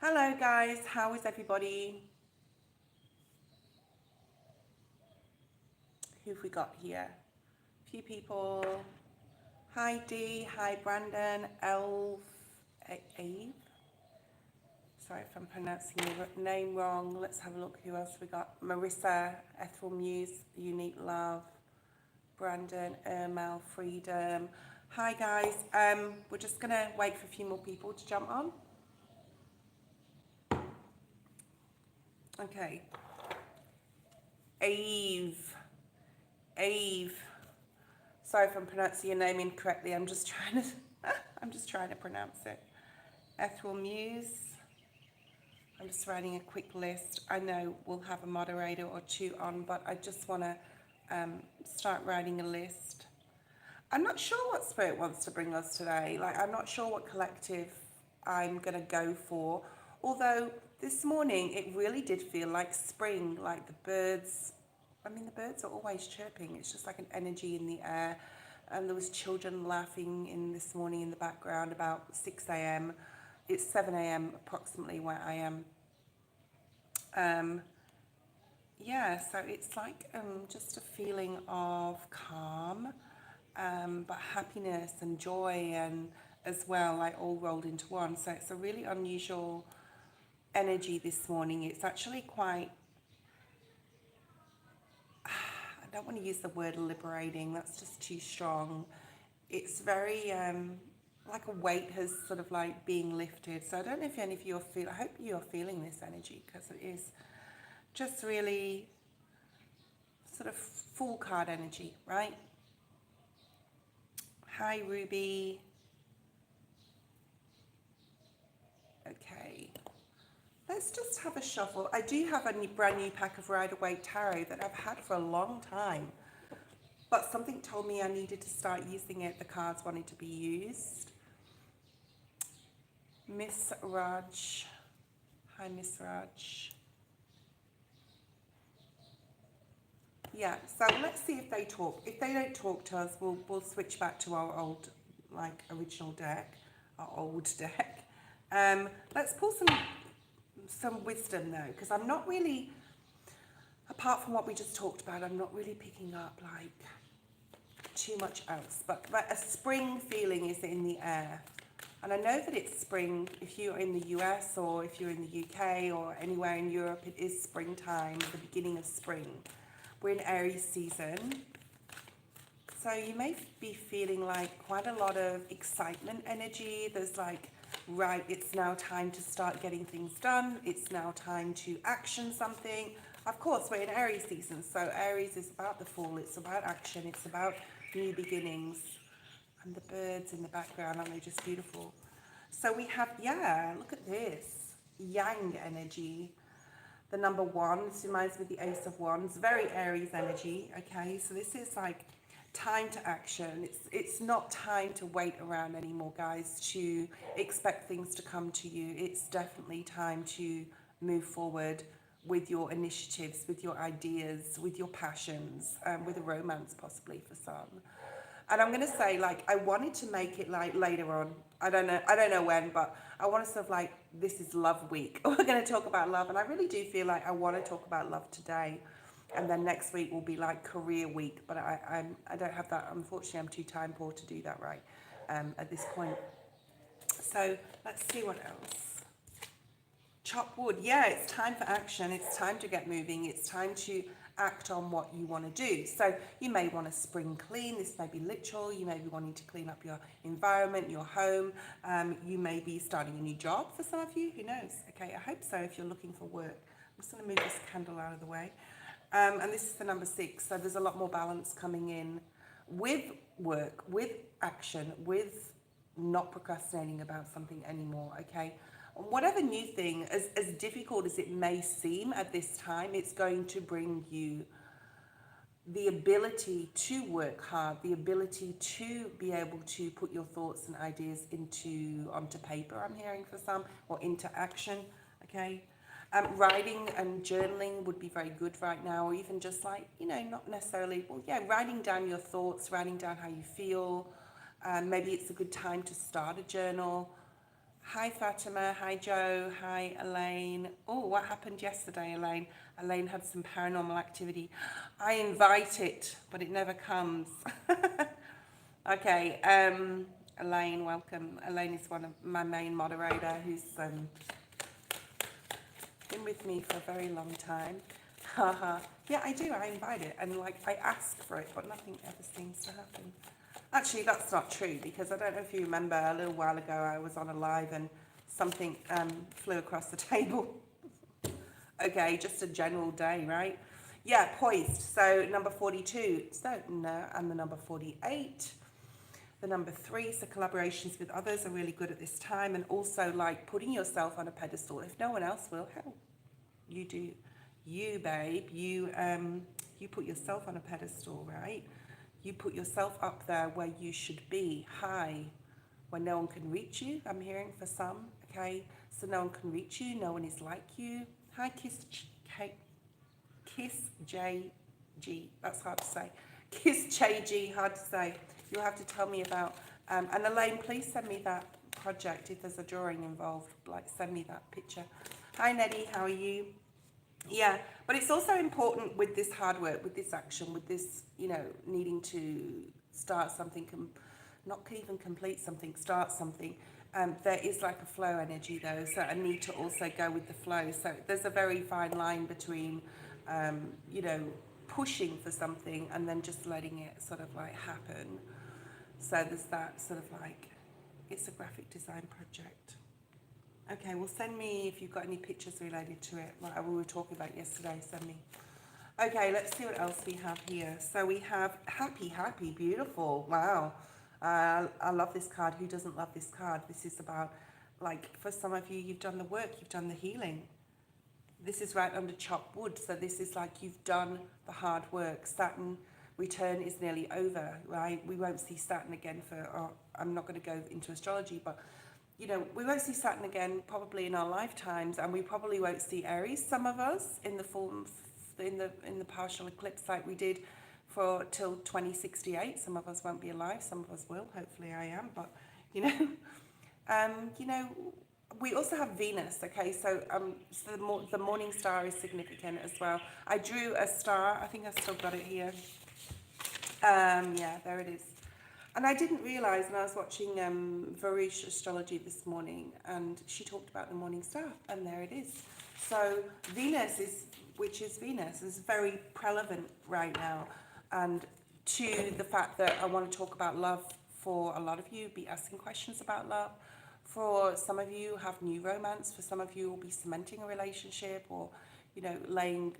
Hello guys, how is everybody? Who have we got here? A few people. Hi Dee, hi Brandon, Elf, Eve. Sorry if I'm pronouncing your name wrong. Let's have a look who else we got. Marissa, Ethel Muse, Unique Love, Brandon, Ermal, Freedom. Hi guys, we're just gonna wait for a few more people to jump on. Okay. Eve. Sorry if I'm pronouncing your name incorrectly. I'm just trying to I'm just trying to pronounce it. Ethel Muse. I'm just writing a quick list. I know we'll have a moderator or two on, but I just want to start writing a list. I'm not sure what Spirit wants to bring us today. Like, I'm not sure what collective I'm going to go for. Although this morning it really did feel like spring, like the birds. I mean, the birds are always chirping. It's just like an energy in the air. And there was children laughing in this morning in the background about 6 a.m. It's 7 a.m. approximately where I am. Yeah, so it's like just a feeling of calm, but happiness and joy and as well, like all rolled into one. So it's a really unusual energy this morning. It's actually quite, I don't want to use the word liberating, that's just too strong. It's very like a weight has sort of like being lifted. So I don't know if any of you I hope you're feeling this energy, because it is just really sort of full card energy, right? Hi Ruby. Okay, let's just have a shuffle. I do have a brand new pack of Rider-Waite Tarot that I've had for a long time, but something told me I needed to start using it. The cards wanted to be used. Miss Raj. Hi Miss Raj. Yeah, so let's see if they talk. If they don't talk to us, we'll switch back to our old, like, original deck, our old deck. Let's pull some wisdom though, because I'm not really, apart from what we just talked about, I'm not really picking up like too much else. But a spring feeling is in the air. And I know that it's spring if you're in the US or if you're in the UK or anywhere in Europe. It is springtime, the beginning of spring. We're in Aries season, so you may be feeling like quite a lot of excitement energy. There's like, right, it's now time to start getting things done. It's now time to action something. Of course, we're in Aries season, so Aries is about the fall. It's about action. It's about new beginnings. And the birds in the background, aren't they just beautiful? So we have, yeah, look at this. Yang energy. The number one, this reminds me of the Ace of Wands, very Aries energy, okay? So this is like time to action. It's not time to wait around anymore, guys, to expect things to come to you. It's definitely time to move forward with your initiatives, with your ideas, with your passions, with a romance possibly for some. And I'm gonna say, like, I wanted to make it like later on. I don't know when, but I want to sort of like, this is love week. We're gonna talk about love, and I really do feel like I want to talk about love today, and then next week will be like career week. But I don't have that. Unfortunately, I'm too time poor to do that right at this point. So let's see what else. Chop wood. Yeah, it's time for action. It's time to get moving. It's time to act on what you want to do. So you may want to spring clean. This may be literal. You may be wanting to clean up your environment, your home. You may be starting a new job for some of you. Who knows? Okay, I hope so if you're looking for work. I'm just going to move this candle out of the way. And this is the number 6. So there's a lot more balance coming in with work, with action, with not procrastinating about something anymore, okay? Whatever new thing, as difficult as it may seem at this time, it's going to bring you the ability to work hard, the ability to be able to put your thoughts and ideas onto paper, I'm hearing for some, or into action, okay? Writing and journaling would be very good right now, or even just like, not necessarily, well, yeah, writing down your thoughts, writing down how you feel. Maybe it's a good time to start a journal. Hi Fatima, hi Joe, hi Elaine. Oh, what happened yesterday, Elaine? Elaine had some paranormal activity. I invite it, but it never comes. Okay, Elaine, welcome. Elaine is one of my main moderator who's been with me for a very long time. Haha. Yeah, I do. I invite it, and like I ask for it, but nothing ever seems to happen. Actually, that's not true because I don't know if you remember a little while ago I was on a live and something flew across the table. Okay, just a general day, right? Yeah, poised. So number 42. So no, and the number 48. The number 3. So collaborations with others are really good at this time, and also like putting yourself on a pedestal. If no one else will, hell, you do. You, babe, you put yourself on a pedestal, right? You put yourself up there where you should be, high, where no one can reach you. I'm hearing for some, okay? So no one can reach you, no one is like you. Hi, Kiss JG, that's hard to say. Kiss JG, hard to say. You'll have to tell me about, and Elaine, please send me that project if there's a drawing involved, like send me that picture. Hi Neddy, how are you? Yeah, but it's also important with this hard work, with this action, with this, you know, needing to start something, not even complete something, start something. There is like a flow energy though, so I need to also go with the flow. So there's a very fine line between, you know, pushing for something and then just letting it sort of like happen. So there's that sort of like, it's a graphic design project. Okay, well send me if you've got any pictures related to it, like we were talking about yesterday, send me. Okay, let's see what else we have here. So we have happy, happy, beautiful. Wow. I love this card. Who doesn't love this card? This is about, like, for some of you, you've done the work, you've done the healing. This is right under chopped wood. So this is like you've done the hard work. Saturn return is nearly over, right? We won't see Saturn again for, I'm not going to go into astrology, but you know, we won't see Saturn again probably in our lifetimes, and we probably won't see Aries, some of us, in the full, in the partial eclipse like we did for till 2068. Some of us won't be alive, some of us will. Hopefully I am, but you know, we also have Venus. Okay, so the morning star is significant as well. I drew a star. I think I've still got it here. Yeah, there it is. And I didn't realise, and I was watching Varish Astrology this morning, and she talked about the morning star, and there it is. So Venus which is Venus, is very prevalent right now. And to the fact that I want to talk about love, for a lot of you, be asking questions about love. For some of you, have new romance. For some of you, will be cementing a relationship, or, you know, laying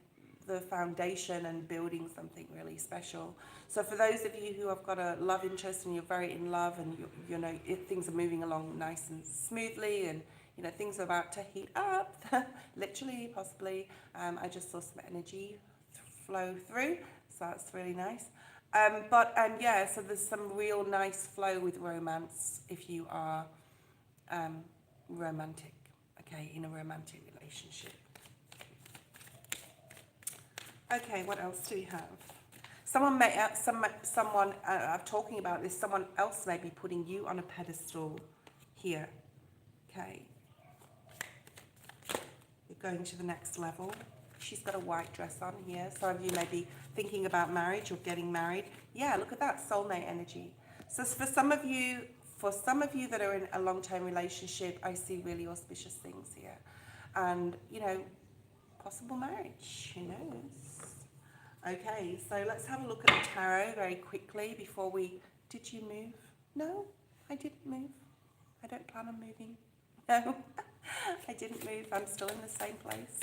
the foundation and building something really special. So for those of you who have got a love interest and you're very in love, and you know, things are moving along nice and smoothly, and you know, things are about to heat up, literally, possibly. I just saw some energy flow through, so that's really nice. Yeah, so there's some real nice flow with romance if you are romantic, okay, in a romantic relationship. Okay, what else do we have? Someone I'm talking about this, someone else may be putting you on a pedestal here. Okay. You're going to the next level. She's got a white dress on here. Some of you may be thinking about marriage or getting married. Yeah, look at that soulmate energy. So for some of you that are in a long-term relationship, I see really auspicious things here. And, you know, possible marriage, who knows? Okay, so let's have a look at the tarot very quickly before we... Did you move? No, I didn't move. I don't plan on moving. No, I didn't move. I'm still in the same place.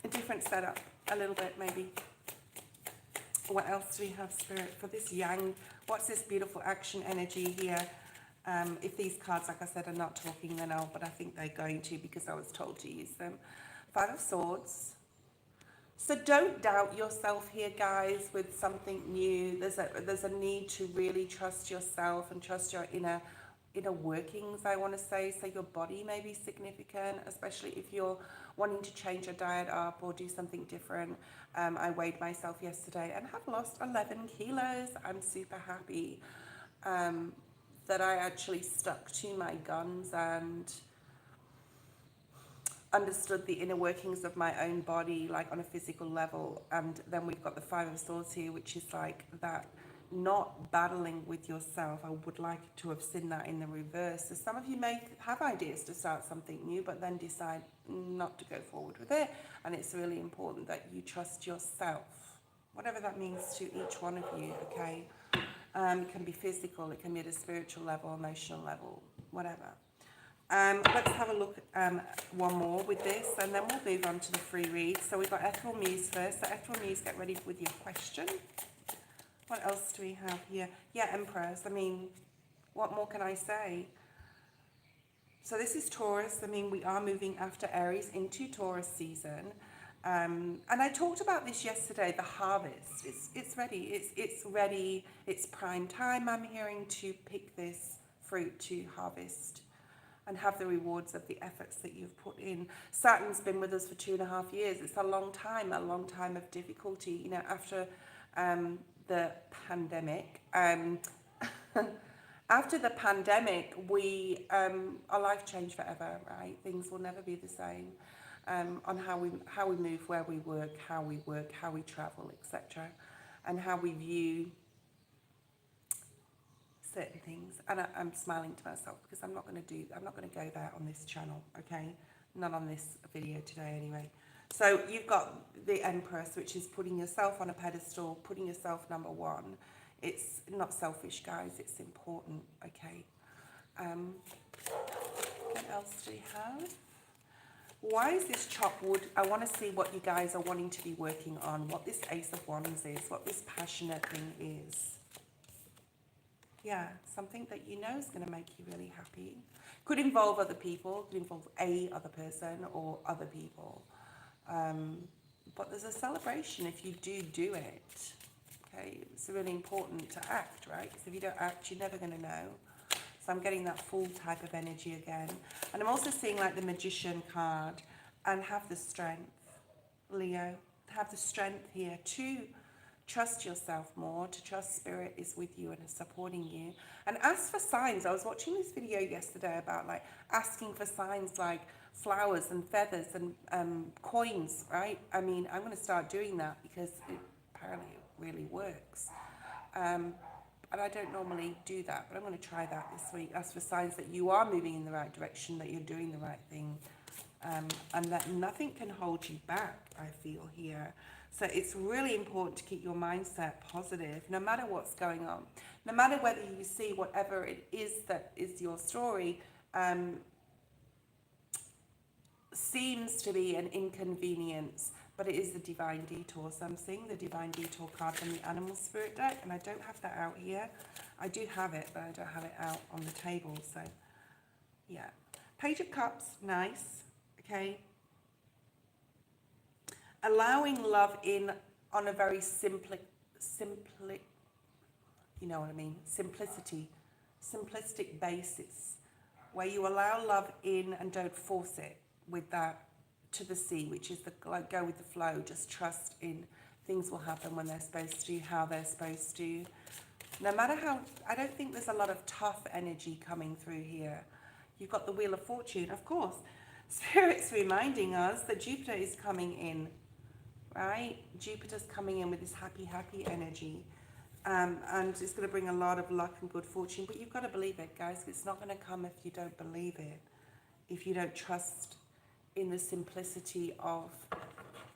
A different setup, a little bit maybe. What else do we have, Spirit, for this yang? What's this beautiful action energy here? If these cards, like I said, are not talking, then but I think they're going to, because I was told to use them. 5 of Swords. So don't doubt yourself here, guys, with something new. There's a need to really trust yourself and trust your inner workings, I want to say. So your body may be significant, especially if you're wanting to change your diet up or do something different. I weighed myself yesterday and have lost 11 kilos. I'm super happy. that I actually stuck to my guns and understood the inner workings of my own body, like on a physical level. And then we've got the Five of Swords here, which is like that not battling with yourself. I would like to have seen that in the reverse. So some of you may have ideas to start something new, but then decide not to go forward with it. And it's really important that you trust yourself, whatever that means to each one of you, okay? It can be physical, it can be at a spiritual level, emotional level, whatever. Let's have a look one more with this, and then we'll move on to the free read. So we've got Ethel Muse first. So Ethel Muse, get ready with your question. What else do we have here? Yeah, Empress. I mean, what more can I say? So this is Taurus. I mean, we are moving after Aries into Taurus season. And I talked about this yesterday, the harvest. It's ready. It's ready. It's prime time, I'm hearing, to pick this fruit, to harvest and have the rewards of the efforts that you've put in. Saturn's been with us for 2.5 years. It's a long time of difficulty. You know, after the pandemic, after the pandemic, our life changed forever, right? Things will never be the same on how we move, where we work, how we travel, etc., and how we view certain things. And I'm smiling to myself because I'm not going to go there on this channel, okay? Not on this video today anyway. So you've got the Empress, which is putting yourself on a pedestal, putting yourself number one. It's not selfish, guys. It's important, okay? What else do we have? Why is this chopped wood? I want to see what you guys are wanting to be working on, what this Ace of Wands is, what this passionate thing is. Yeah, something that you know is going to make you really happy. Could involve other people, could involve a other person or other people. But there's a celebration if you do it. Okay, it's really important to act, right? Because if you don't act, you're never going to know. So I'm getting that full type of energy again. And I'm also seeing like the Magician card, and have the strength, Leo. Have the strength here to trust yourself more, to trust Spirit is with you and is supporting you. And ask for signs. I was watching this video yesterday about like asking for signs like flowers and feathers and coins, right? I mean, I'm going to start doing that because it apparently really works. And I don't normally do that, but I'm going to try that this week. Ask for signs that you are moving in the right direction, that you're doing the right thing, and that nothing can hold you back, I feel here. So it's really important to keep your mindset positive, no matter what's going on. No matter whether you see whatever it is that is your story, seems to be an inconvenience, but it is the divine detour. So I'm seeing the divine detour card from the animal spirit deck, and I don't have that out here. I do have it, but I don't have it out on the table. So yeah, Page of Cups, nice. Okay, allowing love in on a very simplistic, you know what I mean, simplistic basis, where you allow love in and don't force it with that to the sea, which is the like go with the flow. Just trust in things will happen when they're supposed to, how they're supposed to. No matter how, I don't think there's a lot of tough energy coming through here. You've got the Wheel of Fortune, of course. Spirit's reminding us that Jupiter is coming in, right? Jupiter's coming in with this happy energy. And it's going to bring a lot of luck and good fortune. But you've got to believe it, guys. It's not going to come if you don't believe it. If you don't trust in the simplicity of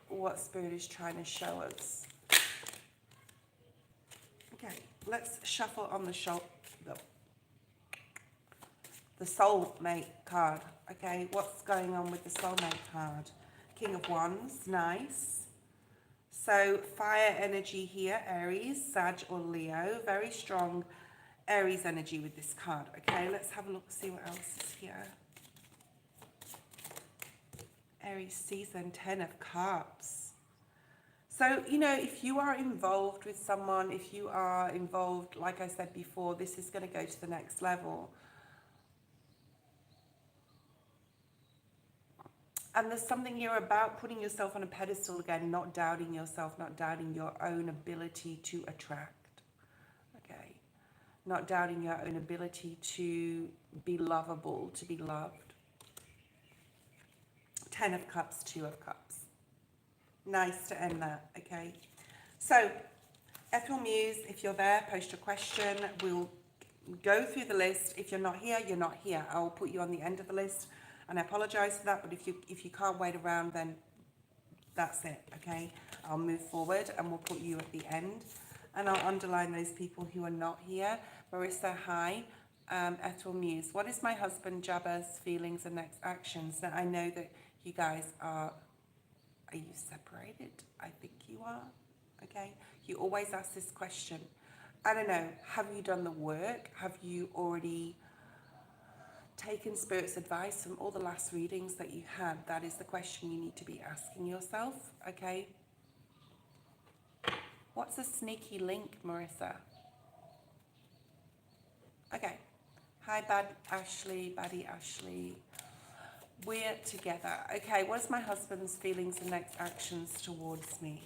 what Spirit is trying to show us. Okay, let's shuffle on the soulmate card. Okay, what's going on with the soulmate card? King of Wands, nice. So fire energy here, Aries, Sag or Leo. Very strong Aries energy with this card. Okay, let's have a look, see what else is here. Aries season, 10 of Cups. So, you know, if you are involved with someone, if you are involved, like I said before, this is going to go to the next level. And there's something here about putting yourself on a pedestal again, not doubting yourself, not doubting your own ability to attract. Okay. not doubting your own ability to be lovable, to be loved. 10 of Cups, 2 of Cups. Nice to end that, okay? So, Ethel Muse, if you're there, post your question. We'll go through the list. If you're not here, you're not here. I'll put you on the end of the list, and I apologize for that, but if you can't wait around, then that's it, okay? I'll move forward and we'll put you at the end, and I'll underline those people who are not here. Marissa, hi. Ethel Muse, what is my husband Jabba's feelings and next actions? Now, I know that you guys are you separated? I think you are, okay? You always ask this question. I don't know, have you done the work? Have you already taken Spirit's advice from all the last readings that you had? That is the question you need to be asking yourself, okay? What's a sneaky link, Marissa? Okay. Hi, Baddie Ashley. We're together. Okay, what is my husband's feelings and next actions towards me?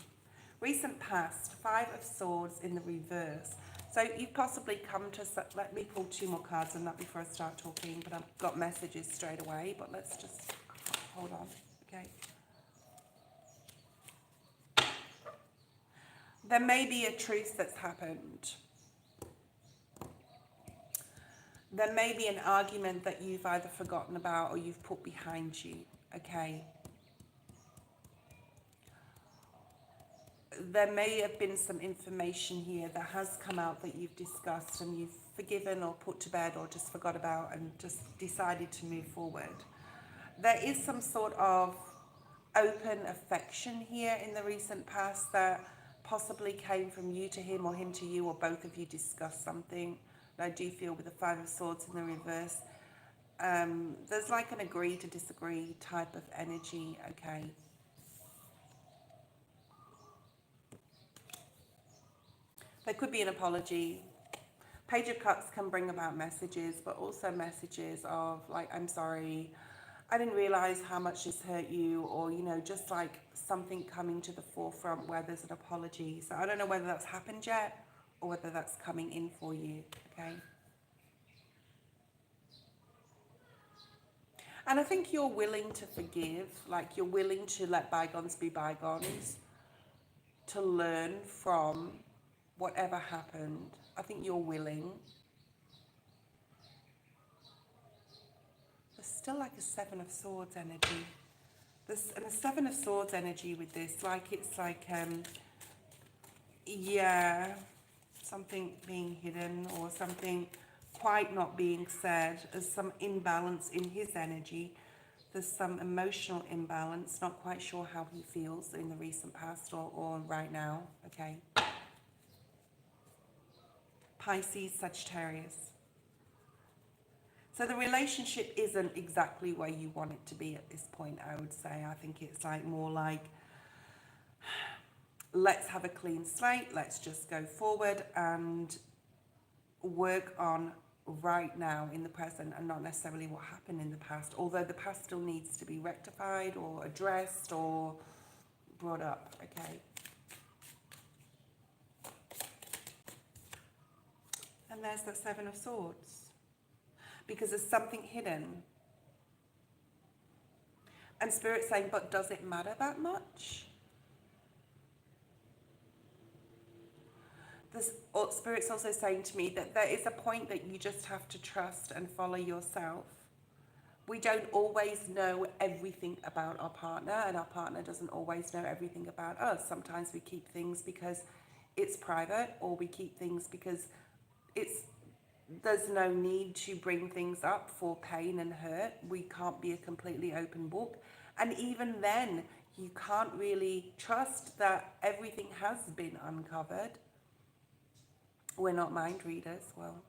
Recent past, 5 of Swords in the reverse. So you've possibly come to, let me pull 2 more cards on that before I start talking, but I've got messages straight away, but let's just hold on, okay? There may be a truth that's happened. There may be an argument that you've either forgotten about or you've put behind you, okay? There may have been some information here that has come out that you've discussed and you've forgiven or put to bed or just forgot about and just decided to move forward. There is some sort of open affection here in the recent past that possibly came from you to him or him to you, or both of you discussed something. And I do feel with the 5 of Swords in the reverse, there's like an agree to disagree type of energy, okay? There could be an apology. Page of Cups can bring about messages, but also messages of like, I'm sorry, I didn't realize how much this hurt you, or, you know, just like something coming to the forefront where there's an apology. So I don't know whether that's happened yet or whether that's coming in for you, okay? And I think you're willing to forgive, like you're willing to let bygones be bygones, to learn from whatever happened. I think you're willing. There's still like a 7 of Swords energy. There's a 7 of Swords energy with this, like it's like, yeah, something being hidden or something quite not being said. There's some imbalance in his energy. There's some emotional imbalance, not quite sure how he feels in the recent past or right now, okay? Pisces, Sagittarius. So the relationship isn't exactly where you want it to be at this point, I would say. I think it's like more like, let's have a clean slate, let's just go forward and work on right now in the present and not necessarily what happened in the past, although the past still needs to be rectified or addressed or brought up, okay? And there's that 7 of Swords, because there's something hidden. And Spirit's saying, but does it matter that much? Spirit's also saying to me that there is a point that you just have to trust and follow yourself. We don't always know everything about our partner, and our partner doesn't always know everything about us. Sometimes we keep things because it's private, or we keep things because there's no need to bring things up for pain and hurt. We can't be a completely open book. And even then, you can't really trust that everything has been uncovered. We're not mind readers, well,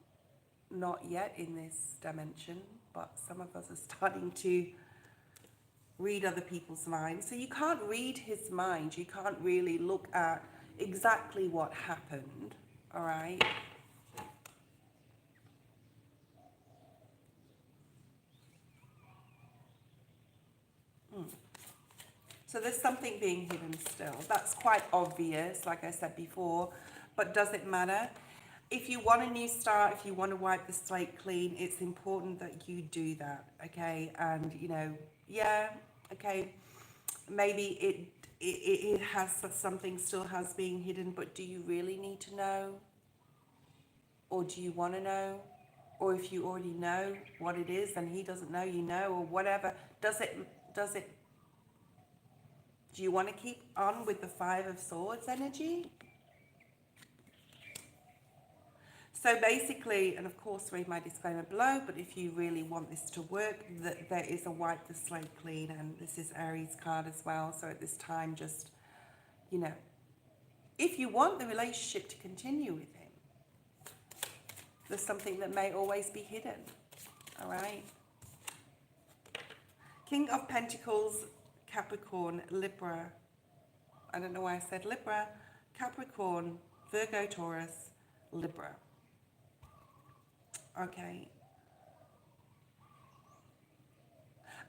not yet in this dimension, but some of us are starting to read other people's minds. So you can't read his mind. You can't really look at exactly what happened, all right? So there's something being hidden still. That's quite obvious, like I said before, but does it matter? if you want a new start, if you want to wipe the slate clean, it's important that you do that, okay? And, you know, yeah, okay, maybe it has something still has been hidden, but do you really need to know? Or do you want to know? Or if you already know what it is and he doesn't know, you know, or whatever, do you want to keep on with the Five of Swords energy? So basically, and of course read my disclaimer below, but if you really want this to work, that there is a wipe the slate clean, and this is Aries card as well. So at this time, just, you know, if you want the relationship to continue with him, there's something that may always be hidden, all right? King of Pentacles, Capricorn, Libra. I don't know why I said Libra. Capricorn, Virgo, Taurus, Libra. Okay.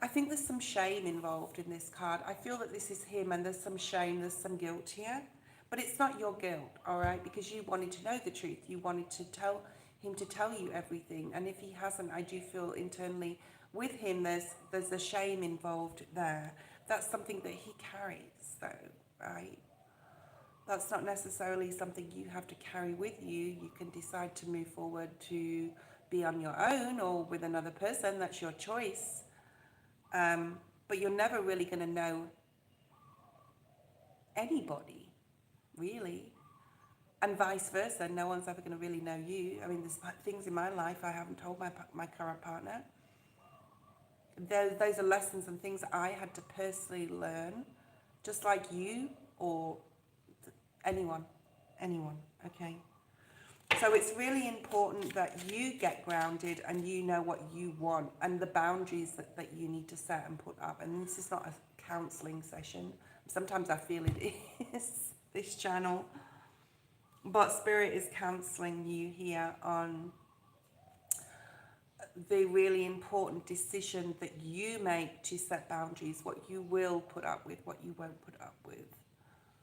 I think there's some shame involved in this card. I feel that this is him and there's some shame, there's some guilt here. But it's not your guilt, all right? Because you wanted to know the truth. You wanted to tell him to tell you everything. And if he hasn't, I do feel internally with him there's a shame involved there. That's something that he carries, though, right? That's not necessarily something you have to carry with you. You can decide to move forward to be on your own or with another person. That's your choice. But you're never really going to know anybody, really. And vice versa. No one's ever going to really know you. I mean, there's things in my life I haven't told my current partner. Those are lessons and things I had to personally learn, just like you or anyone, okay? So it's really important that you get grounded and you know what you want and the boundaries that you need to set and put up. And this is not a counselling session. Sometimes I feel it is, this channel. But Spirit is counselling you here on the really important decision that you make to set boundaries, what you will put up with, what you won't put up with,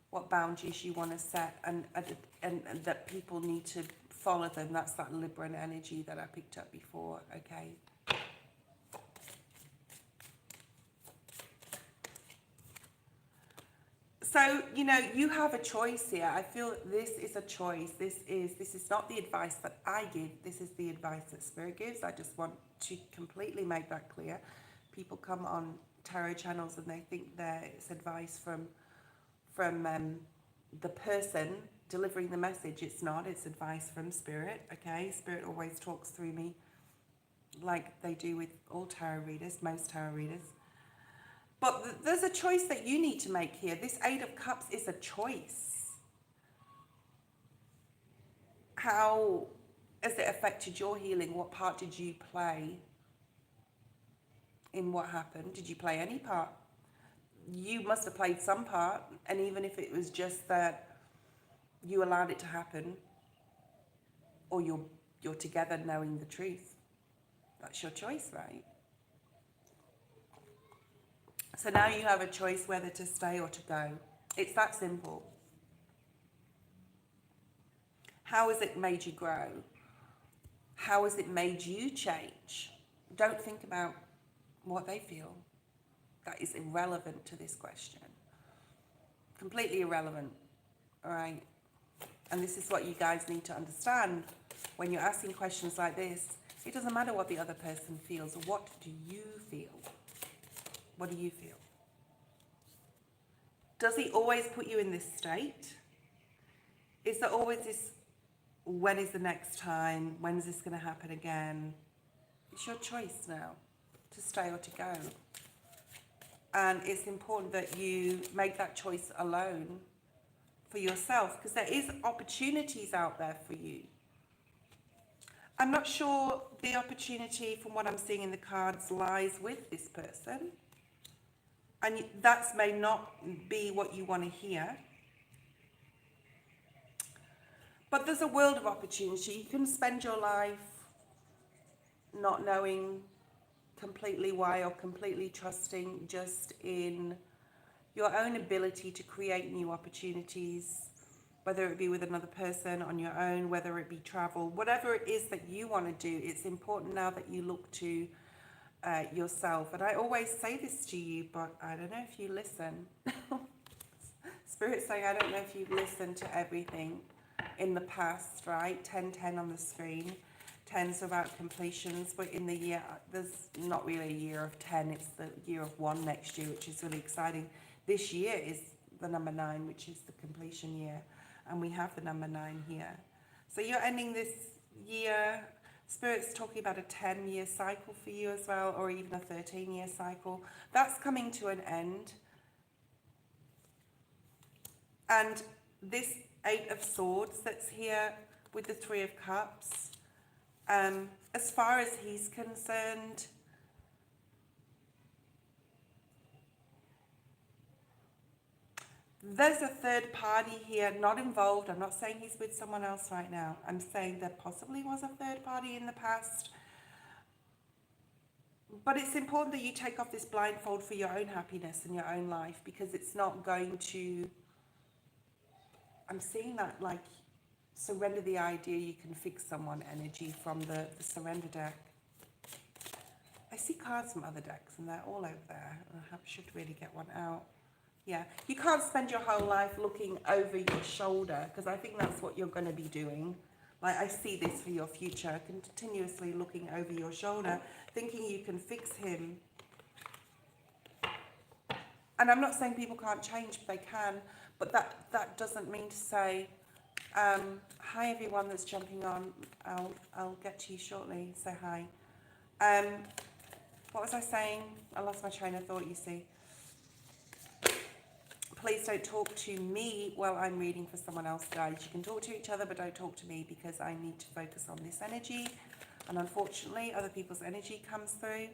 what boundaries you want to set, and that people need to follow them. That's that Libran energy that I picked up before, okay? So, you know, you have a choice here. I feel this is a choice. This is not the advice that I give. This is the advice that Spirit gives. I just want to completely make that clear. People come on tarot channels and they think that it's advice from the person delivering the message. It's not. It's advice from Spirit, okay? Spirit always talks through me like they do with all tarot readers, most tarot readers. But there's a choice that you need to make here. This Eight of Cups is a choice. How has it affected your healing? What part did you play in what happened? Did you play any part? You must have played some part. And even if it was just that you allowed it to happen, or you're together knowing the truth, that's your choice, right? So now you have a choice whether to stay or to go. It's that simple. How has it made you grow? How has it made you change? Don't think about what they feel. That is irrelevant to this question. Completely irrelevant, all right? And this is what you guys need to understand when you're asking questions like this. It doesn't matter what the other person feels. What do you feel? What do you feel? Does he always put you in this state? Is there always this, when is the next time? When is this going to happen again? It's your choice now to stay or to go. And it's important that you make that choice alone for yourself, because there is opportunities out there for you. I'm not sure the opportunity, from what I'm seeing in the cards, lies with this person. And that may not be what you want to hear. But there's a world of opportunity. You can spend your life not knowing completely why or completely trusting just in your own ability to create new opportunities whether it be with another person, on your own, whether it be travel, whatever it is that you want to do, it's important now that you look to yourself. And I always say this to you, but I don't know if you listen. Spirit's saying, I don't know if you've listened to everything in the past, right? 10-10 on the screen. 10's about completions, but in the year, there's not really a year of 10, it's the year of 1 next year, which is really exciting. This year is the number 9, which is the completion year, and we have the number 9 here. So you're ending this year, Spirit's talking about a 10-year cycle for you as well, or even a 13-year cycle. That's coming to an end. And this 8 of Swords that's here with the 3 of Cups, as far as he's concerned, there's a third party here not involved. I'm not saying he's with someone else right now. I'm saying there possibly was a third party in the past. But it's important that you take off this blindfold for your own happiness and your own life, because it's not going to... I'm seeing that like surrender the idea you can fix someone energy from the surrender deck. I see cards from other decks and they're all over there. I should really get one out. Yeah, you can't spend your whole life looking over your shoulder, because I think that's what you're going to be doing. Like, I see this for your future, continuously looking over your shoulder, thinking you can fix him. And I'm not saying people can't change, but they can. But that doesn't mean to say, hi everyone that's jumping on. I'll get to you shortly. Say hi. What was I saying? I lost my train of thought, you see. Please don't talk to me while I'm reading for someone else, guys. You can talk to each other, but don't talk to me, because I need to focus on this energy. And unfortunately, other people's energy comes through.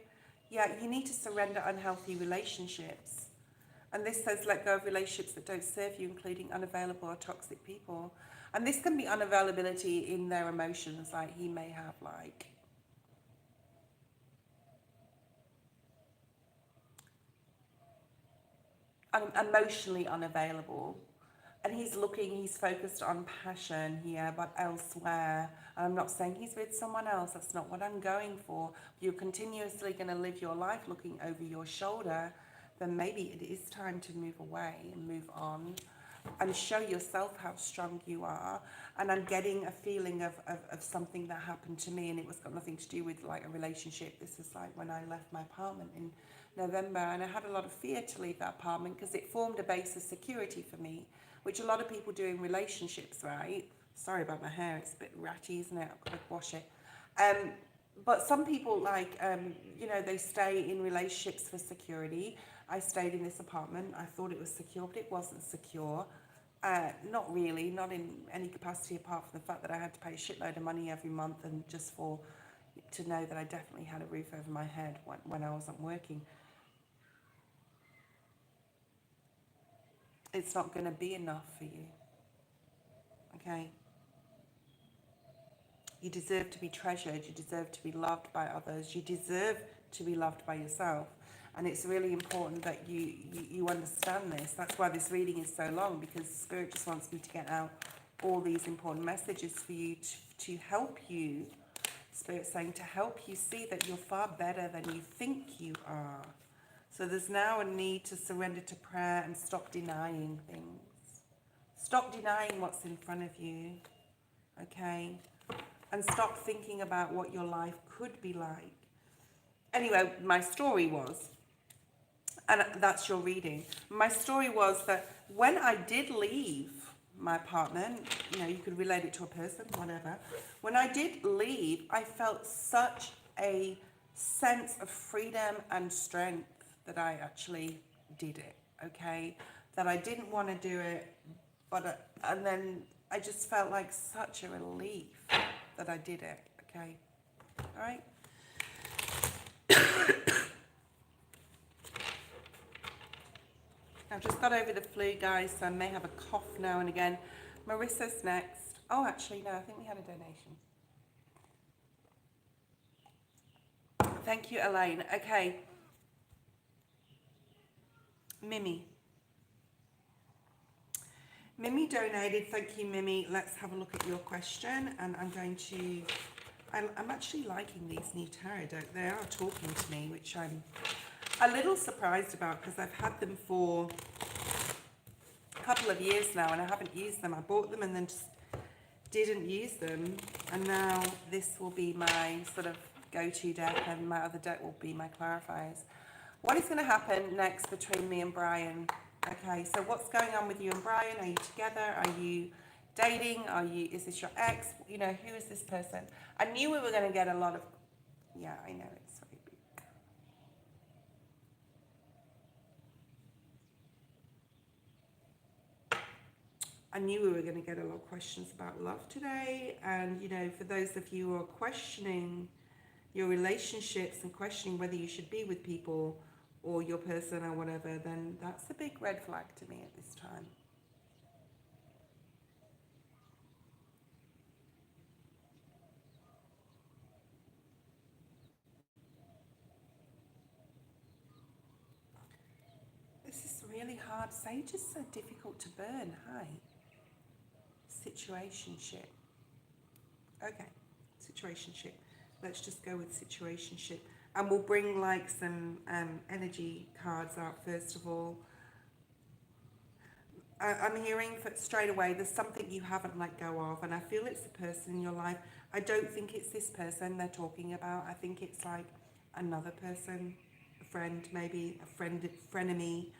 Yeah, you need to surrender unhealthy relationships. And this says let go of relationships that don't serve you, including unavailable or toxic people. And this can be unavailability in their emotions, like he may have like emotionally unavailable. And he's focused on passion here, but elsewhere. And I'm not saying he's with someone else, that's not what I'm going for. You're continuously going to live your life looking over your shoulder, then maybe it is time to move away and move on and show yourself how strong you are. And I'm getting a feeling of something that happened to me, and it was got nothing to do with like a relationship. This was like when I left my apartment in November, and I had a lot of fear to leave that apartment because it formed a base of security for me, which a lot of people do in relationships, right? Sorry about my hair, it's a bit ratty, isn't it? I've got to wash it. But some people like, you know, they stay in relationships for security. I stayed in this apartment. I thought it was secure, but it wasn't secure. Not really, not in any capacity apart from the fact that I had to pay a shitload of money every month, and just to know that I definitely had a roof over my head when I wasn't working. It's not going to be enough for you. Okay? You deserve to be treasured. You deserve to be loved by others. You deserve to be loved by yourself. And it's really important that you understand this. That's why this reading is so long, because Spirit just wants me to get out all these important messages for you to help you. Spirit's saying to help you see that you're far better than you think you are. So there's now a need to surrender to prayer and stop denying things. Stop denying what's in front of you, okay? And stop thinking about what your life could be like. Anyway, my story was, and that's your reading, my story was that when I did leave my apartment, you know, you could relate it to a person, whatever. When I did leave, I felt such a sense of freedom and strength that I actually did it, okay? That I didn't want to do it, but and then I just felt like such a relief that I did it, okay? All right? I've just got over the flu, guys, so I may have a cough now and again. Marissa's next. Oh, actually, no, I think we had a donation. Thank you, Elaine. Okay. Mimi. Mimi donated. Thank you, Mimi. Let's have a look at your question. And I'm going to... I'm actually liking these new tarot decks. They are talking to me, which I'm a little surprised about because I've had them for a couple of years now and I haven't used them. I bought them and then just didn't use them. And now this will be my sort of go-to deck and my other deck will be my clarifiers. What is going to happen next between me and Brian? Okay, so what's going on with you and Brian? Are you together? Are you dating? Is this your ex? You know, who is this person? I knew we were going to get a lot of, yeah, I know, it's very big. I knew we were going to get a lot of questions about love today. And, you know, for those of you who are questioning your relationships and questioning whether you should be with people or your person or whatever, then that's a big red flag to me at this time. This is really hard. Sage is so difficult to burn. Hi. Situationship. Okay, situationship. Let's just go with situationship. And we'll bring like some energy cards out first of all. I'm hearing straight away there's something you haven't let go of, and I feel it's a person in your life. I don't think it's this person they're talking about. I think it's like another person, a friend, maybe a frenemy,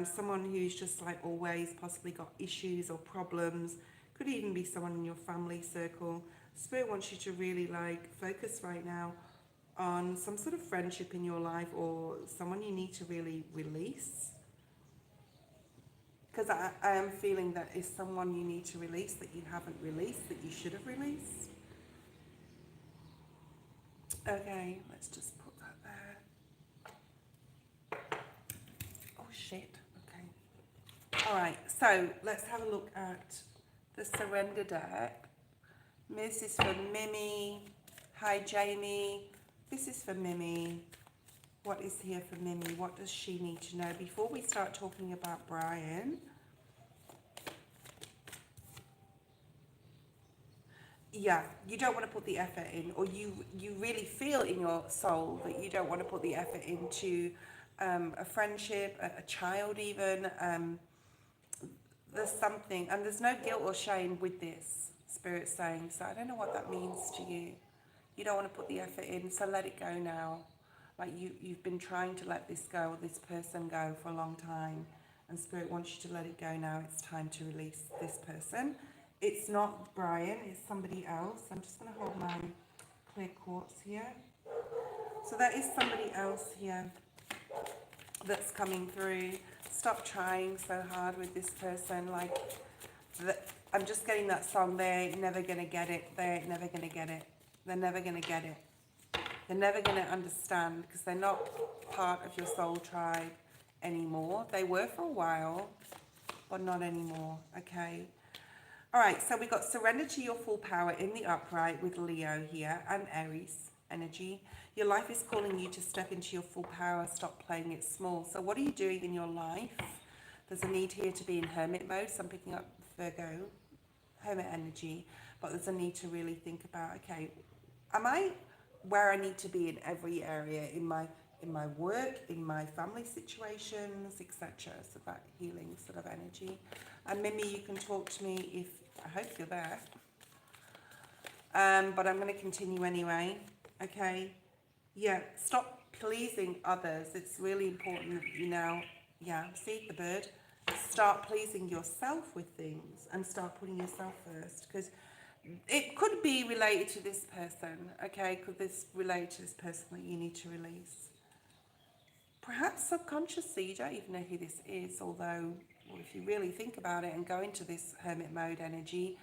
someone who's just like always possibly got issues or problems. Could even be someone in your family circle. Spirit wants you to really like focus right now on some sort of friendship in your life or someone you need to really release. Because I am feeling that is someone you need to release that you haven't released, that you should have released. Okay, let's just put that there. Oh shit, okay. Alright, so let's have a look at the surrender deck. This is for Mimi. Hi Jamie. This is for Mimi. What is here for Mimi? What does she need to know? Before we start talking about Brian, yeah, you don't want to put the effort in, or you really feel in your soul that you don't want to put the effort into a friendship, a child even. There's something, and there's no guilt or shame with this, Spirit saying. So I don't know what that means to you. You don't want to put the effort in, so let it go now. Like you've been trying to let this go, or this person go for a long time, and Spirit wants you to let it go now. It's time to release this person. It's not Brian, it's somebody else. I'm just going to hold my clear quartz here. So that is somebody else here that's coming through. Stop trying so hard with this person. Like, I'm just getting that song, they're never going to get it. They're never going to get it. They're never going to get it. They're never going to understand because they're not part of your soul tribe anymore. They were for a while, but not anymore. Okay. All right. So we got surrender to your full power in the upright with Leo here and Aries energy. Your life is calling you to step into your full power. Stop playing it small. So what are you doing in your life? There's a need here to be in hermit mode. So I'm picking up Virgo, hermit energy, but there's a need to really think about, okay, am I where I need to be in every area, in my work, in my family situations, etc. So that healing sort of energy. And Mimi, you can talk to me if, I hope you're there. But I'm going to continue anyway. Okay. Yeah, stop pleasing others. It's really important that you now, yeah, see the bird. Start pleasing yourself with things and start putting yourself first, because it could be related to this person, okay? Could this relate to this person that you need to release? Perhaps subconsciously, you don't even know who this is, although well, if you really think about it and go into this hermit mode energy,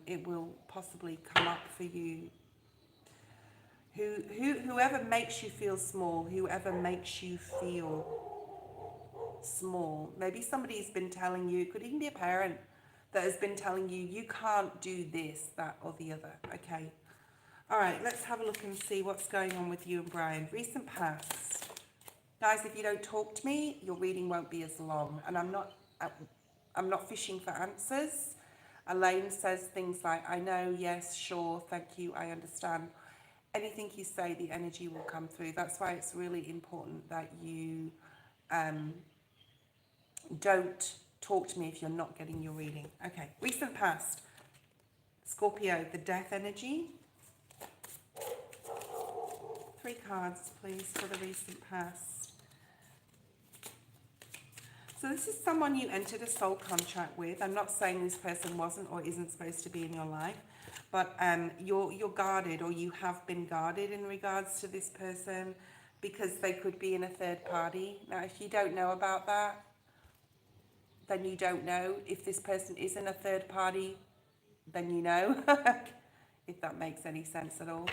it will possibly come up for you. Whoever makes you feel small, whoever makes you feel small. Maybe somebody's been telling you, it could even be a parent, that has been telling you, you can't do this, that, or the other. Okay. All right, let's have a look and see what's going on with you and Brian. Recent past. Guys, if you don't talk to me, your reading won't be as long. And I'm not I'm not fishing for answers. Elaine says things like, I know, yes, sure, thank you, I understand. Anything you say, the energy will come through. That's why it's really important that you don't talk to me if you're not getting your reading. Okay, recent past. Scorpio, the death energy. 3 cards, please, for the recent past. So this is someone you entered a soul contract with. I'm not saying this person wasn't or isn't supposed to be in your life, but you're guarded, or you have been guarded in regards to this person, because they could be in a third party. Now, if you don't know about that, then you don't know. If this person is in a third party, then you know, if that makes any sense at all.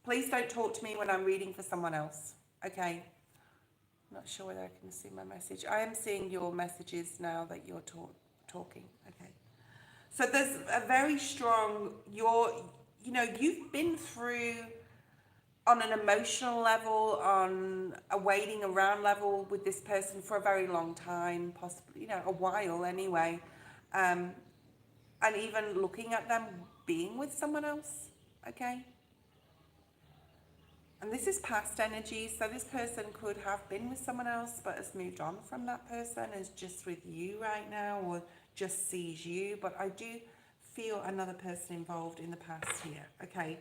Please don't talk to me when I'm reading for someone else, okay? Not sure whether I can see my message. I am seeing your messages now that you're talking, okay? So there's a very strong, you've been through, on an emotional level, on a waiting around level with this person for a very long time, possibly, a while anyway. And even looking at them being with someone else, okay? And this is past energy, so this person could have been with someone else but has moved on from that person, is just with you right now, or just sees you. But I do feel another person involved in the past here, okay?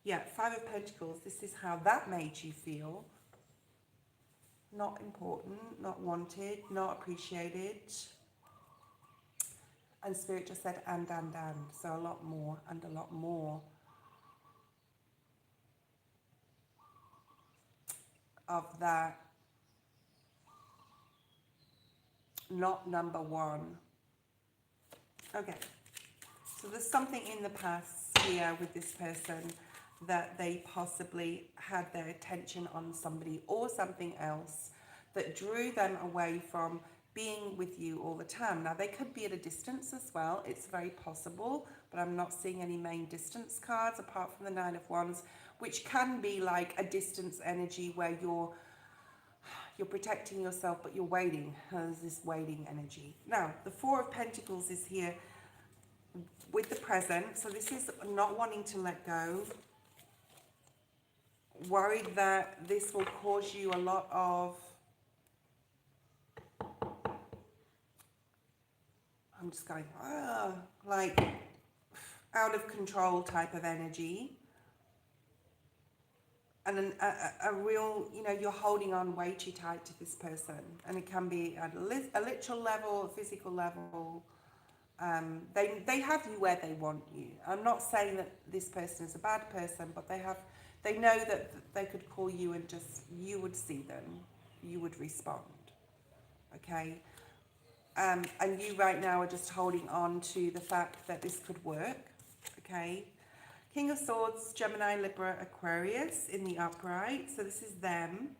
Yeah, 5 of Pentacles, this is how that made you feel. Not important, not wanted, not appreciated. And Spirit just said and. So a lot more and a lot more of that. Not number one. Okay. So there's something in the past here with this person that they possibly had their attention on somebody or something else that drew them away from being with you all the time. Now, they could be at a distance as well. It's very possible, but I'm not seeing any main distance cards apart from the 9 of Wands, which can be like a distance energy where you're protecting yourself, but you're waiting. There's this waiting energy. Now, the 4 of Pentacles is here with the present. So this is not wanting to let go. Worried that this will cause you a lot of, I'm just going, like out of control type of energy. And a real, you're holding on way too tight to this person. And it can be at a literal level, a physical level. They have you where they want you. I'm not saying that this person is a bad person, but they know that they could call you and just, you would see them. You would respond. Okay? And you right now are just holding on to the fact that this could work. Okay? King of Swords, Gemini, Libra, Aquarius in the upright. So this is them.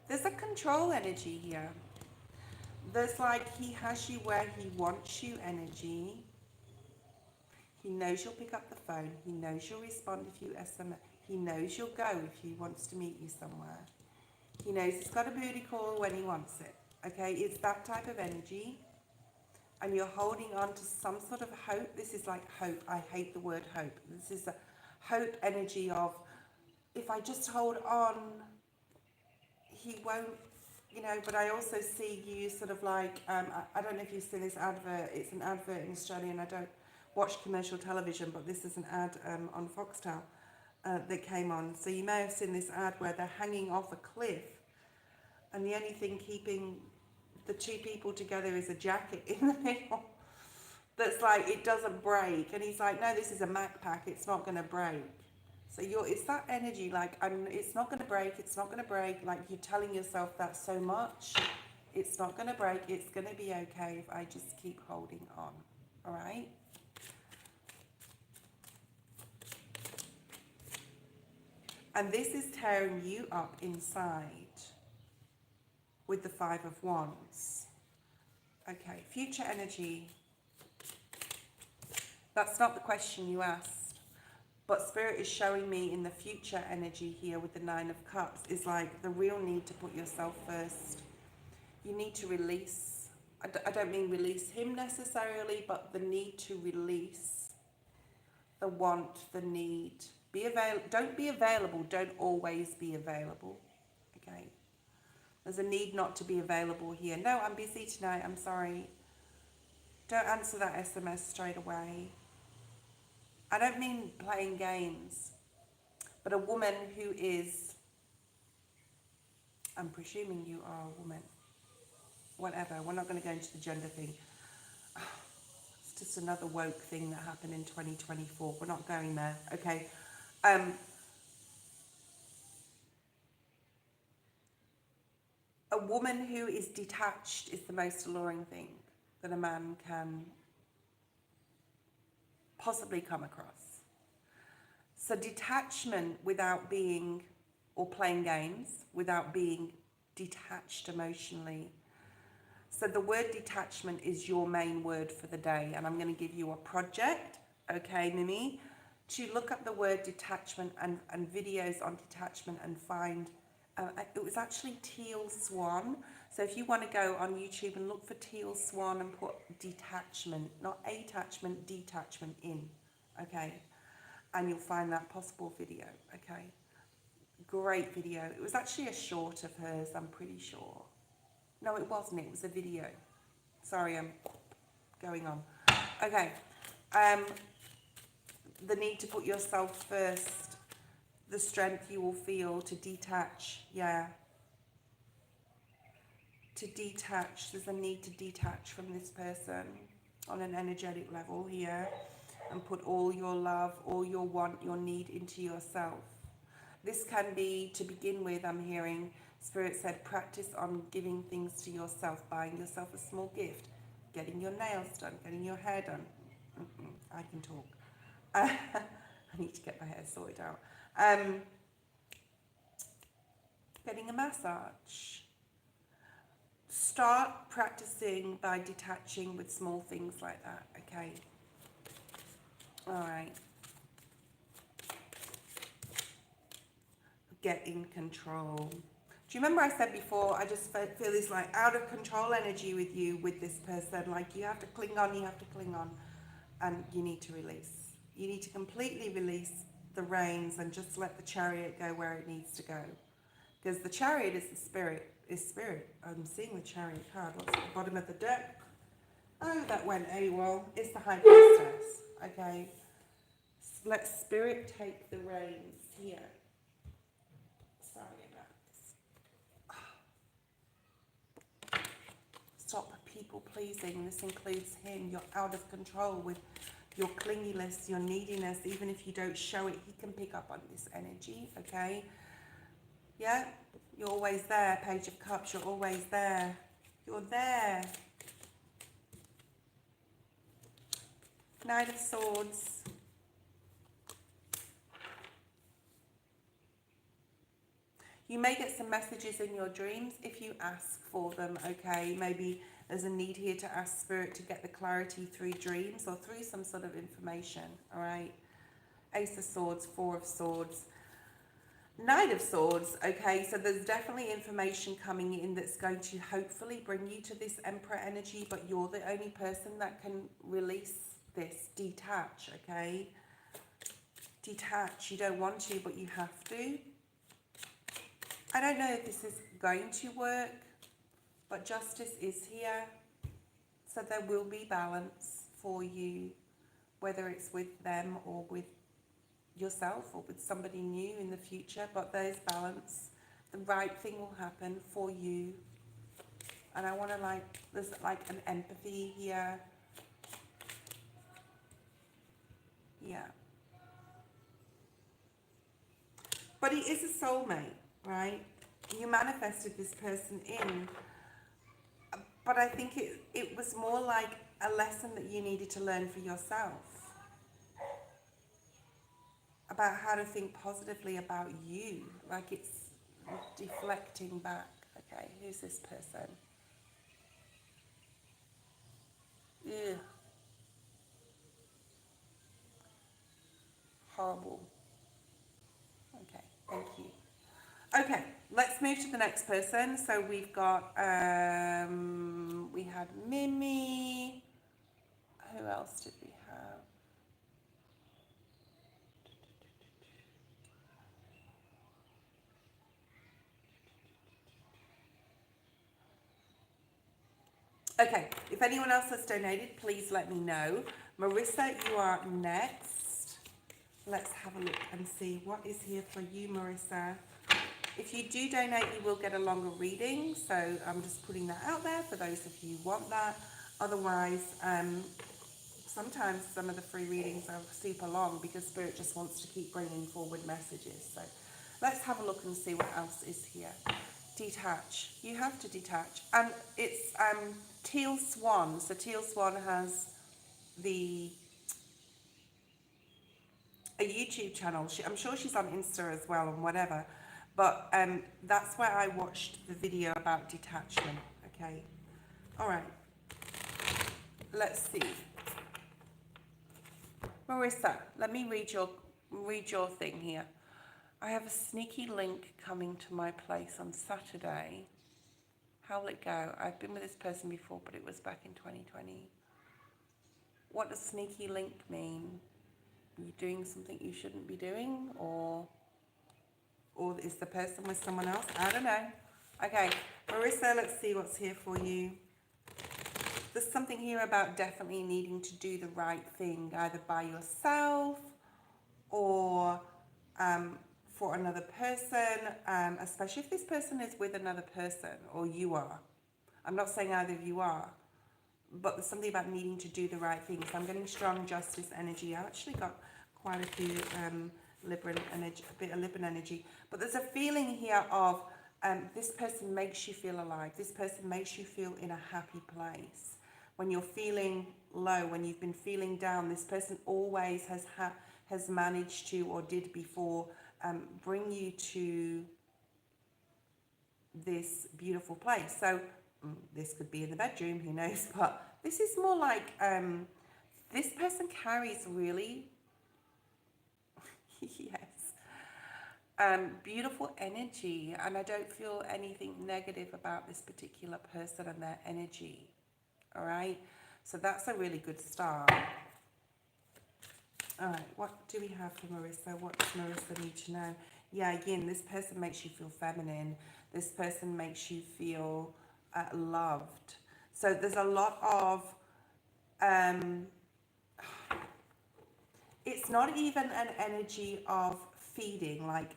There's a control energy here. There's like he has you where he wants you energy. He knows you'll pick up the phone. He knows you'll respond if you SMS. He knows you'll go if he wants to meet you somewhere. He knows he's got a booty call when he wants it. Okay, it's that type of energy. And you're holding on to some sort of hope. This is like hope. I hate the word hope. This is a hope energy of, if I just hold on, he won't, but I also see you sort of like, I don't know if you've seen this advert. It's an advert in Australia, and I don't watch commercial television, but this is an ad on Foxtel that came on. So you may have seen this ad where they're hanging off a cliff, and the only thing keeping the 2 people together is a jacket in the middle that's like, it doesn't break. And he's like, no, this is a Mac pack, it's not going to break. So it's that energy, like, it's not going to break, it's not going to break. Like, you're telling yourself that so much. It's not going to break, it's going to be okay if I just keep holding on. All right? And this is tearing you up inside with the 5 of Wands. Okay, future energy. That's not the question you asked. But Spirit is showing me in the future energy here with the Nine of Cups is like the real need to put yourself first. You need to release, I don't mean release him necessarily, but the need to release the want, the need. Don't be available, don't always be available. Okay. There's a need not to be available here. No, I'm busy tonight, I'm sorry. Don't answer that SMS straight away. I don't mean playing games, but a woman who is, I'm presuming you are a woman. Whatever, we're not going to go into the gender thing. It's just another woke thing that happened in 2024. We're not going there, okay? A woman who is detached is the most alluring thing that a man can possibly come across. So detachment without being, or playing games, without being detached emotionally. So the word detachment is your main word for the day. And I'm going to give you a project, okay, Mimi, to look up the word detachment and videos on detachment and find, it was actually teal swan. So if you want to go on YouTube and look for teal swan and put detachment, not attachment, detachment in, okay? And you'll find that possible video, okay? Great video. It was actually a short of hers, I'm pretty sure. No, it wasn't. It was a video. Sorry, I'm going on. Okay. The need to put yourself first. The strength you will feel to detach. Yeah. To detach. There's a need to detach from this person on an energetic level here. And put all your love, all your want, your need into yourself. This can be, to begin with, I'm hearing, Spirit said, practice on giving things to yourself, buying yourself a small gift, getting your nails done, getting your hair done. I can talk. I need to get my hair sorted out. Getting a massage. Start practicing by detaching with small things like that, okay? All right. Get in control. Do you remember I said before, I just feel this like out of control energy with you, with this person. Like you have to cling on, and you need to release. You need to completely release the reins and just let the chariot go where it needs to go. Because the chariot is the spirit, I'm seeing the chariot card. What's at the bottom of the deck? Oh, that went AWOL. It's the High Priestess, okay? Let spirit take the reins here. Sorry about this. Stop people pleasing. This includes him. You're out of control with your clinginess, your neediness. Even if you don't show it, he can pick up on this energy, okay? Yeah? You're always there. Page of Cups, you're always there. You're there. Knight of Swords. You may get some messages in your dreams if you ask for them, okay? Maybe there's a need here to ask Spirit to get the clarity through dreams or through some sort of information, all right? Ace of Swords, Four of Swords. Knight of Swords, okay? So there's definitely information coming in that's going to hopefully bring you to this Emperor energy, but you're the only person that can release this. Detach, okay? Detach. You don't want to, but you have to. I don't know if this is going to work, but justice is here. So there will be balance for you, whether it's with them or with yourself or with somebody new in the future, but there's balance. The right thing will happen for you. And I want to there's like an empathy here. Yeah. But he is a soulmate, right? You manifested this person in, but I think it was more like a lesson that you needed to learn for yourself about how to think positively about you. Like it's deflecting back. Okay, who's this person? Ew. horrible. Okay, thank you. Okay, let's move to the next person. So we've got, we had Mimi. Who else did we have? Okay, if anyone else has donated, please let me know. Marissa, you are next. Let's have a look and see what is here for you, Marissa. If you do donate, you will get a longer reading. So I'm just putting that out there for those of you who want that. Otherwise, sometimes some of the free readings are super long because Spirit just wants to keep bringing forward messages. So let's have a look and see what else is here. Detach. You have to detach. And it's Teal Swan. So Teal Swan has a YouTube channel. I'm sure she's on Insta as well and whatever. But that's where I watched the video about detachment. Okay. All right. Let's see. Marissa, let me read your thing here. I have a sneaky link coming to my place on Saturday. How will it go? I've been with this person before, but it was back in 2020. What does sneaky link mean? Are you doing something you shouldn't be doing? Or is the person with someone else? I don't know. Okay, Marissa, let's see what's here for you. There's something here about definitely needing to do the right thing, either by yourself or for another person, especially if this person is with another person or you are. I'm not saying either of you are, but there's something about needing to do the right thing. So I'm getting strong justice energy. I actually got quite a few Libra energy, a bit of Libra energy. But there's a feeling here of this person makes you feel alive. This person makes you feel in a happy place. When you're feeling low, when you've been feeling down, this person always has managed to, or did before, bring you to this beautiful place. So this could be in the bedroom, who knows, but this is more like this person carries really yes, beautiful energy, and I don't feel anything negative about this particular person and their energy. All right, so that's a really good start. All right, what do we have for Marissa? What does Marissa need to know? Yeah, again, this person makes you feel feminine. This person makes you feel loved. So there's a lot of, it's not even an energy of feeding. Like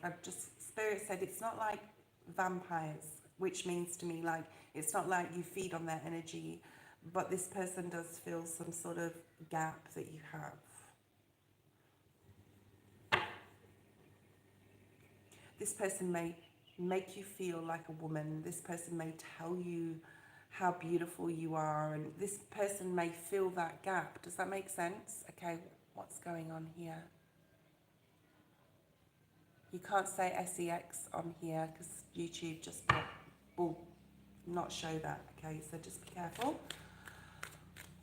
Spirit said, it's not like vampires, which means to me, like, it's not like you feed on their energy, but this person does fill some sort of gap that you have. This person may make you feel like a woman. This person may tell you how beautiful you are, and this person may fill that gap. Does that make sense? Okay, what's going on here? You can't say SEX on here because YouTube just will not show that. Okay, so just be careful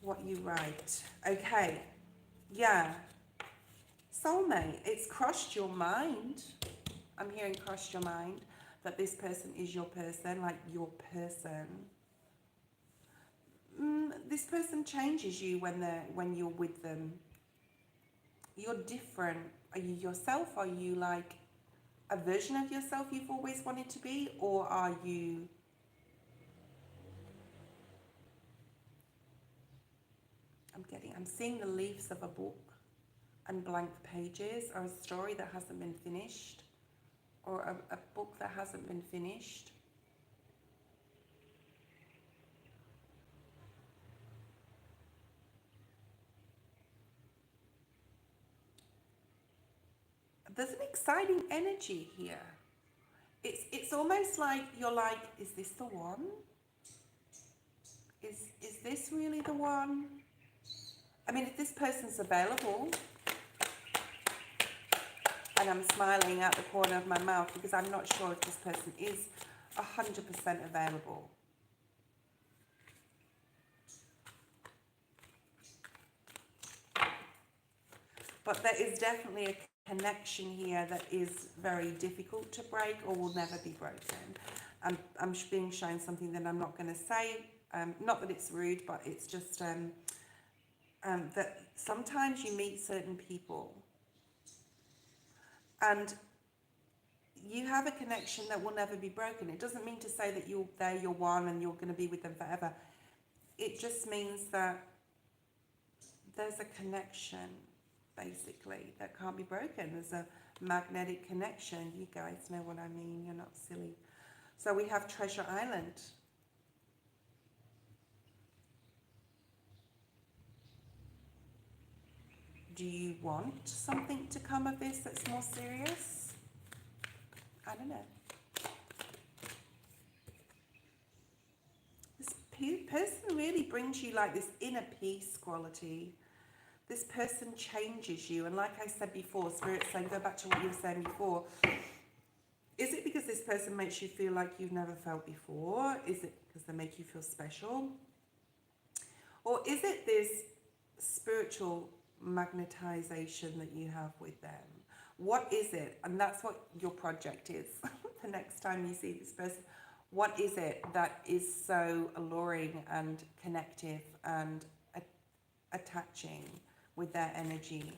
what you write. Okay, yeah. Soulmate, it's crossed your mind. I'm hearing crossed your mind that this person is your person, like your person. This person changes you when you're with them. You're different. Are you yourself? Are you like a version of yourself you've always wanted to be? Or are you... I'm seeing the leaves of a book and blank pages, or a story that hasn't been finished, or a book that hasn't been finished. There's an exciting energy here. It's almost like you're like, is this the one? Is this really the one? I mean, if this person's available, and I'm smiling out the corner of my mouth because I'm not sure if this person is 100% available. But there is definitely a connection here that is very difficult to break or will never be broken. I'm being shown something that I'm not going to say, not that it's rude, but it's just that sometimes you meet certain people and you have a connection that will never be broken. It doesn't mean to say that they're your one and you're going to be with them forever. It just means that there's a connection, basically, that can't be broken. There's a magnetic connection. You guys know what I mean. You're not silly. So we have Treasure Island. Do you want something to come of this that's more serious? I don't know. This person really brings you like this inner peace quality. This person changes you. And like I said before, Spirit's saying, go back to what you were saying before. Is it because this person makes you feel like you've never felt before? Is it because they make you feel special? Or is it this spiritual magnetization that you have with them? What is it? And that's what your project is. The next time you see this person, what is it that is so alluring and connective and attaching with their energy?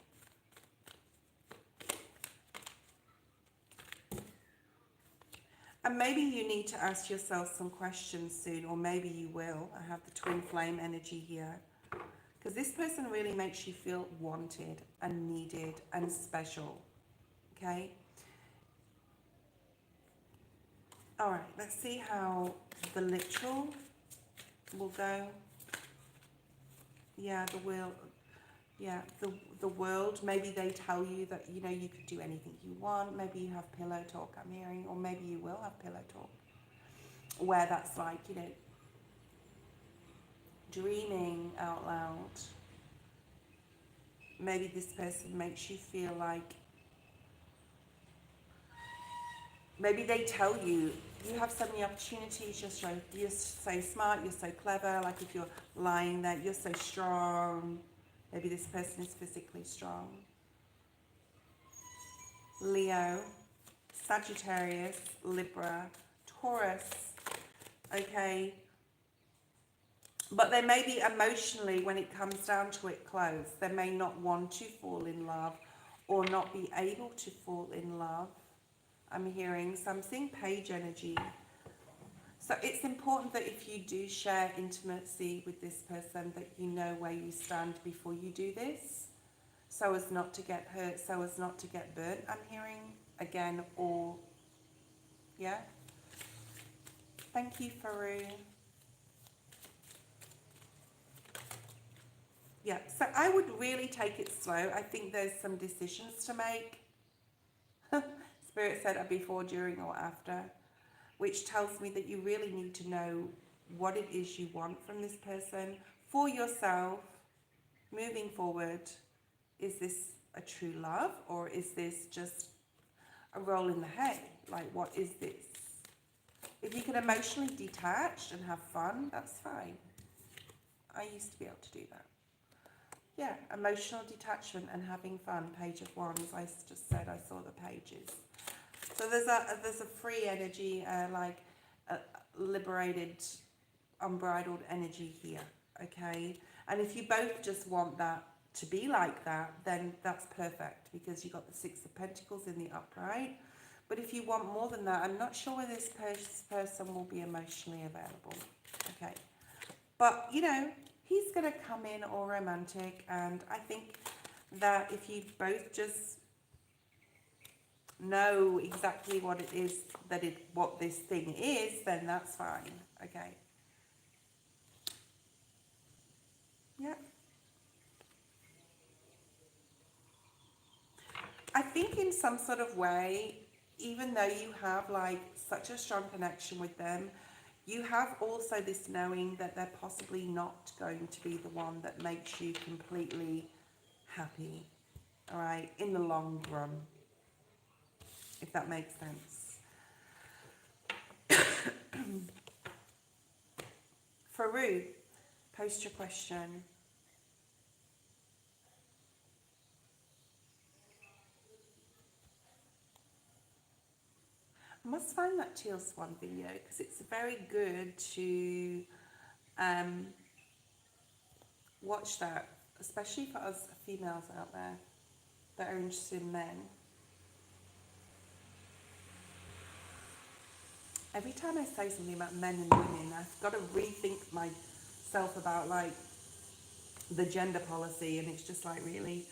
And maybe you need to ask yourself some questions soon, or maybe you will. I have the twin flame energy here. Because this person really makes you feel wanted and needed and special. Okay? Alright, let's see how the literal will go. Yeah, the will. Yeah, the world. Maybe they tell you that, you know, you could do anything you want. Maybe you have pillow talk, I'm hearing. Or maybe you will have pillow talk. Where that's like, you know, dreaming out loud. Maybe this person makes you feel like, maybe they tell you, you have so many opportunities, you're so smart, you're so clever, like if you're lying there, you're so strong. Maybe this person is physically strong. Leo, Sagittarius, Libra, Taurus, okay? But they may be emotionally, when it comes down to it, closed. They may not want to fall in love or not be able to fall in love. I'm hearing something, page energy. So it's important that if you do share intimacy with this person, that you know where you stand before you do this, so as not to get hurt, so as not to get burnt, I'm hearing again, or, yeah. Thank you, Peru. Yeah, so I would really take it slow. I think there's some decisions to make. Spirit said before, during, or after, which tells me that you really need to know what it is you want from this person for yourself moving forward. Is this a true love, or is this just a roll in the hay? Like, what is this? If you can emotionally detach and have fun, that's fine. I used to be able to do that. Yeah, emotional detachment and having fun. Page of Wands. I just said I saw the pages. So there's a free energy, like a liberated, unbridled energy here, okay? And if you both just want that to be like that, then that's perfect, because you've got the Six of Pentacles in the upright. But if you want more than that, I'm not sure whether this person will be emotionally available, okay? But, you know, he's going to come in all romantic, and I think that if you both just know exactly what it is, what this thing is, then that's fine, okay? Yeah. I think in some sort of way, even though you have like such a strong connection with them, you have also this knowing that they're possibly not going to be the one that makes you completely happy, all right, in the long run, if that makes sense. Farouk, post your question. I must find that teal swan video because it's very good to watch that, especially for us females out there that are interested in men. Every time I say something about men and women, I've got to rethink myself about like the gender policy, and it's just like, really,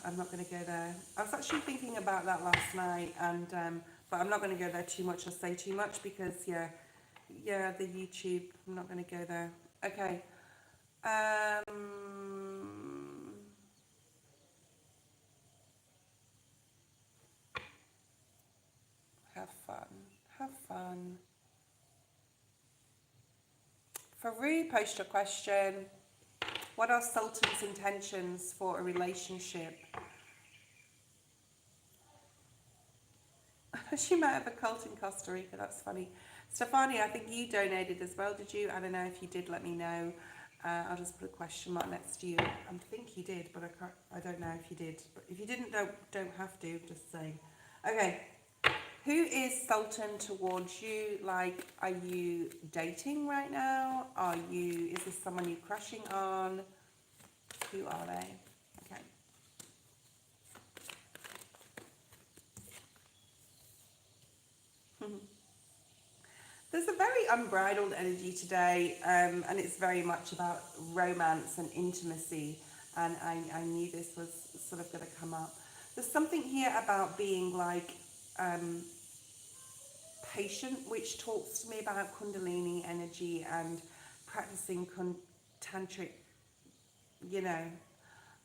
I'm not going to go there. I was actually thinking about that last night, and but I'm not going to go there too much or say too much because yeah, the YouTube, I'm not going to go there. Okay. Have fun. Have fun. Faru, post your question. What are Sultan's intentions for a relationship? She might have a cult in Costa Rica. That's funny. Stefani, I think you donated as well, did you? I don't know if you did. Let me know. I'll just put a question mark next to you. I think you did, but I don't know if you did. But if you didn't, don't have to. Just saying. Okay. Who is Sultan towards you? Like, are you dating right now? Is this someone you're crushing on? Who are they? Okay. There's a very unbridled energy today, and it's very much about romance and intimacy, and I knew this was sort of going to come up. There's something here about being like patient, which talks to me about Kundalini energy and practicing tantric,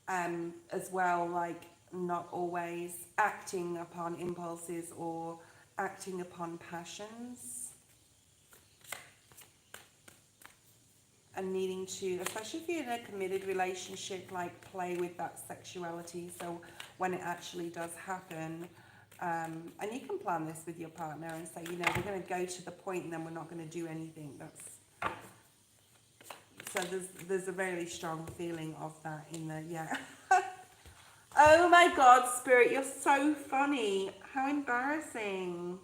as well, like not always acting upon impulses or acting upon passions. And needing to, especially if you're in a committed relationship, like play with that sexuality. So when it actually does happen, and you can plan this with your partner and say, we're going to go to the point and then we're not going to do anything. So there's a very strong feeling of that in there, yeah. Oh my God, Spirit, you're so funny. How embarrassing.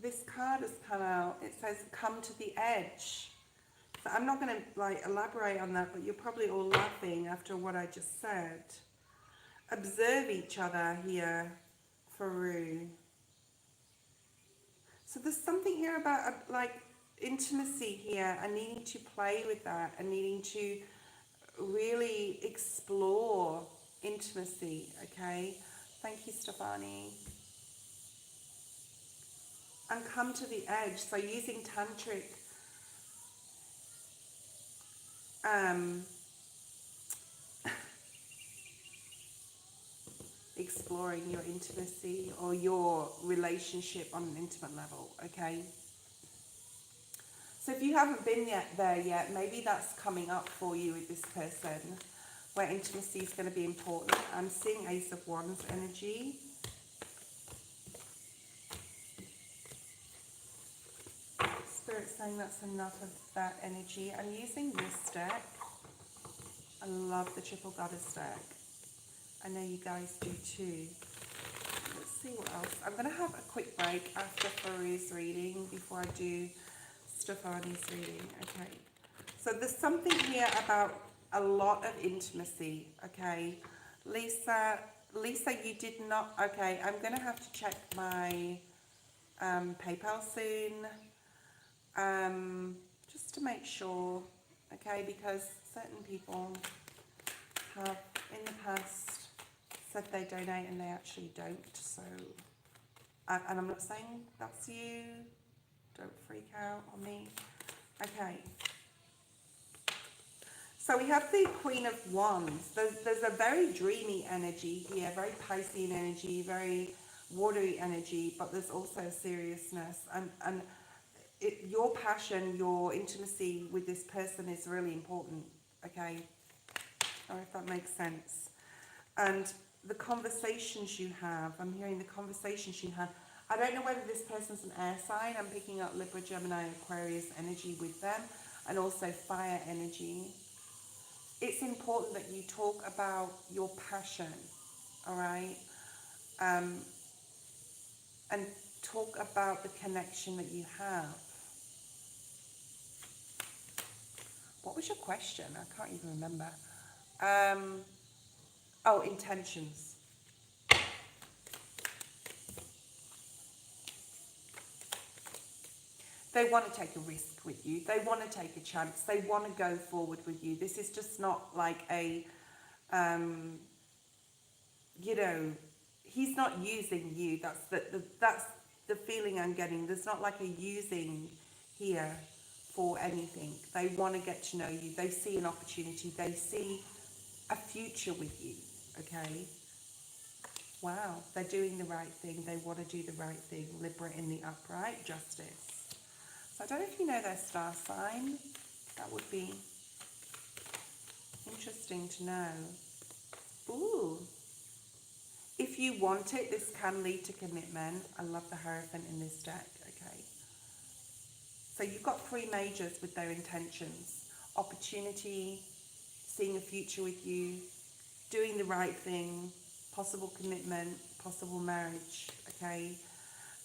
This card has come out. It says, come to the edge. So I'm not going to elaborate on that, but you're probably all laughing after what I just said. Observe each other here, Faru. So there's something here about intimacy here and needing to play with that and needing to really explore intimacy, okay? Thank you, Stefani. And come to the edge. So using tantric exploring your intimacy or your relationship on an intimate level, okay? So if you haven't been there yet, maybe that's coming up for you with this person, where intimacy is going to be important. I'm seeing Ace of Wands energy. Spirit saying that's enough of that energy. I'm using this deck. I love the Triple Goddess deck. I know you guys do too. Let's see what else. I'm going to have a quick break after Faru's reading before I do Stefani's reading. Okay. So there's something here about a lot of intimacy. Okay. Lisa, you did not. Okay. I'm going to have to check my PayPal soon. Just to make sure. Okay. Because certain people have in the past said they donate and they actually don't, so and I'm not saying that's you, don't freak out on me. Okay, so we have the Queen of Wands. There's a very dreamy energy here, very Piscean energy, very watery energy, but there's also seriousness and your passion, your intimacy with this person is really important, okay? Or if that makes sense. And the conversations you have, I'm hearing the conversations you have. I don't know whether this person's an air sign. I'm picking up Libra, Gemini, Aquarius energy with them, and also fire energy. It's important that you talk about your passion, all right? and talk about the connection that you have. What was your question? I can't even remember. Oh, intentions. They want to take a risk with you. They want to take a chance. They want to go forward with you. This is just not like a, you know, he's not using you. That's the feeling I'm getting. There's not like a using here for anything. They want to get to know you. They see an opportunity. They see a future with you. Okay. Wow. They're doing the right thing. They want to do the right thing. Libra in the upright. Justice. So I don't know if you know their star sign. That would be interesting to know. Ooh. If you want it, this can lead to commitment. I love the Hierophant in this deck. Okay. So you've got 3 majors with their intentions. Opportunity, seeing a future with you, doing the right thing, possible commitment, possible marriage. Okay.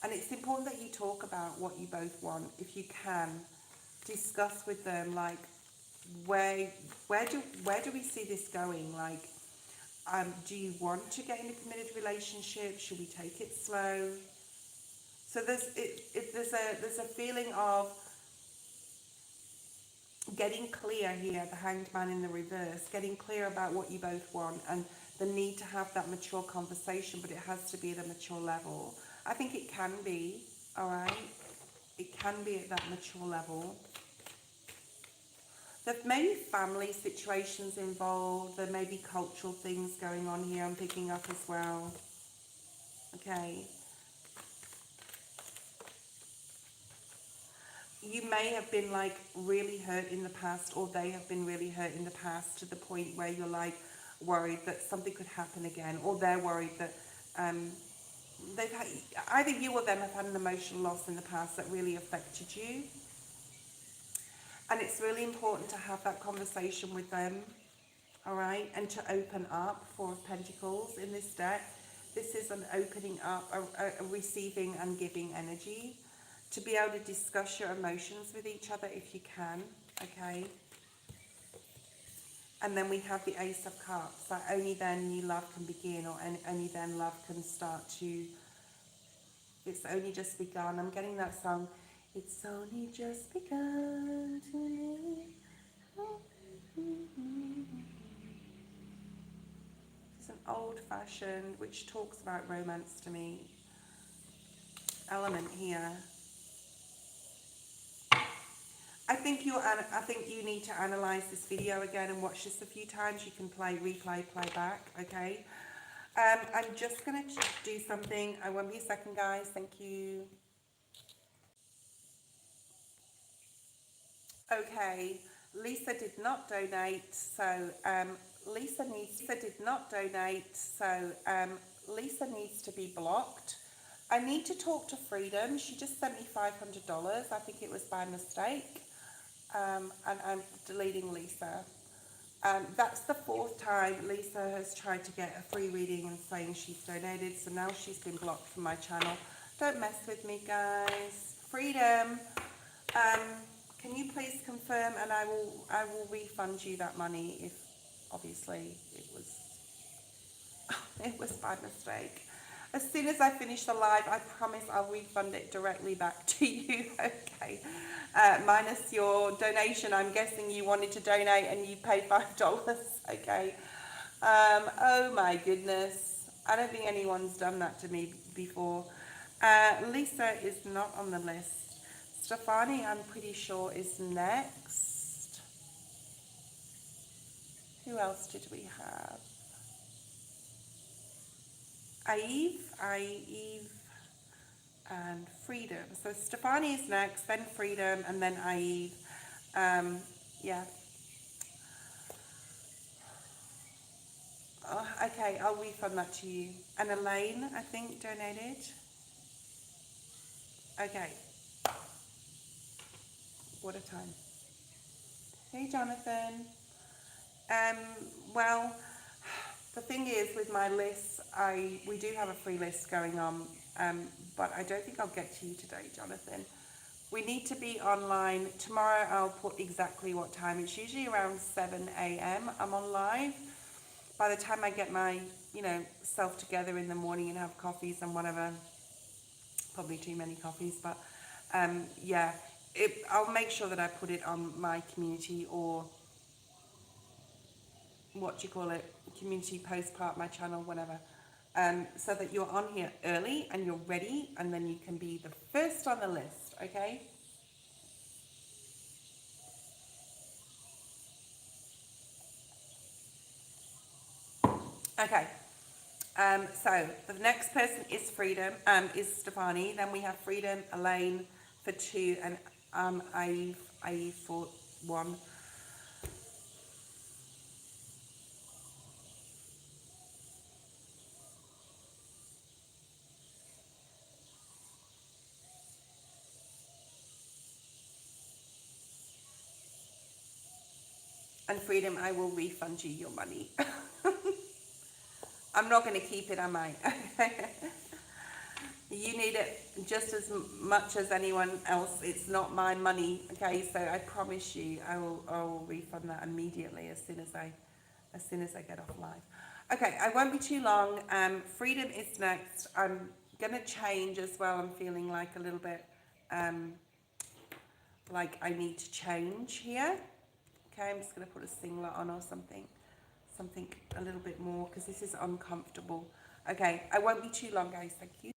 And it's important that you talk about what you both want. If you can, discuss with them, like, where do we see this going? Like, do you want to get in a committed relationship? Should we take it slow? So there's a feeling of getting clear here, the Hanged Man in the reverse, getting clear about what you both want and the need to have that mature conversation, but it has to be at a mature level. I think it can be, all right? It can be at that mature level. There may be family situations involved. There may be cultural things going on here I'm picking up as well. Okay. You may have been like really hurt in the past, or they have been really hurt in the past to the point where you're like worried that something could happen again, or they're worried that they've had, either you or them have had an emotional loss in the past that really affected you. And it's really important to have that conversation with them, all right? And to open up. 4 of Pentacles in this deck. This is an opening up, a receiving and giving energy. To be able to discuss your emotions with each other if you can, okay? And then we have the Ace of Cups. So only then new love can begin, or only then love can start to, it's only just begun. I'm getting that song. It's only just begun to live. It's an old-fashioned, which talks about romance to me, element here. I think you need to analyze this video again and watch this a few times. You can replay, play back, okay? I'm just going to do something. I won't be a second, guys. Thank you. Okay, Lisa did not donate, so Lisa needs to be blocked. I need to talk to Freedom. She just sent me $500. I think it was by mistake. And I'm deleting Lisa. That's the 4th time Lisa has tried to get a free reading and saying she's donated, so now she's been blocked from my channel. Don't mess with me, guys. Freedom, can you please confirm, and I will refund you that money if obviously it was by mistake. As soon as I finish the live, I promise I'll refund it directly back to you. Okay. Minus your donation. I'm guessing you wanted to donate and you paid $5. Okay. Oh my goodness. I don't think anyone's done that to me before. Lisa is not on the list. Stefani, I'm pretty sure, is next. Who else did we have? Eve, and Freedom. So Stefani is next, then Freedom, and then Eve. Yeah. Oh, okay, I'll refund that to you. And Elaine, I think, donated. Okay. What a time. Hey, Jonathan. Well, The thing is, with my lists, we do have a free list going on, but I don't think I'll get to you today, Jonathan. We need to be online. Tomorrow I'll put exactly what time. It's usually around 7 a.m. I'm on live. By the time I get my, self together in the morning and have coffees and whatever, probably too many coffees, but yeah, I'll make sure that I put it on my community, or what do you call it, community post part, my channel, whatever, so that you're on here early and you're ready, and then you can be the first on the list, okay? Okay, so the next person is Freedom, is Stefani. Then we have Freedom, Elaine for 2, and Eve for 1. And Freedom, I will refund you your money. I'm not going to keep it, am I? You need it just as much as anyone else. It's not my money, okay? So I promise you, I will refund that immediately as soon as I get off live. Okay, I won't be too long. Freedom is next. I'm gonna change as well. I'm feeling like a little bit like I need to change here. Okay, I'm just gonna put a singlet on or something a little bit more, because this is uncomfortable. Okay, I won't be too long, guys. Thank you.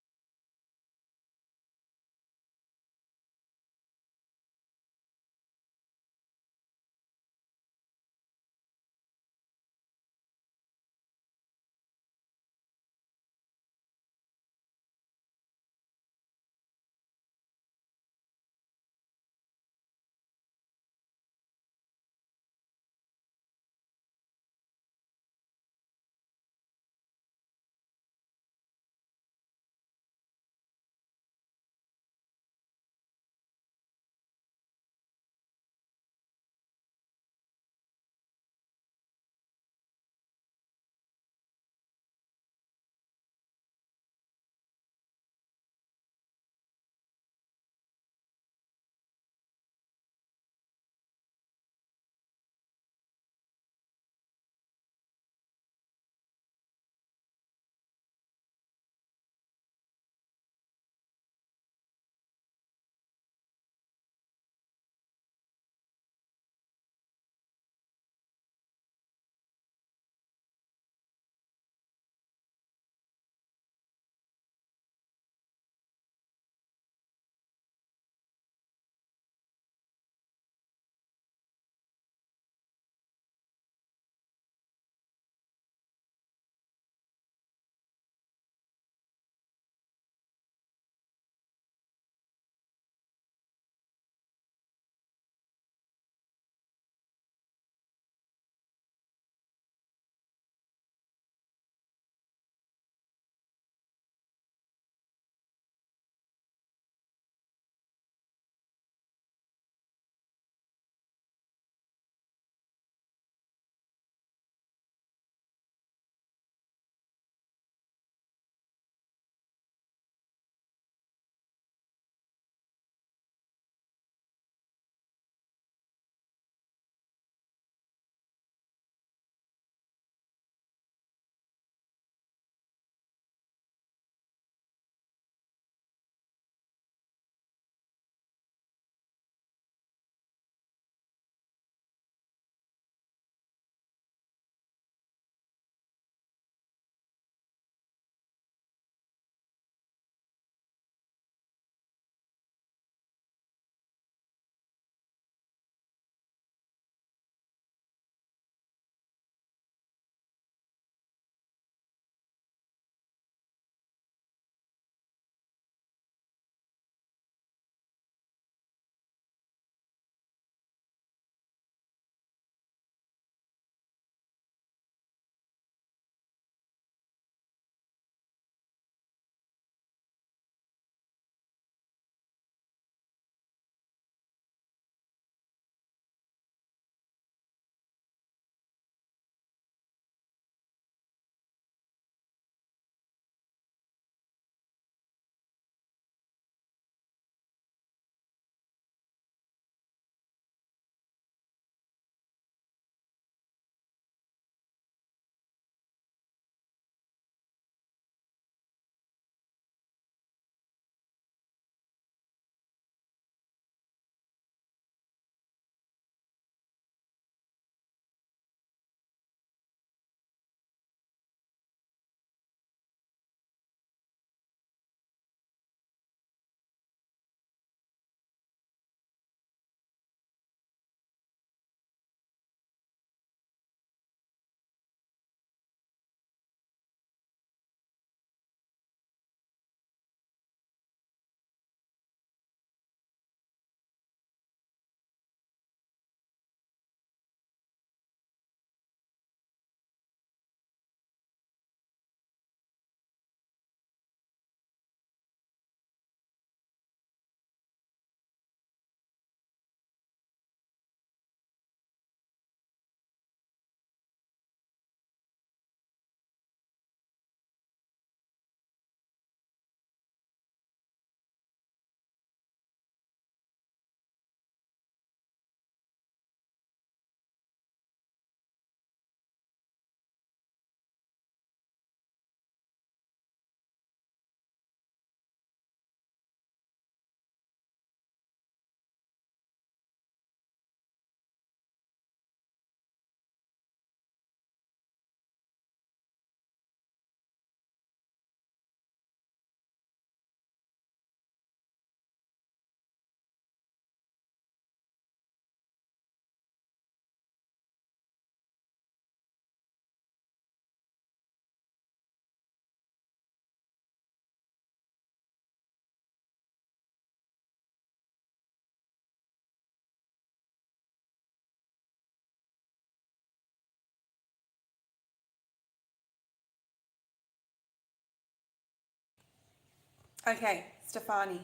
Okay, Stefani,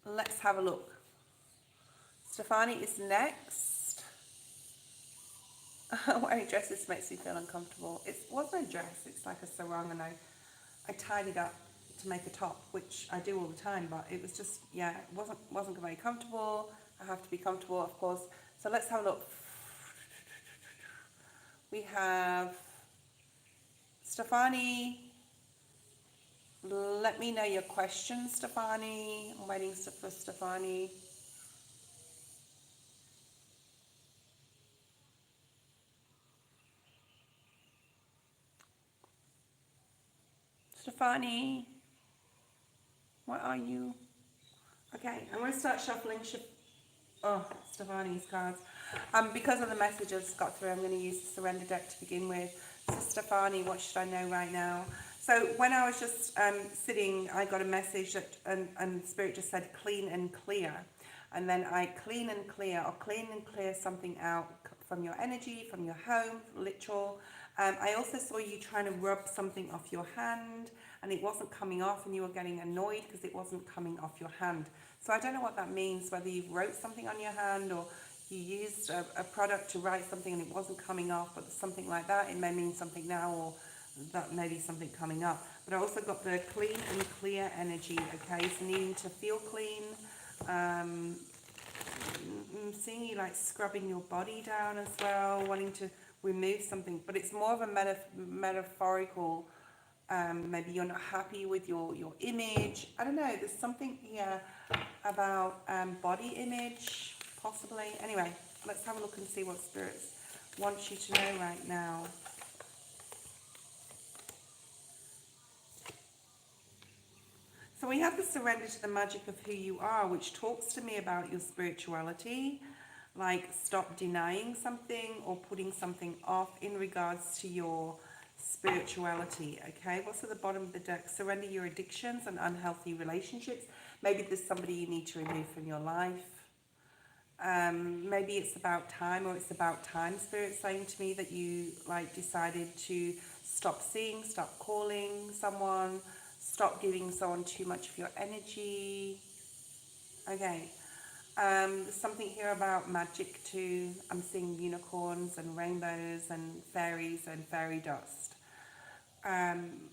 let's have a look. Stefani is next. Wearing dresses makes me feel uncomfortable. It wasn't a dress, it's like a sarong, and I tied it up to make a top, which I do all the time, but it was just, yeah, it wasn't very comfortable. I have to be comfortable, of course. So let's have a look. We have Stefani. Let me know your questions, Stefani. I'm waiting for Stefani. Stefani, where are you? Okay, I'm going to start shuffling. Oh, Stefani's cards. Because of the messages got through, I'm going to use the surrender deck to begin with. So Stefani, what should I know right now? So when I was just sitting, I got a message that, and Spirit just said clean and clear. And then I clean and clear something out from your energy, from your home, literal. I also saw you trying to rub something off your hand, and it wasn't coming off, and you were getting annoyed because it wasn't coming off your hand. So I don't know what that means, whether you wrote something on your hand or you used a product to write something and it wasn't coming off, but something like that. It may mean something now, or that may be something coming up. But I also got the clean and clear energy, okay? So needing to feel clean. I'm seeing you like scrubbing your body down as well, wanting to remove something, but it's more of a metaphorical. Maybe you're not happy with your image. I don't know, there's something here about body image, possibly. Anyway, let's have a look and see what spirits want you to know right now. So we have the surrender to the magic of who you are, which talks to me about your spirituality, like stop denying something or putting something off in regards to your spirituality. Okay, what's at the bottom of the deck? Surrender your addictions and unhealthy relationships. Maybe there's somebody you need to remove from your life. Maybe it's about time, or it's about time. Spirit saying to me that you like decided to stop seeing, stop calling someone, stop giving someone too much of your energy. Okay. There's something here about magic too. I'm seeing unicorns and rainbows and fairies and fairy dust. And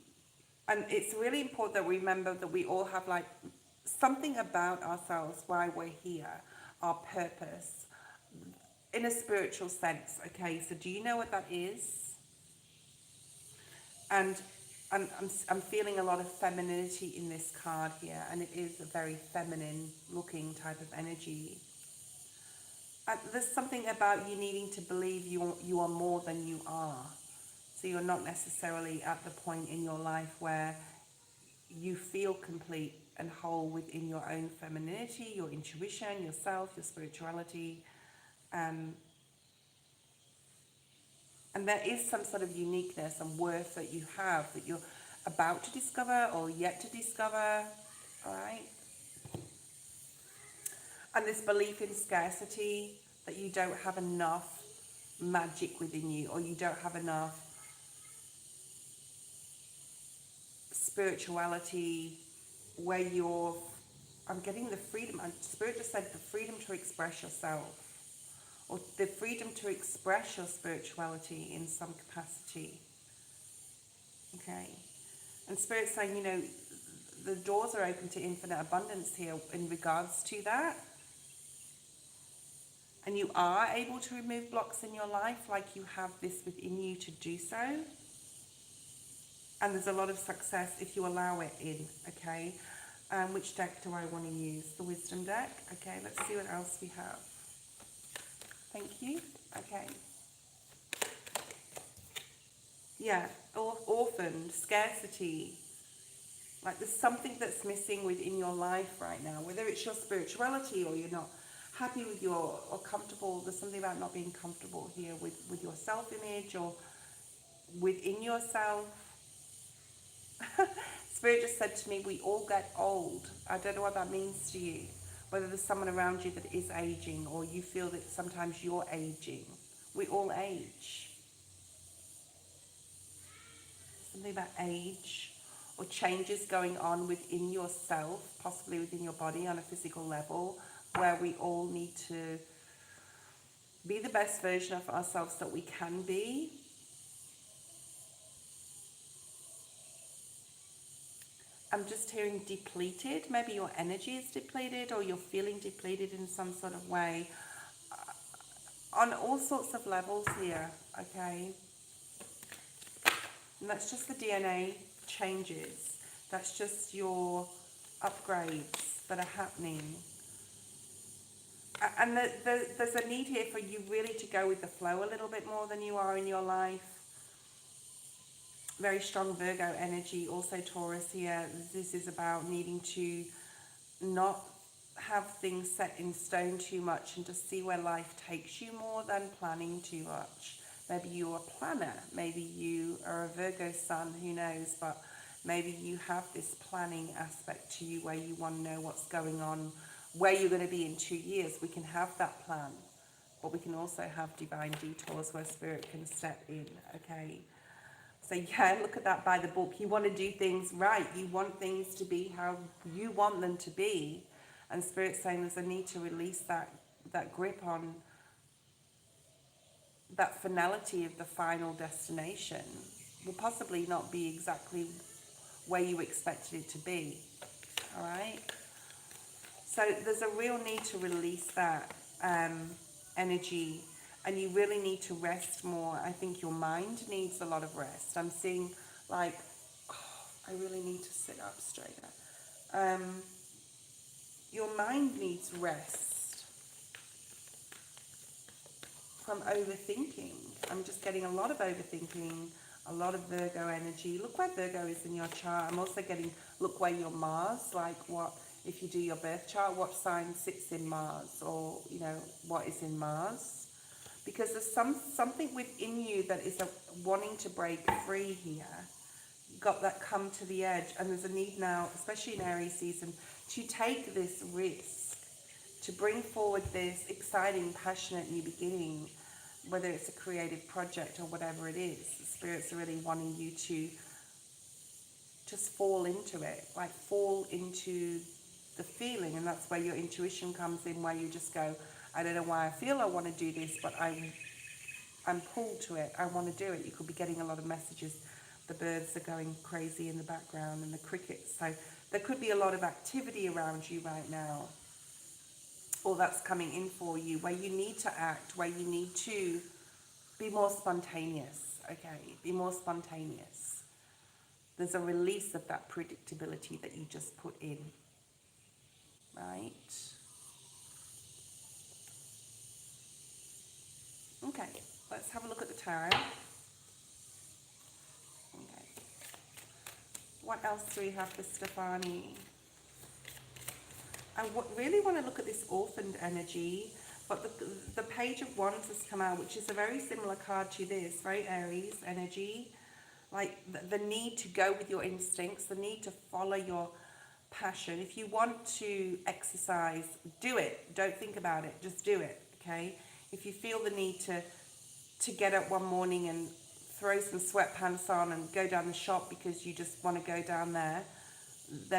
it's really important that we remember that we all have like something about ourselves, why we're here, our purpose, in a spiritual sense. Okay, so do you know what that is? And I'm feeling a lot of femininity in this card here, and it is a very feminine looking type of energy. There's something about you needing to believe you are more than you are. So you're not necessarily at the point in your life where you feel complete and whole within your own femininity, your intuition, yourself, your spirituality. And there is some sort of uniqueness and worth that you have that you're about to discover or yet to discover, all right? And this belief in scarcity, that you don't have enough magic within you, or you don't have enough spirituality where I'm getting the freedom, and Spirit just said the freedom to express yourself, or the freedom to express your spirituality in some capacity. Okay. And Spirit's saying, you know, the doors are open to infinite abundance here in regards to that. And you are able to remove blocks in your life, like you have this within you to do so. And there's a lot of success if you allow it in, okay? Which deck do I want to use? The Wisdom deck. Okay, let's see what else we have. Thank you. Okay. Yeah, orphaned, scarcity. Like there's something that's missing within your life right now, whether it's your spirituality or you're not happy with or comfortable. There's something about not being comfortable here with your self-image or within yourself. Spirit just said to me, we all get old. I don't know what that means to you. Whether there's someone around you that is aging, or you feel that sometimes you're aging. We all age. Something about age or changes going on within yourself, possibly within your body on a physical level, where we all need to be the best version of ourselves that we can be. I'm just hearing depleted. Maybe your energy is depleted, or you're feeling depleted in some sort of way. On all sorts of levels here, okay? And that's just the DNA changes. That's just your upgrades that are happening. And there's a need here for you really to go with the flow a little bit more than you are in your life. Very strong Virgo energy, also Taurus here. This is about needing to not have things set in stone too much and just see where life takes you more than planning too much. Maybe you're a planner, maybe you are a Virgo sun, who knows, but maybe you have this planning aspect to you where you want to know what's going on, where you're going to be in 2 years. We can have that plan, but we can also have divine detours where spirit can step in, okay? So yeah, look at that by the book. You want to do things right. You want things to be how you want them to be. And Spirit's saying there's a need to release that grip on that finality of the final destination. Will possibly not be exactly where you expected it to be. All right? So there's a real need to release that energy. And you really need to rest more. I think your mind needs a lot of rest. I'm seeing like, oh, I really need to sit up straighter. Your mind needs rest from overthinking. I'm just getting a lot of overthinking, a lot of Virgo energy. Look where Virgo is in your chart. I'm also getting, look where your Mars, like what, if you do your birth chart, what sign sits in Mars, or, you know, what is in Mars. Because there's something within you that is wanting to break free here. You've got that come to the edge, and there's a need now, especially in Aries season, to take this risk, to bring forward this exciting, passionate new beginning, whether it's a creative project or whatever it is. The Spirit's really wanting you to just fall into it, like fall into the feeling, and that's where your intuition comes in, where you just go, I don't know why I feel I want to do this, but I'm pulled to it. I want to do it. You could be getting a lot of messages. The birds are going crazy in the background and the crickets. So there could be a lot of activity around you right now. Or that's coming in for you, where you need to act, where you need to be more spontaneous. Okay, be more spontaneous. There's a release of that predictability that you just put in. Right? Okay, let's have a look at the tarot. Okay. What else do we have for Stefani? I really want to look at this orphaned energy, but the Page of Wands has come out, which is a very similar card to this, very Aries energy. Like the need to go with your instincts, the need to follow your passion. If you want to exercise, do it. Don't think about it, just do it, okay? If you feel the need to get up one morning and throw some sweatpants on and go down the shop because you just want to go down there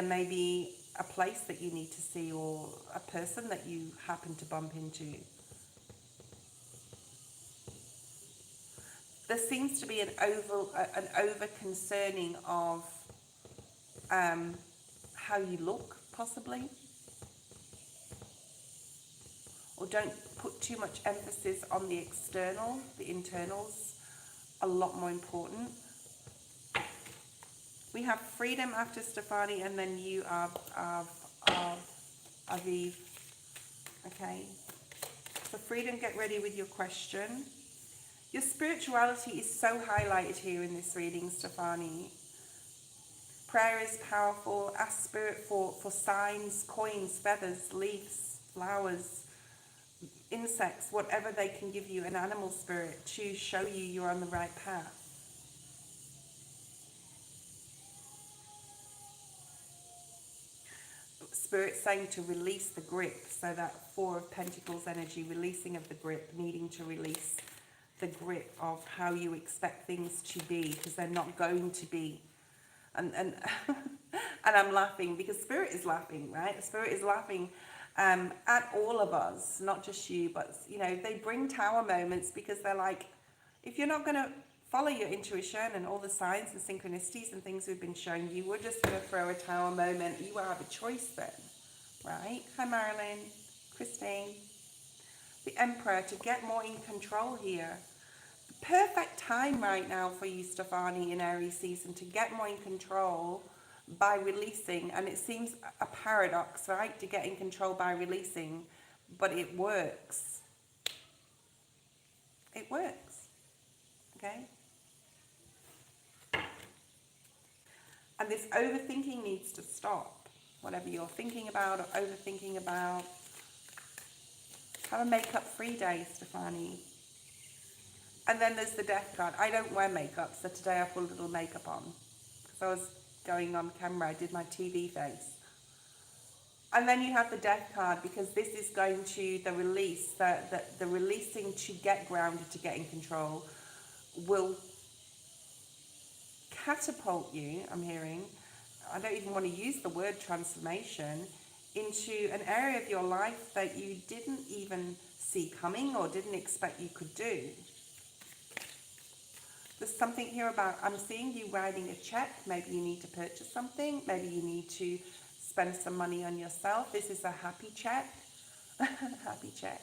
may be a place that you need to see, or a person that you happen to bump into. There seems to be an over concerning of how you look, possibly. Or don't put too much emphasis on the external. The internal's a lot more important. We have freedom after Stefani, and then you are Aviv. Okay. So freedom, get ready with your question. Your spirituality is so highlighted here in this reading, Stefani. Prayer is powerful. Ask Spirit for signs, coins, feathers, leaves, flowers, insects, whatever they can give you, an animal spirit, to show you you're on the right path. Spirit's saying to release the grip, so that Four of Pentacles energy, releasing of the grip, needing to release the grip of how you expect things to be, because they're not going to be and and I'm laughing because Spirit is laughing, right? Spirit is laughing at all of us, not just you, but you know, they bring tower moments because they're like, if you're not going to follow your intuition and all the signs and synchronicities and things we've been showing you, we're just going to throw a tower moment. You will have a choice then, right? Hi Marilyn, Christine. The Emperor, to get more in control here. Perfect time right now for you, Stefani, in Aries season, to get more in control by releasing. And it seems a paradox, right, to get in control by releasing, but it works. It works, okay? And this overthinking needs to stop. Whatever you're thinking about or overthinking about. Have a makeup-free day, Stefani. And then there's the Death card. I don't wear makeup, so today I put a little makeup on. Because I was going on camera, I did my TV face. And then you have the Death card, because this is going to, the release, the releasing to get grounded, to get in control, will catapult you, I'm hearing, I don't even want to use the word transformation, into an area of your life that you didn't even see coming or didn't expect you could do. There's something here about, I'm seeing you writing a check. Maybe you need to purchase something. Maybe you need to spend some money on yourself. This is a happy check. Happy check.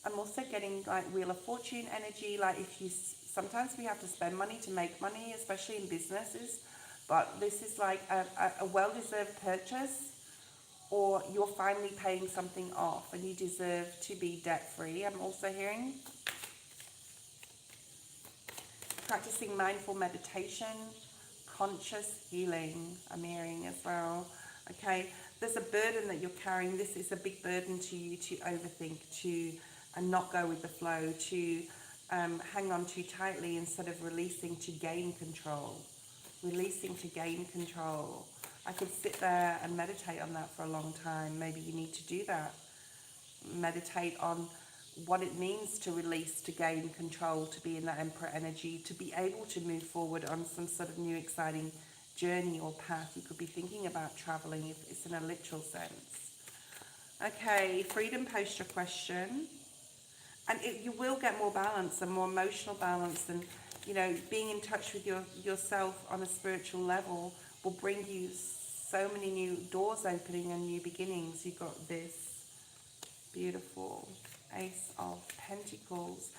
I'm also getting like Wheel of Fortune energy. Like if you, sometimes we have to spend money to make money, especially in businesses. But this is like a well-deserved purchase, or you're finally paying something off and you deserve to be debt-free. I'm also hearing practicing mindful meditation, conscious healing, I'm hearing as well. Okay, there's a burden that you're carrying. This is a big burden to you to overthink, and not go with the flow, to hang on too tightly instead of releasing to gain control. Releasing to gain control. I could sit there and meditate on that for a long time. Maybe you need to do that. Meditate on what it means to release, to gain control, to be in that Emperor energy, to be able to move forward on some sort of new exciting journey or path. You could be thinking about traveling if it's in a literal sense. Okay, Freedom, post your question. And you will get more balance and more emotional balance, and you know, being in touch with yourself on a spiritual level will bring you so many new doors opening and new beginnings. You've got this beautiful Ace of Pentacles.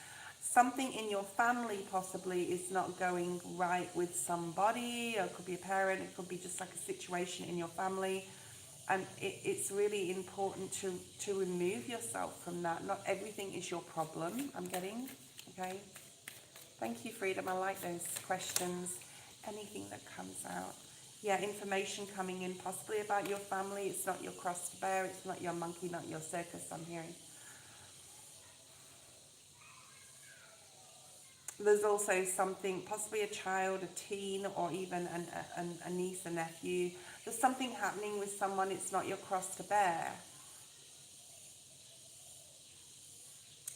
Something in your family possibly is not going right with somebody, or it could be a parent, it could be just like a situation in your family. And it's really important to remove yourself from that. Not everything is your problem, I'm getting, okay? Thank you, Freedom. I like those questions. Anything that comes out. Yeah, information coming in possibly about your family. It's not your cross to bear. It's not your monkey, not your circus, I'm hearing. There's also something, possibly a child, a teen, or even a niece, a nephew. There's something happening with someone. It's not your cross to bear.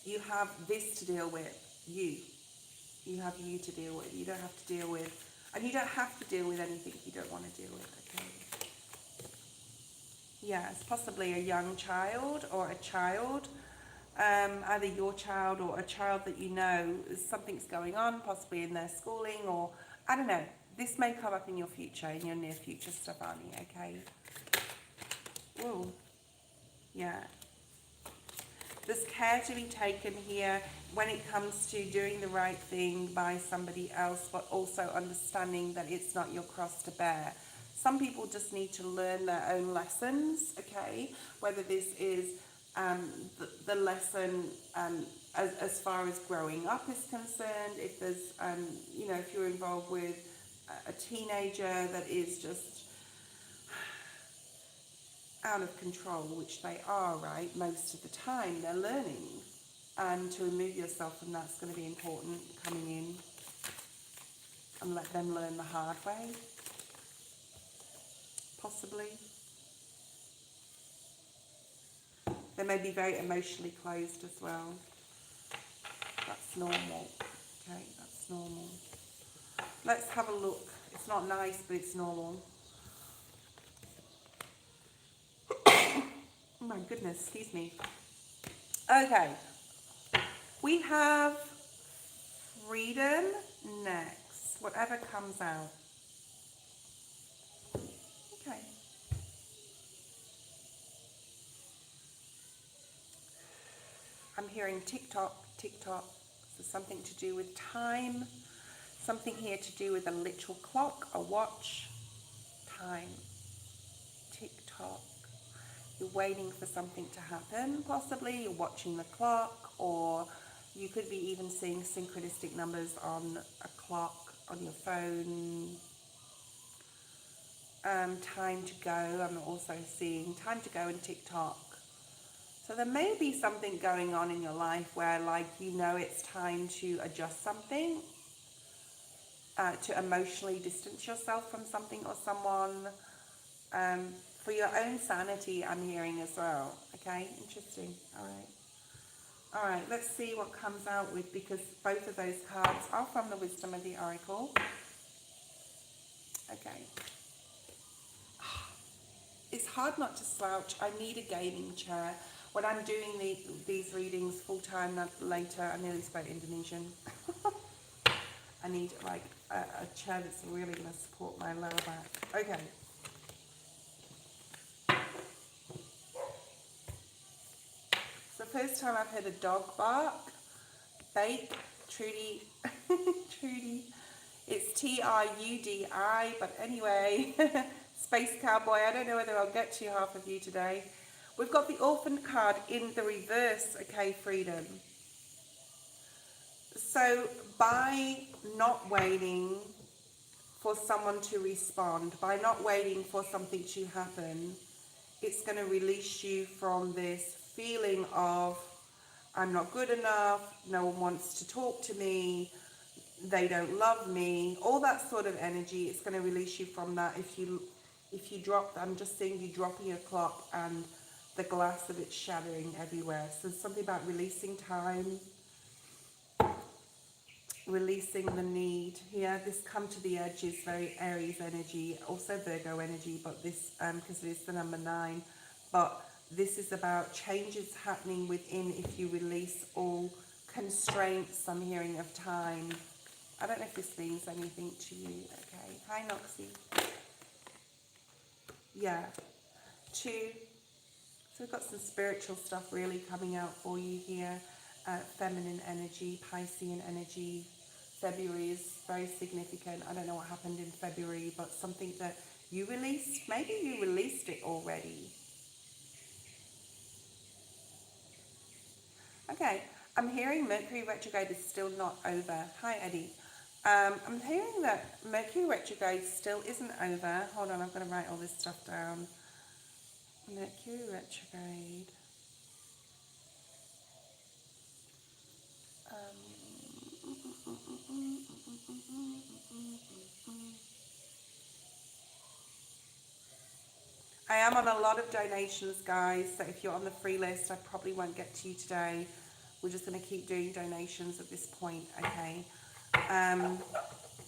You have this to deal with. You have you to deal with. You don't have to deal with, and you don't have to deal with anything you don't want to deal with, okay? Yes, possibly a young child or a child, either your child or a child that you know, something's going on, possibly in their schooling, or, I don't know, this may come up in your future, in your near future, Stefani, okay? Ooh, yeah. There's care to be taken here when it comes to doing the right thing by somebody else, but also understanding that it's not your cross to bear. Some people just need to learn their own lessons, okay? Whether this is the lesson as far as growing up is concerned, if there's, you know, if you're involved with a teenager that is just out of control, which they are, right? Most of the time they're learning, and to remove yourself from that's going to be important, coming in and let them learn the hard way, possibly. They may be very emotionally closed as well. That's normal, okay? That's normal. Let's have a look. It's not nice, but it's normal. Oh my goodness, excuse me. Okay. We have freedom next. Whatever comes out. Okay. I'm hearing tick-tock, tick-tock. So something to do with time. Something here to do with a literal clock, a watch. Time. Tick-tock. You're waiting for something to happen, possibly. You're watching the clock, or you could be even seeing synchronistic numbers on a clock, on your phone. Time to go. I'm also seeing time to go and TikTok. So there may be something going on in your life where, like, you know, it's time to adjust something, to emotionally distance yourself from something or someone. For your own sanity, I'm hearing as well. Okay, interesting. All right, let's see what comes out with, because both of those cards are from the Wisdom of the Oracle. Okay. It's hard not to slouch. I need a gaming chair. When I'm doing these readings full time later, I nearly spoke Indonesian. I need like a chair that's really going to support my lower back. Okay. It's the first time I've heard a dog bark. Bake, Trudy, Trudy. It's Trudi, but anyway, Space Cowboy. I don't know whether I'll get to half of you today. We've got the Orphan card in the reverse, okay, Freedom. So by not waiting for someone to respond, by not waiting for something to happen, it's going to release you from this feeling of, I'm not good enough, no one wants to talk to me, they don't love me, all that sort of energy. It's going to release you from that. If you drop, I'm just seeing you dropping your clock and the glass of it shattering everywhere. So something about releasing time, releasing the need. Yeah, this come to the edge is very Aries energy, also Virgo energy, but this, because it is the number 9, but this is about changes happening within if you release all constraints, I'm hearing, of time. I don't know if this means anything to you. Okay. Hi, Noxy. Yeah. 2. So we've got some spiritual stuff really coming out for you here. Feminine energy, Piscean energy. February is very significant. I don't know what happened in February, but something that you released. Maybe you released it already. Okay. I'm hearing Mercury retrograde is still not over. Hi, Eddie. I'm hearing that Mercury retrograde still isn't over. Hold on, I'm going to write all this stuff down. Mercury retrograde. I am on a lot of donations, guys, so if you're on the free list, I probably won't get to you today. We're just going to keep doing donations at this point, okay?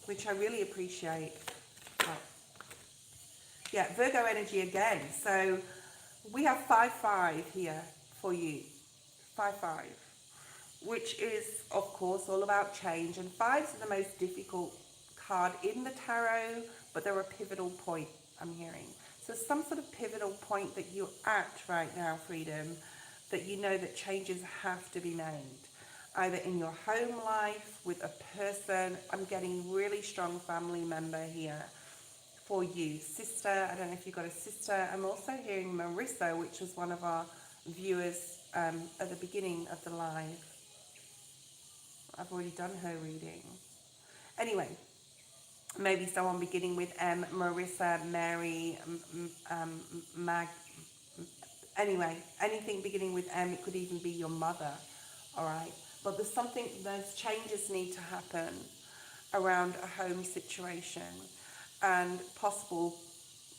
Which I really appreciate. But yeah, Virgo energy again. So we have 5-5 here for you. 5-5. Which is, of course, all about change. And 5s are the most difficult card in the tarot, but they're a pivotal point, I'm hearing. So some sort of pivotal point that you're at right now, Freedom, that you know that changes have to be made. Either in your home life, with a person. I'm getting really strong family member here for you. Sister, I don't know if you've got a sister. I'm also hearing Marissa, which was one of our viewers at the beginning of the live. I've already done her reading. Anyway, maybe someone beginning with M, Marissa, Mary, Mag. Anyway, anything beginning with M, it could even be your mother, all right? But there's changes need to happen around a home situation, and possible,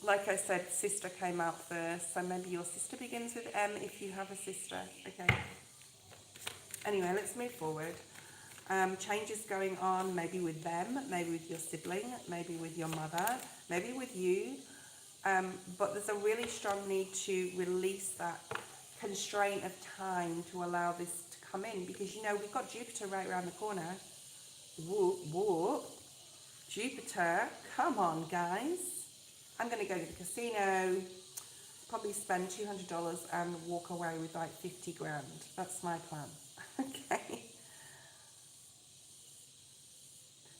like I said, sister came out first, so maybe your sister begins with M if you have a sister, okay? Anyway, let's move forward. Changes going on, maybe with them, maybe with your sibling, maybe with your mother, maybe with you. But there's a really strong need to release that constraint of time to allow this to come in, because you know we've got Jupiter right around the corner. Whoop, whoop. Jupiter, come on guys. I'm going to go to the casino, probably spend $200 and walk away with like 50 grand. That's my plan. Okay.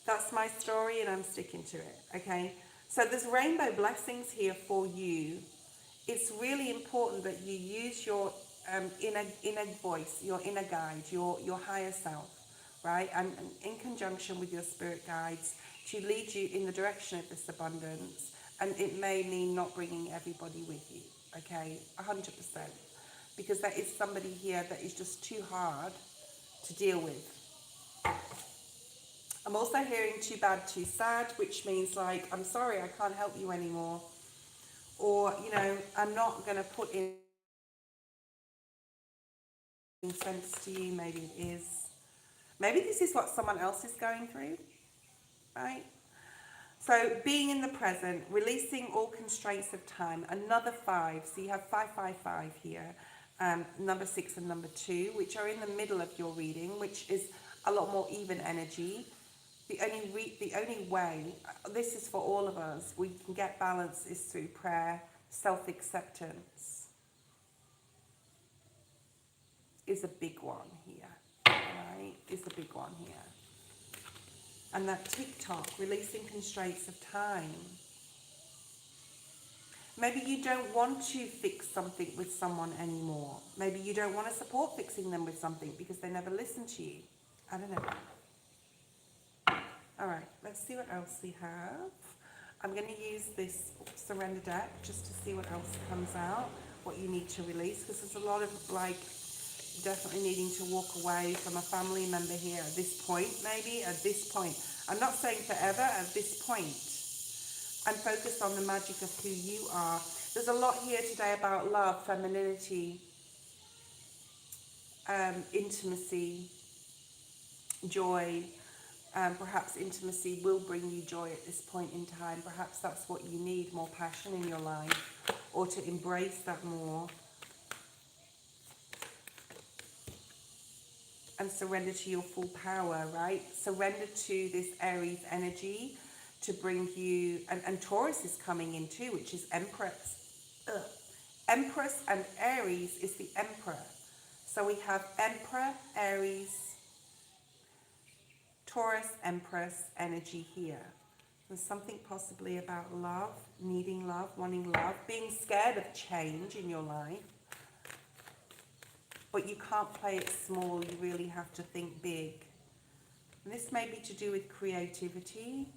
That's my story and I'm sticking to it. Okay. So there's rainbow blessings here for you. It's really important that you use your inner voice, your inner guide, your higher self, right? And in conjunction with your spirit guides to lead you in the direction of this abundance. And it may mean not bringing everybody with you, okay? 100%. Because there is somebody here that is just too hard to deal with. I'm also hearing too bad, too sad, which means like, I'm sorry, I can't help you anymore. Or, you know, I'm not going to put in sense to you. Maybe it is. Maybe this is what someone else is going through, right? So being in the present, releasing all constraints of time, another 5. So you have 555 here, number 6 and number 2, which are in the middle of your reading, which is a lot more even energy. The only way, this is for all of us, we can get balance is through prayer. Self-acceptance is a big one here, right? Is a big one here. And that TikTok, releasing constraints of time. Maybe you don't want to fix something with someone anymore. Maybe you don't want to support fixing them with something because they never listen to you. I don't know. All right, let's see what else we have. I'm going to use this surrender deck just to see what else comes out, what you need to release, because there's a lot of like definitely needing to walk away from a family member here at this point, maybe at this point. I'm not saying forever, at this point. And focus on the magic of who you are. There's a lot here today about love, femininity, intimacy, joy. Perhaps intimacy will bring you joy at this point in time. Perhaps that's what you need, more passion in your life, or to embrace that more. And surrender to your full power, right? Surrender to this Aries energy to bring you, and Taurus is coming in too, which is Empress. Empress and Aries is the Emperor. So we have Emperor, Aries, Taurus, Empress energy here. There's something possibly about love, needing love, wanting love, being scared of change in your life. But you can't play it small, you really have to think big. And this may be to do with creativity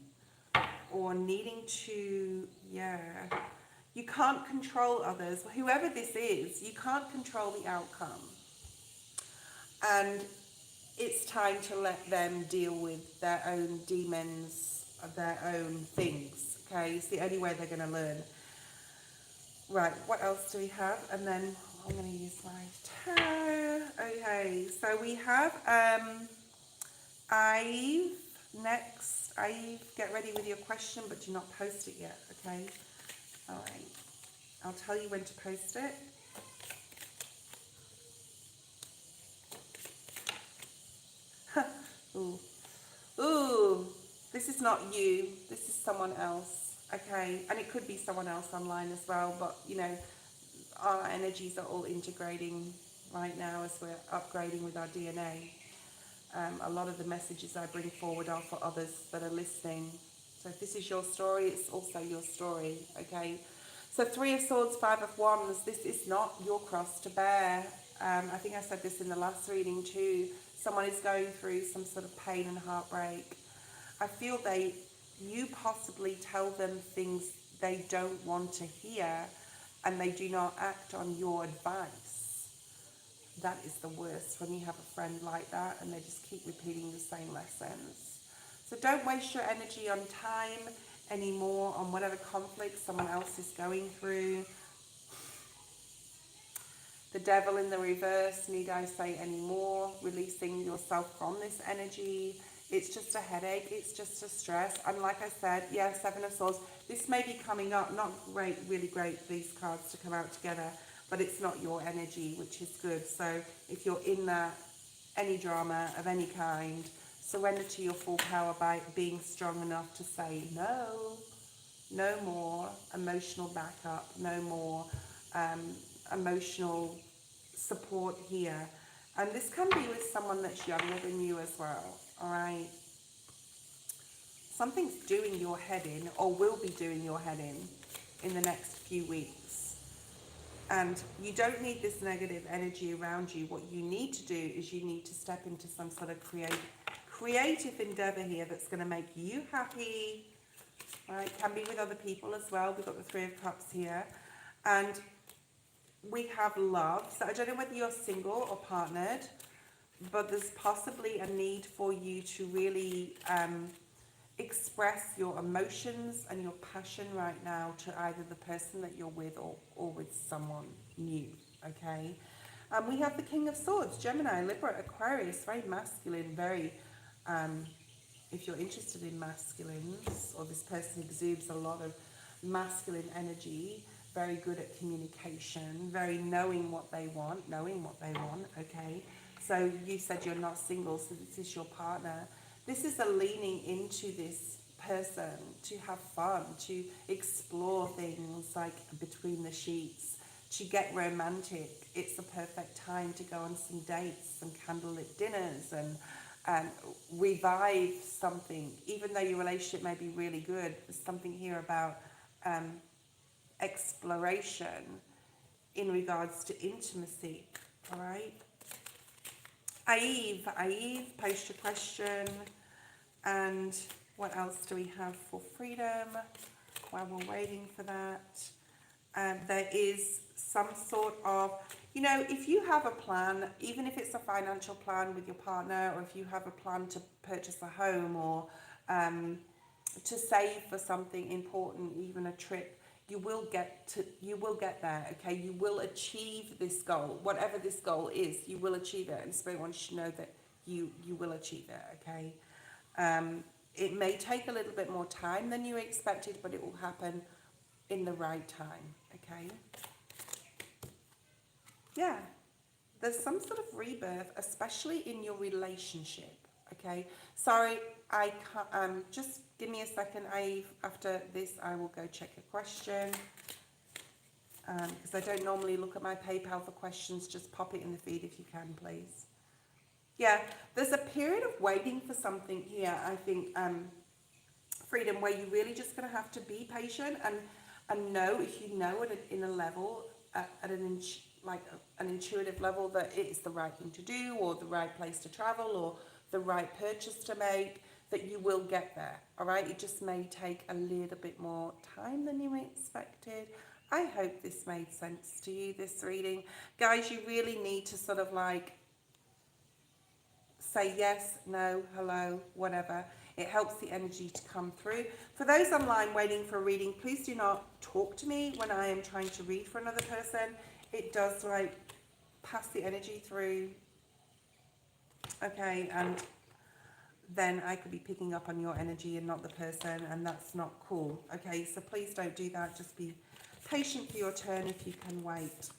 or needing to, you can't control others. Whoever this is, you can't control the outcome. And it's time to let them deal with their own demons, their own things, okay? It's the only way they're going to learn. Right, what else do we have? And then I'm going to use my tarot. Okay, so we have Eve next. Eve, get ready with your question, but do not post it yet, okay? All right, I'll tell you when to post it. Ooh, this is not you, this is someone else, okay? And it could be someone else online as well, but you know, our energies are all integrating right now as we're upgrading with our DNA. A lot of the messages I bring forward are for others that are listening. So if this is your story, it's also your story, okay? So 3 of Swords, 5 of Wands, this is not your cross to bear. I think I said this in the last reading too. Someone is going through some sort of pain and heartbreak. I feel you possibly tell them things they don't want to hear and they do not act on your advice. That is the worst, when you have a friend like that and they just keep repeating the same lessons. So don't waste your energy on time anymore, on whatever conflict someone else is going through. The devil in the reverse, need I say any more? Releasing yourself from this energy. It's just a headache, it's just a stress. And like I said, yeah, Seven of Swords. This may be coming up, not great, really great, these cards to come out together, but it's not your energy, which is good. So if you're in that, any drama of any kind, surrender to your full power by being strong enough to say no. No more emotional backup, no more emotional support here. And this can be with someone that's younger than you as well, all right? Something's doing your head in, or will be doing your head in the next few weeks. And you don't need this negative energy around you. What you need to do is you need to step into some sort of creative endeavor here that's going to make you happy. Right, can be with other people as well. We've got the Three of Cups here. And we have love. So I don't know whether you're single or partnered, but there's possibly a need for you to really express your emotions and your passion right now to either the person that you're with or with someone new, okay? We have the King of Swords, Gemini, Libra, Aquarius, very masculine, very... if you're interested in masculines, or this person exudes a lot of masculine energy, very good at communication, very knowing what they want, okay? So you said you're not single, so this is your partner. This is a leaning into this person to have fun, to explore things like between the sheets, to get romantic. It's the perfect time to go on some dates, some candlelit dinners, and revive something. Even though your relationship may be really good, there's something here about exploration in regards to intimacy, all right? Eve, post your question. And what else do we have for freedom while we're waiting for that? There is some sort of, you know, if you have a plan, even if it's a financial plan with your partner, or if you have a plan to purchase a home, or to save for something important, even a trip, you will get there, okay? You will achieve this goal. Whatever this goal is, you will achieve it. And Spirit wants you to know that you will achieve it, okay? It may take a little bit more time than you expected, but it will happen in the right time, okay? Yeah, there's some sort of rebirth, especially in your relationship, okay? Sorry, I can't, just give me a second, after this I will go check a question, because I don't normally look at my PayPal for questions. Just pop it in the feed if you can, please. Yeah, there's a period of waiting for something here, I think, freedom, where you're really just going to have to be patient and know, if you know in a level, at an intuitive level, that it is the right thing to do, or the right place to travel, or the right purchase to make, that you will get there, all right? It just may take a little bit more time than you expected. I hope this made sense to you, this reading. Guys, you really need to sort of like say yes, no, hello, whatever. It helps the energy to come through. For those online waiting for a reading, please do not talk to me when I am trying to read for another person. It does like pass the energy through, okay, and then I could be picking up on your energy and not the person, and that's not cool, okay? So please don't do that. Just be patient for your turn if you can wait.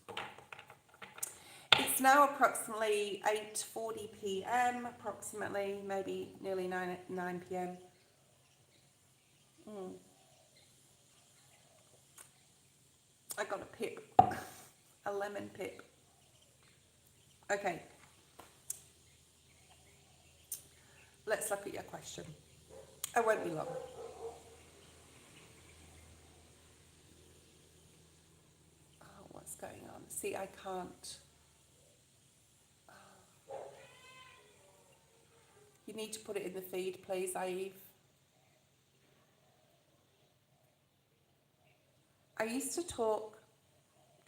It's now approximately 8:40 p.m, approximately, maybe nearly 9 p.m. I got a pip, a lemon pip. Okay, let's look at your question. It won't be long. Oh, what's going on? See, I can't. You need to put it in the feed, please, Eve. I used to talk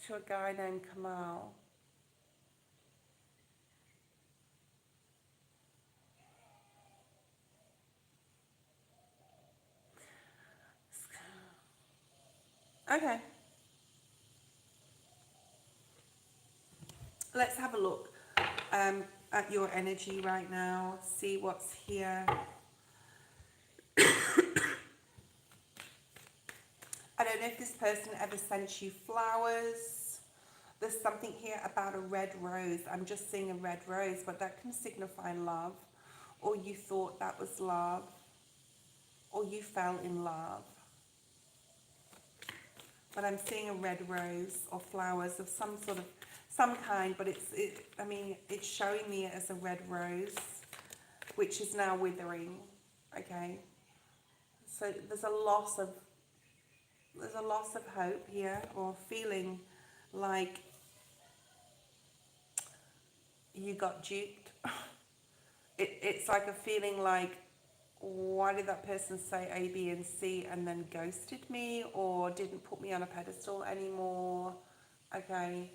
to a guy named Kamal. Okay. let's have a look at your energy right now. See what's here. I don't know if this person ever sent you flowers. There's something here about a red rose. I'm just seeing a red rose, but that can signify love. Or you thought that was love. Or you fell in love. But I'm seeing a red rose or flowers of some sort of, some kind, but I mean, it's showing me it as a red rose, which is now withering, okay? So there's a loss of hope here, or feeling like you got duped. It's like a feeling like, why did that person say A, B, and C and then ghosted me, or didn't put me on a pedestal anymore? Okay,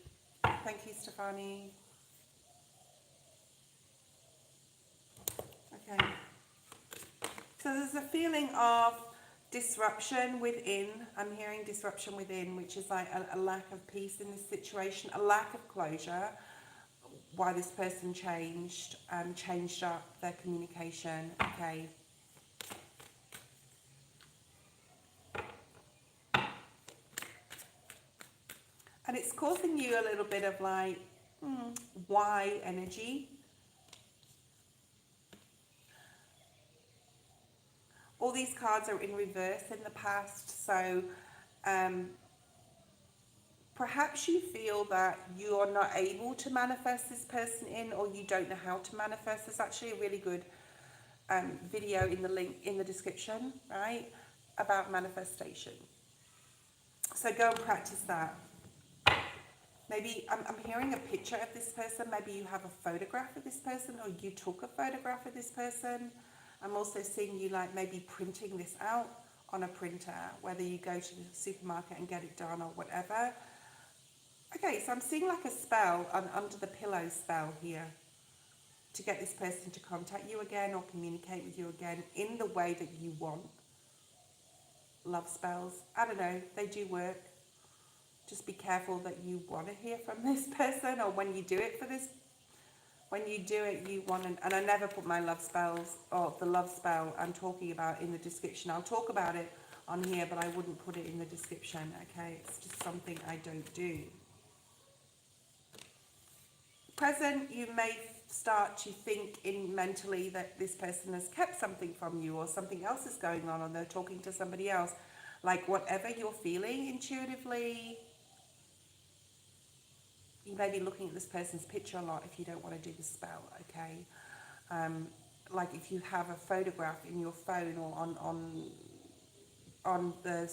thank you, Stefani. Okay, so there's a feeling of disruption within. I'm hearing disruption within, which is like a lack of peace in this situation, a lack of closure. Why this person changed up their communication. Okay. And it's causing you a little bit of like, why energy. All these cards are in reverse in the past, so perhaps you feel that you are not able to manifest this person in, or you don't know how to manifest. There's actually a really good video in the link in the description, right, about manifestation. So go and practice that. Maybe I'm hearing a picture of this person. Maybe you have a photograph of this person, or you took a photograph of this person. I'm also seeing you like maybe printing this out on a printer, whether you go to the supermarket and get it done or whatever. Okay, so I'm seeing like a spell, an under the pillow spell here, to get this person to contact you again or communicate with you again in the way that you want. Love spells, I don't know, they do work. Just be careful that you want to hear from this person, or when you do it when you do it, you want to, and I never put my love spells, or the love spell I'm talking about, in the description. I'll talk about it on here, but I wouldn't put it in the description, okay? It's just something I don't do. Present, you may start to think mentally that this person has kept something from you, or something else is going on, or they're talking to somebody else. Like whatever you're feeling intuitively, you may be looking at this person's picture a lot if you don't want to do the spell, okay? Like if you have a photograph in your phone, or on the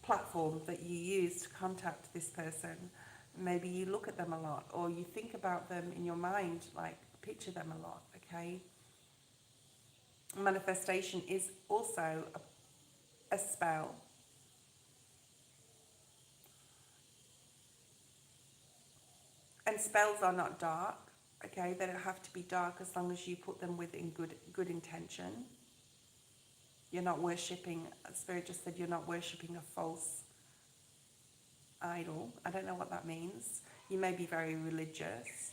platform that you use to contact this person, maybe you look at them a lot, or you think about them in your mind, like picture them a lot, okay? Manifestation is also a spell. And spells are not dark, okay? They don't have to be dark as long as you put them within good intention. You're not worshipping, Spirit just said you're not worshipping a false idol. I don't know what that means. You may be very religious,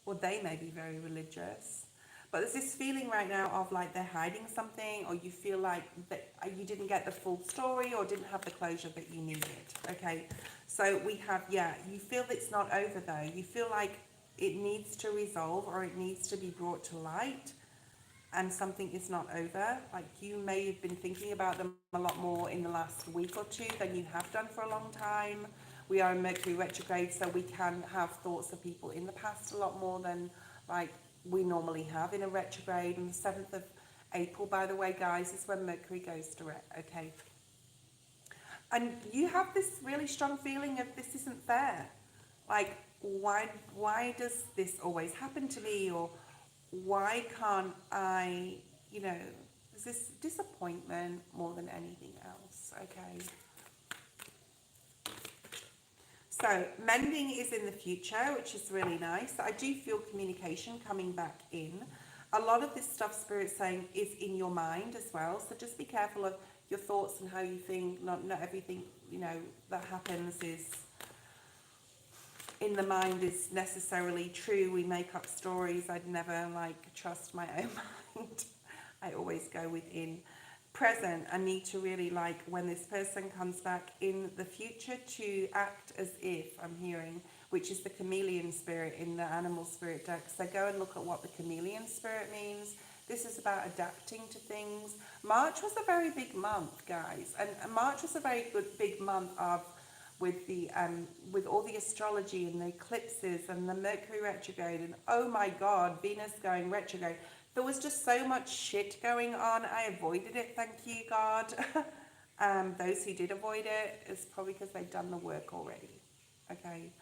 or they may be very religious. But there's this feeling right now of like they're hiding something, or you feel like that you didn't get the full story, or didn't have the closure that you needed, okay? So we have, yeah, you feel it's not over though. You feel like it needs to resolve, or it needs to be brought to light, and something is not over. Like you may have been thinking about them a lot more in the last week or two than you have done for a long time. We are in Mercury retrograde, so we can have thoughts of people in the past a lot more than like we normally have in a retrograde. On the 7th of April, by the way, guys, is when Mercury goes direct, okay? And you have this really strong feeling of this isn't fair. Like, why does this always happen to me? Or why can't I, you know, there's this disappointment more than anything else, okay? So mending is in the future, which is really nice. I do feel communication coming back in. A lot of this stuff Spirit's saying is in your mind as well. So just be careful of your thoughts and how you think. Not everything, you know, that happens is in the mind is necessarily true. We make up stories. I'd never like trust my own mind. I always go within. Present, I need to really like when this person comes back in the future to act as if, I'm hearing, which is the chameleon spirit in the animal spirit deck. So go and look at what the chameleon spirit means. This is about adapting to things. March was a very big month, guys, and March was a very good big month of with all the astrology and the eclipses and the Mercury retrograde and oh my God, Venus going retrograde. There was just so much shit going on. I avoided it, thank you, God. Those who did avoid it, it's probably because they've done the work already. Okay.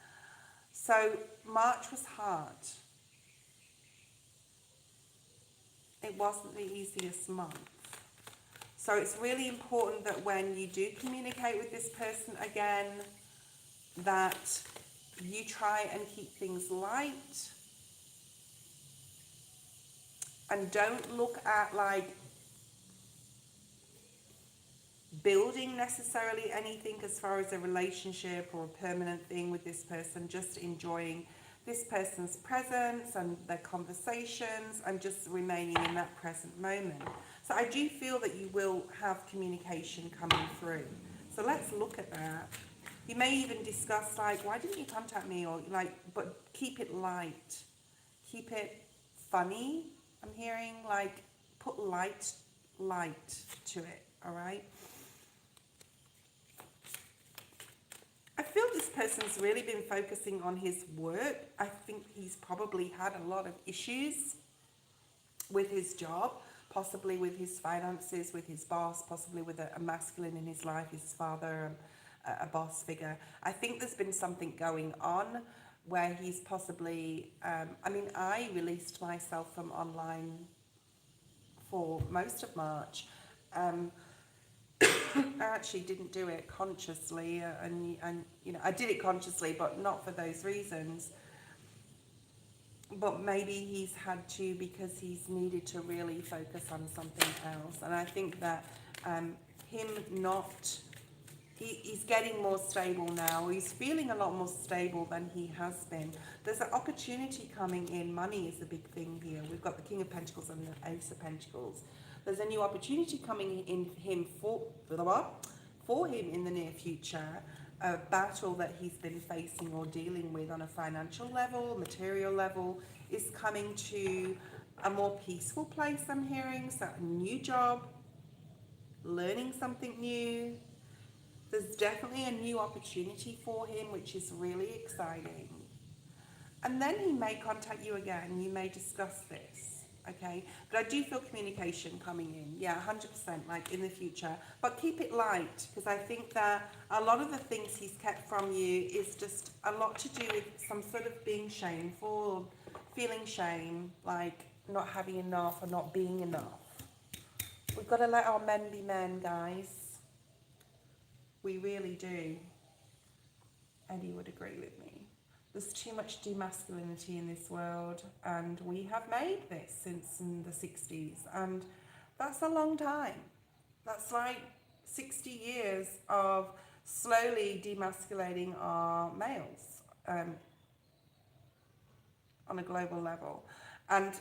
So March was hard. It wasn't the easiest month. So it's really important that when you do communicate with this person again, that you try and keep things light. And don't look at like building necessarily anything as far as a relationship or a permanent thing with this person, just enjoying this person's presence and their conversations and just remaining in that present moment. So I do feel that you will have communication coming through. So let's look at that. You may even discuss like, why didn't you contact me? Or like, but keep it light. Keep it funny. I'm hearing like put light to it, all right? I feel this person's really been focusing on his work. I think he's probably had a lot of issues with his job, possibly with his finances, with his boss, possibly with a masculine in his life, his father, a boss figure. I think there's been something going on where he's possibly, I released myself from online for most of March. I actually didn't do it consciously, and I did it consciously, but not for those reasons. But maybe he's had to because he's needed to really focus on something else. And I think that he's getting more stable now. He's feeling a lot more stable than he has been. There's an opportunity coming in. Money is a big thing here. We've got the King of Pentacles and the Ace of Pentacles. There's a new opportunity coming in him for him in the near future. A battle that he's been facing or dealing with on a financial level, material level, is coming to a more peaceful place, I'm hearing. So a new job, learning something new. There's definitely a new opportunity for him, which is really exciting. And then he may contact you again. You may discuss this, okay? But I do feel communication coming in. Yeah, 100%, like in the future. But keep it light, because I think that a lot of the things he's kept from you is just a lot to do with some sort of being shameful, feeling shame, like not having enough or not being enough. We've got to let our men be men, guys. We really do. Eddie would agree with me. There's too much demasculinity in this world, and we have made this since in the 60s, and that's a long time. That's like 60 years of slowly demasculating our males on a global level. And,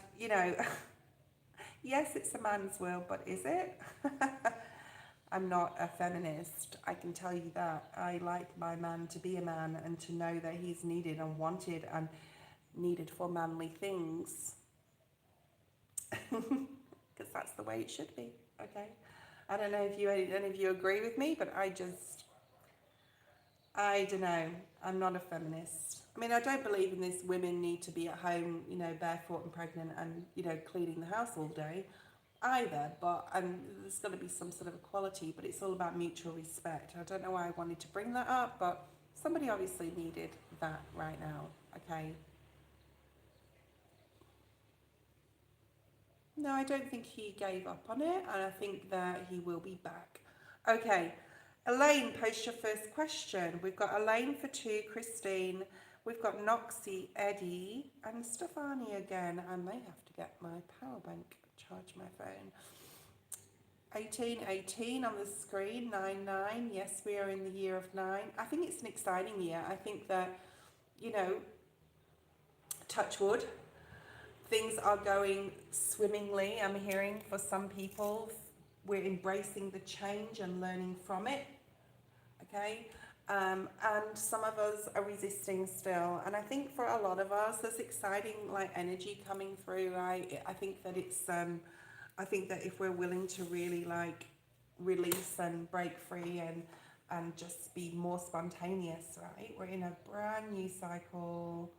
yes, it's a man's world, but is it? I'm not a feminist, I can tell you that. I like my man to be a man and to know that he's needed and wanted and needed for manly things. Because that's the way it should be, okay? I don't know if any of you agree with me, but I don't know. I'm not a feminist. I mean, I don't believe in this women need to be at home, barefoot and pregnant and, cleaning the house all day. Either, but there's got to be some sort of equality, but it's all about mutual respect. I don't know why I wanted to bring that up, but somebody obviously needed that right now, okay? No, I don't think he gave up on it, and I think that he will be back. Okay, Elaine, post your first question. We've got Elaine for 2, Christine. We've got Noxy, Eddie, and Stefani again. I may have to get my power bank. Charge my phone. 1818 on the screen, 99. Yes, we are in the year of 9. I think it's an exciting year. I think that you know, touch wood, things are going swimmingly, I'm hearing, for some people. We're embracing the change and learning from it, okay? And some of us are resisting still. And I think for a lot of us, there's exciting like energy coming through, right? I think that it's, I think that if we're willing to really like release and break free and just be more spontaneous, right? We're in a brand new cycle.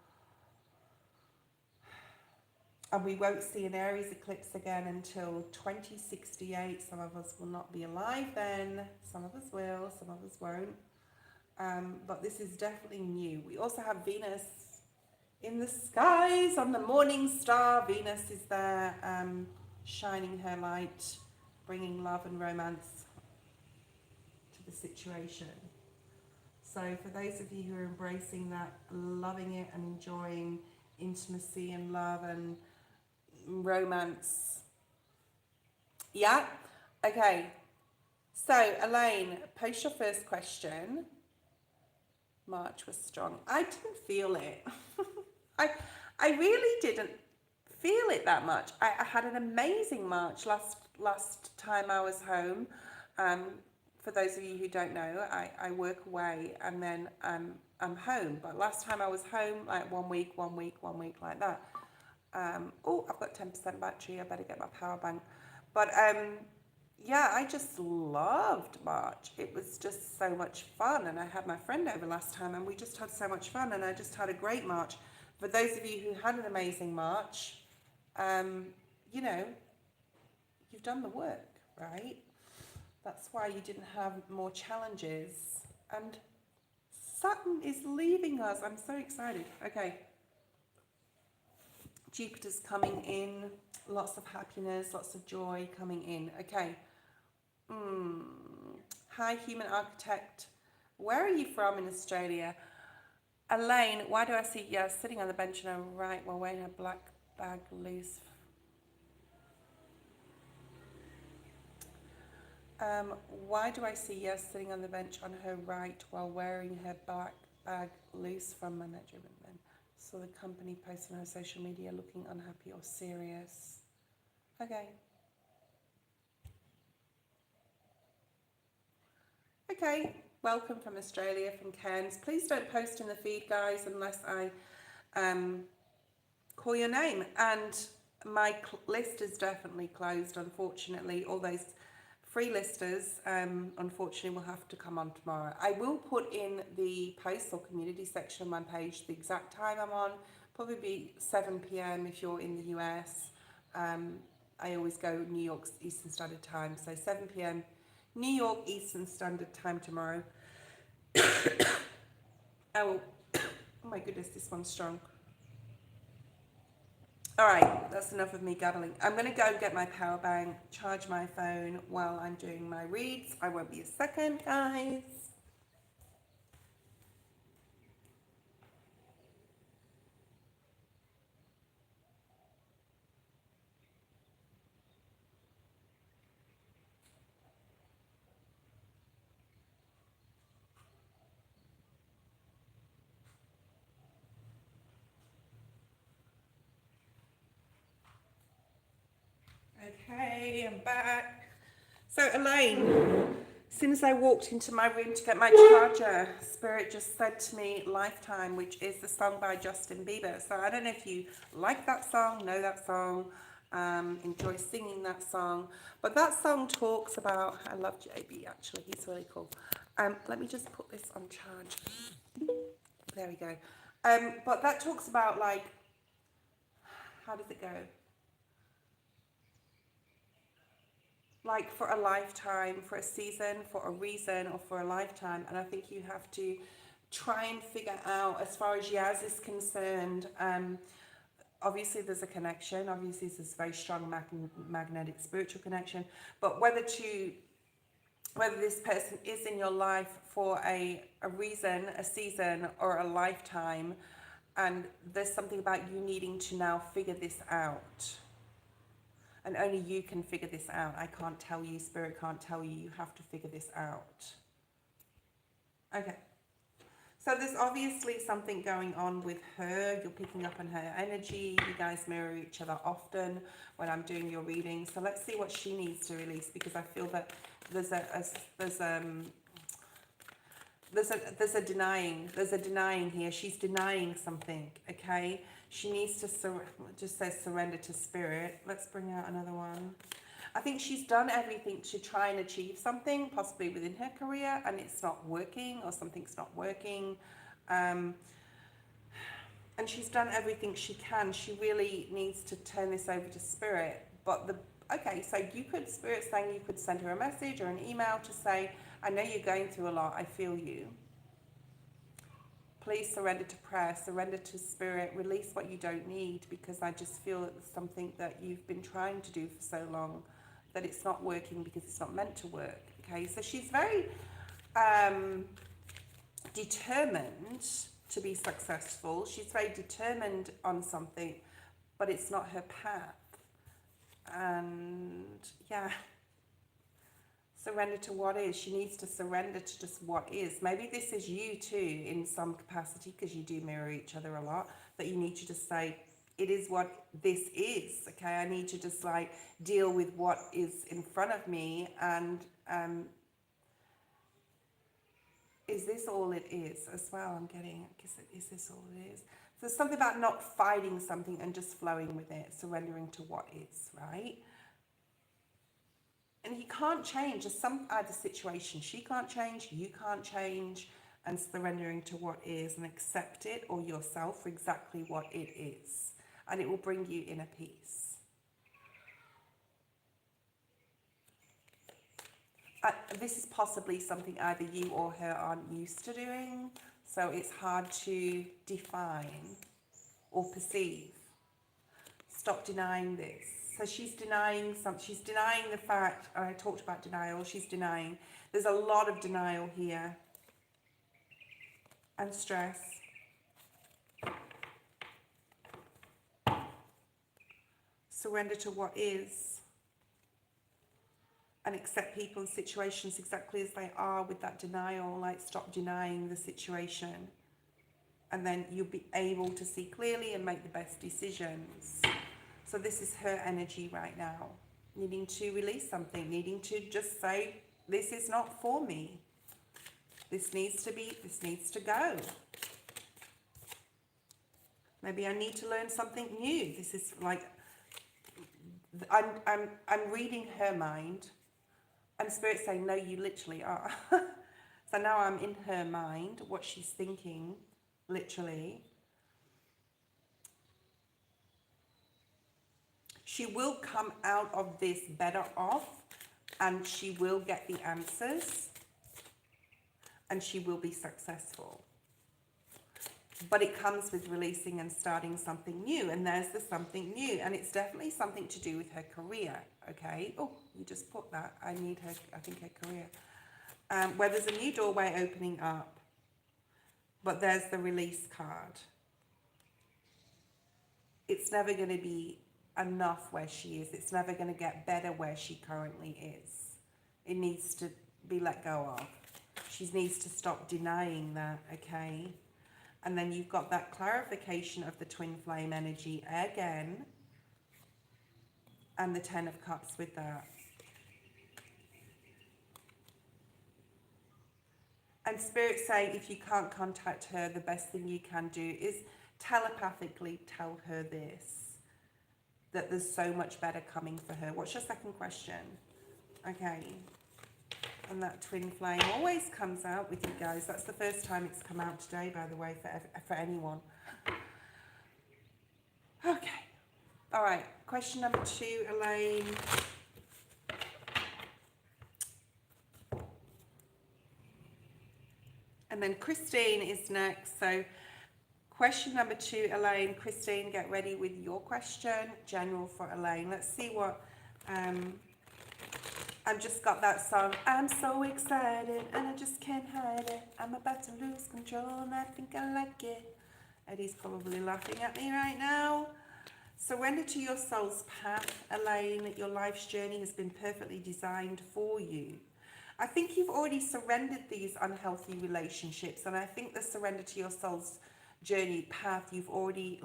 And we won't see an Aries eclipse again until 2068. Some of us will not be alive then. Some of us will, some of us won't. But this is definitely new. We also have Venus in the skies on the morning star. Venus is there, shining her light, bringing love and romance to the situation. So for those of you who are embracing that, loving it and enjoying intimacy and love and romance. Yeah? Okay. So, Elaine, post your first question. March was strong. I didn't feel it. I really didn't feel it that much. I had an amazing March last time I was home. For those of you who don't know, I work away and then I'm home. But last time I was home, like 1 week like that. Oh, I've got 10% battery. I better get my power bank. But yeah, I just loved March. It was just so much fun. And I had my friend over last time and we just had so much fun. And I just had a great March. For those of you who had an amazing March, you know, you've done the work, right? That's why you didn't have more challenges. And Saturn is leaving us. I'm so excited. Okay. Jupiter's coming in, lots of happiness, lots of joy coming in. Okay. Hi, human architect. Where are you from in Australia? Elaine, why do I see you sitting on the bench on her right while wearing her black bag loose? Why do I see you sitting on the bench on her right while wearing her black bag loose from management then? Saw the company post on her social media looking unhappy or serious. Okay. Okay, welcome from Australia, from Cairns. Please don't post in the feed, guys, unless I call your name. And my list is definitely closed, unfortunately. All those free listers, unfortunately, will have to come on tomorrow. I will put in the posts or community section of my page the exact time I'm on. Probably be 7 p.m. if you're in the US. I always go New York Eastern Standard Time, so 7 p.m. New York Eastern Standard Time tomorrow. Oh my goodness, this one's strong. All right, that's enough of me gabbling. I'm going to go get my power bank, charge my phone while I'm doing my reads. I won't be a second, guys. Okay, I'm back. So, Elaine, as soon as I walked into my room to get my charger, Spirit just said to me, Lifetime, which is the song by Justin Bieber. So I don't know if you like that song, know that song, enjoy singing that song. But that song talks about, I love JB actually, he's really cool. Let me just put this on charge. There we go. But that talks about like, how does it go? Like for a lifetime, for a season, for a reason, or for a lifetime. And I think you have to try and figure out, as far as Yaz is concerned, obviously there's a connection. Obviously there's a very strong magnetic spiritual connection. But whether this person is in your life for a reason, a season, or a lifetime, and there's something about you needing to now figure this out. And only you can figure this out. I can't tell you, Spirit can't tell you. You have to figure this out. Okay. So there's obviously something going on with her. You're picking up on her energy. You guys mirror each other often when I'm doing your reading. So let's see what she needs to release, because I feel that there's a denying here. She's denying something. Okay. She needs to just says surrender to spirit. Let's bring out another one. I think she's done everything to try and achieve something, possibly within her career, and it's not working, or something's not working. And she's done everything she can. She really needs to turn this over to spirit. But okay, so spirit's saying you could send her a message or an email to say, I know you're going through a lot, I feel you. Please surrender to prayer, surrender to spirit, release what you don't need, because I just feel that there's something that you've been trying to do for so long that it's not working because it's not meant to work. Okay, so she's very determined to be successful. She's very determined on something, but it's not her path. And yeah, surrender to what is. She needs to surrender to just what is. Maybe this is you too in some capacity, because you do mirror each other a lot, that you need to just say, it is what this is. Okay, I need to just like deal with what is in front of me, and is this all it is as well? I'm getting, is this all it is? So there's something about not fighting something and just flowing with it, surrendering to what is, right? And you can't change either situation. She can't change, you can't change, and surrendering to what is and accept it, or yourself, for exactly what it is. And it will bring you inner peace. This is possibly something either you or her aren't used to doing, so it's hard to define or perceive. Stop denying this. So she's denying she's denying the fact, I talked about denial, she's denying. There's a lot of denial here. And stress. Surrender to what is. And accept people and situations exactly as they are with that denial. Like, stop denying the situation. And then you'll be able to see clearly and make the best decisions. So this is her energy right now. Needing to release something. Needing to just say, this is not for me. This needs to go. Maybe I need to learn something new. This is like, I'm reading her mind, and Spirit's saying, no, you literally are. So now I'm in her mind, what she's thinking, literally. She will come out of this better off, and she will get the answers, and she will be successful. But it comes with releasing and starting something new, and there's the something new, and it's definitely something to do with her career, okay? Oh, you just put that. I think her career. Where there's a new doorway opening up, but there's the release card. It's never going to be enough where she is. It's never going to get better where she currently is. It needs to be let go of. She needs to stop denying that, okay? And then you've got that clarification of the twin flame energy again. And the 10 of Cups with that. And Spirit saying, if you can't contact her, the best thing you can do is telepathically tell her this. That there's so much better coming for her. What's your second question? Okay. And that twin flame always comes out with you guys. That's the first time it's come out today, by the way, for anyone. Okay. All right. Question number 2, Elaine. And then Christine is next. So question number 2, Elaine. Christine, get ready with your question. General for Elaine. Let's see what... I've just got that song. I'm so excited and I just can't hide it. I'm about to lose control and I think I like it. Eddie's probably laughing at me right now. Surrender to your soul's path, Elaine. Your life's journey has been perfectly designed for you. I think you've already surrendered these unhealthy relationships, and I think the surrender to your soul's journey path, you've already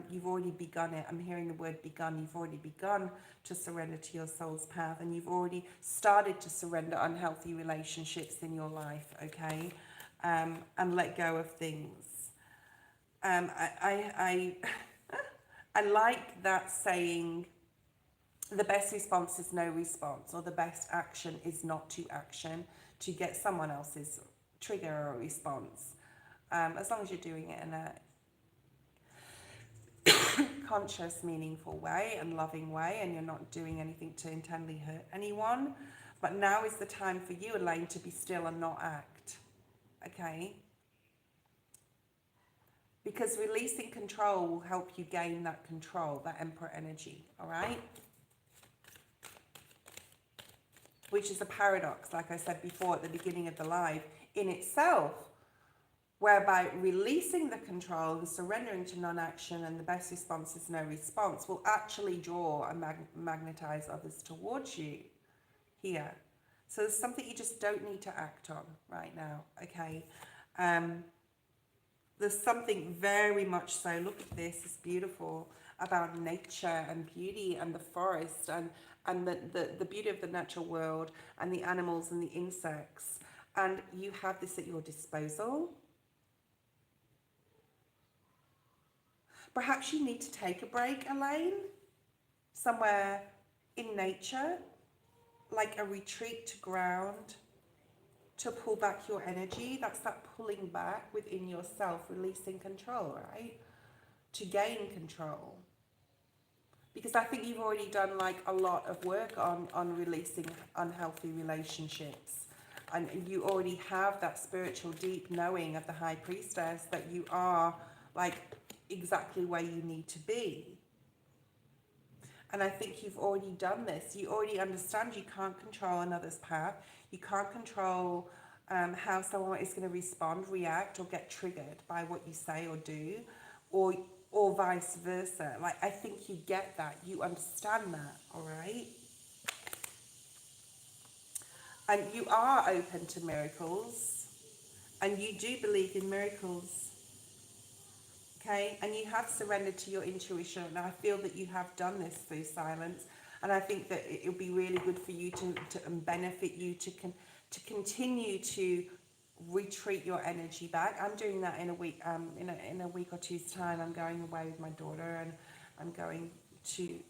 you've already begun it. I'm hearing the word begun. You've already begun to surrender to your soul's path, and you've already started to surrender unhealthy relationships in your life, okay, and let go of things. I like that saying, the best response is no response, or the best action is not to action to get someone else's trigger or response. As long as you're doing it in a conscious, meaningful way and loving way, and you're not doing anything to intently hurt anyone. But now is the time for you, Elaine, to be still and not act. Okay? Because releasing control will help you gain that control, that Emperor energy. All right? Which is a paradox, like I said before at the beginning of the live, in itself, whereby releasing the control and surrendering to non-action and the best response is no response will actually draw and magnetize others towards you here. So there's something you just don't need to act on right now, okay? There's something very much so, look at this, it's beautiful, about nature and beauty and the forest and the beauty of the natural world and the animals and the insects. And you have this at your disposal. Perhaps you need to take a break, Elaine, somewhere in nature, like a retreat to ground, to pull back your energy. That's that pulling back within yourself, releasing control, right? To gain control. Because I think you've already done like a lot of work on releasing unhealthy relationships. And you already have that spiritual deep knowing of the High Priestess that you are like exactly where you need to be. And I think you've already done this. You already understand you can't control another's path. You can't control how someone is going to respond, react, or get triggered by what you say or do, or vice versa. Like, I think you get that. You understand that, all right? And you are open to miracles, and you do believe in miracles. Okay, and you have surrendered to your intuition, and I feel that you have done this through silence, and I think that it will be really good for you to benefit you to continue to retreat your energy back. I'm doing that in a week, in a week or two's time. I'm going away with my daughter, and I'm going to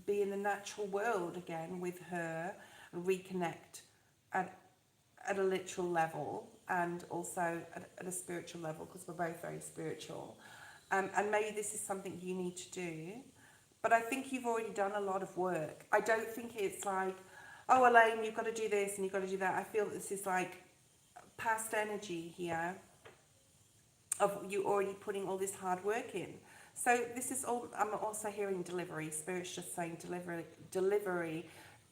be in the natural world again with her and reconnect at a literal level, and also at a spiritual level, because we're both very spiritual. And maybe this is something you need to do. But I think you've already done a lot of work. I don't think it's like, oh, Elaine, you've got to do this and you've got to do that. I feel that this is like past energy here of you already putting all this hard work in. So this is all, I'm also hearing delivery. Spirit's just saying delivery.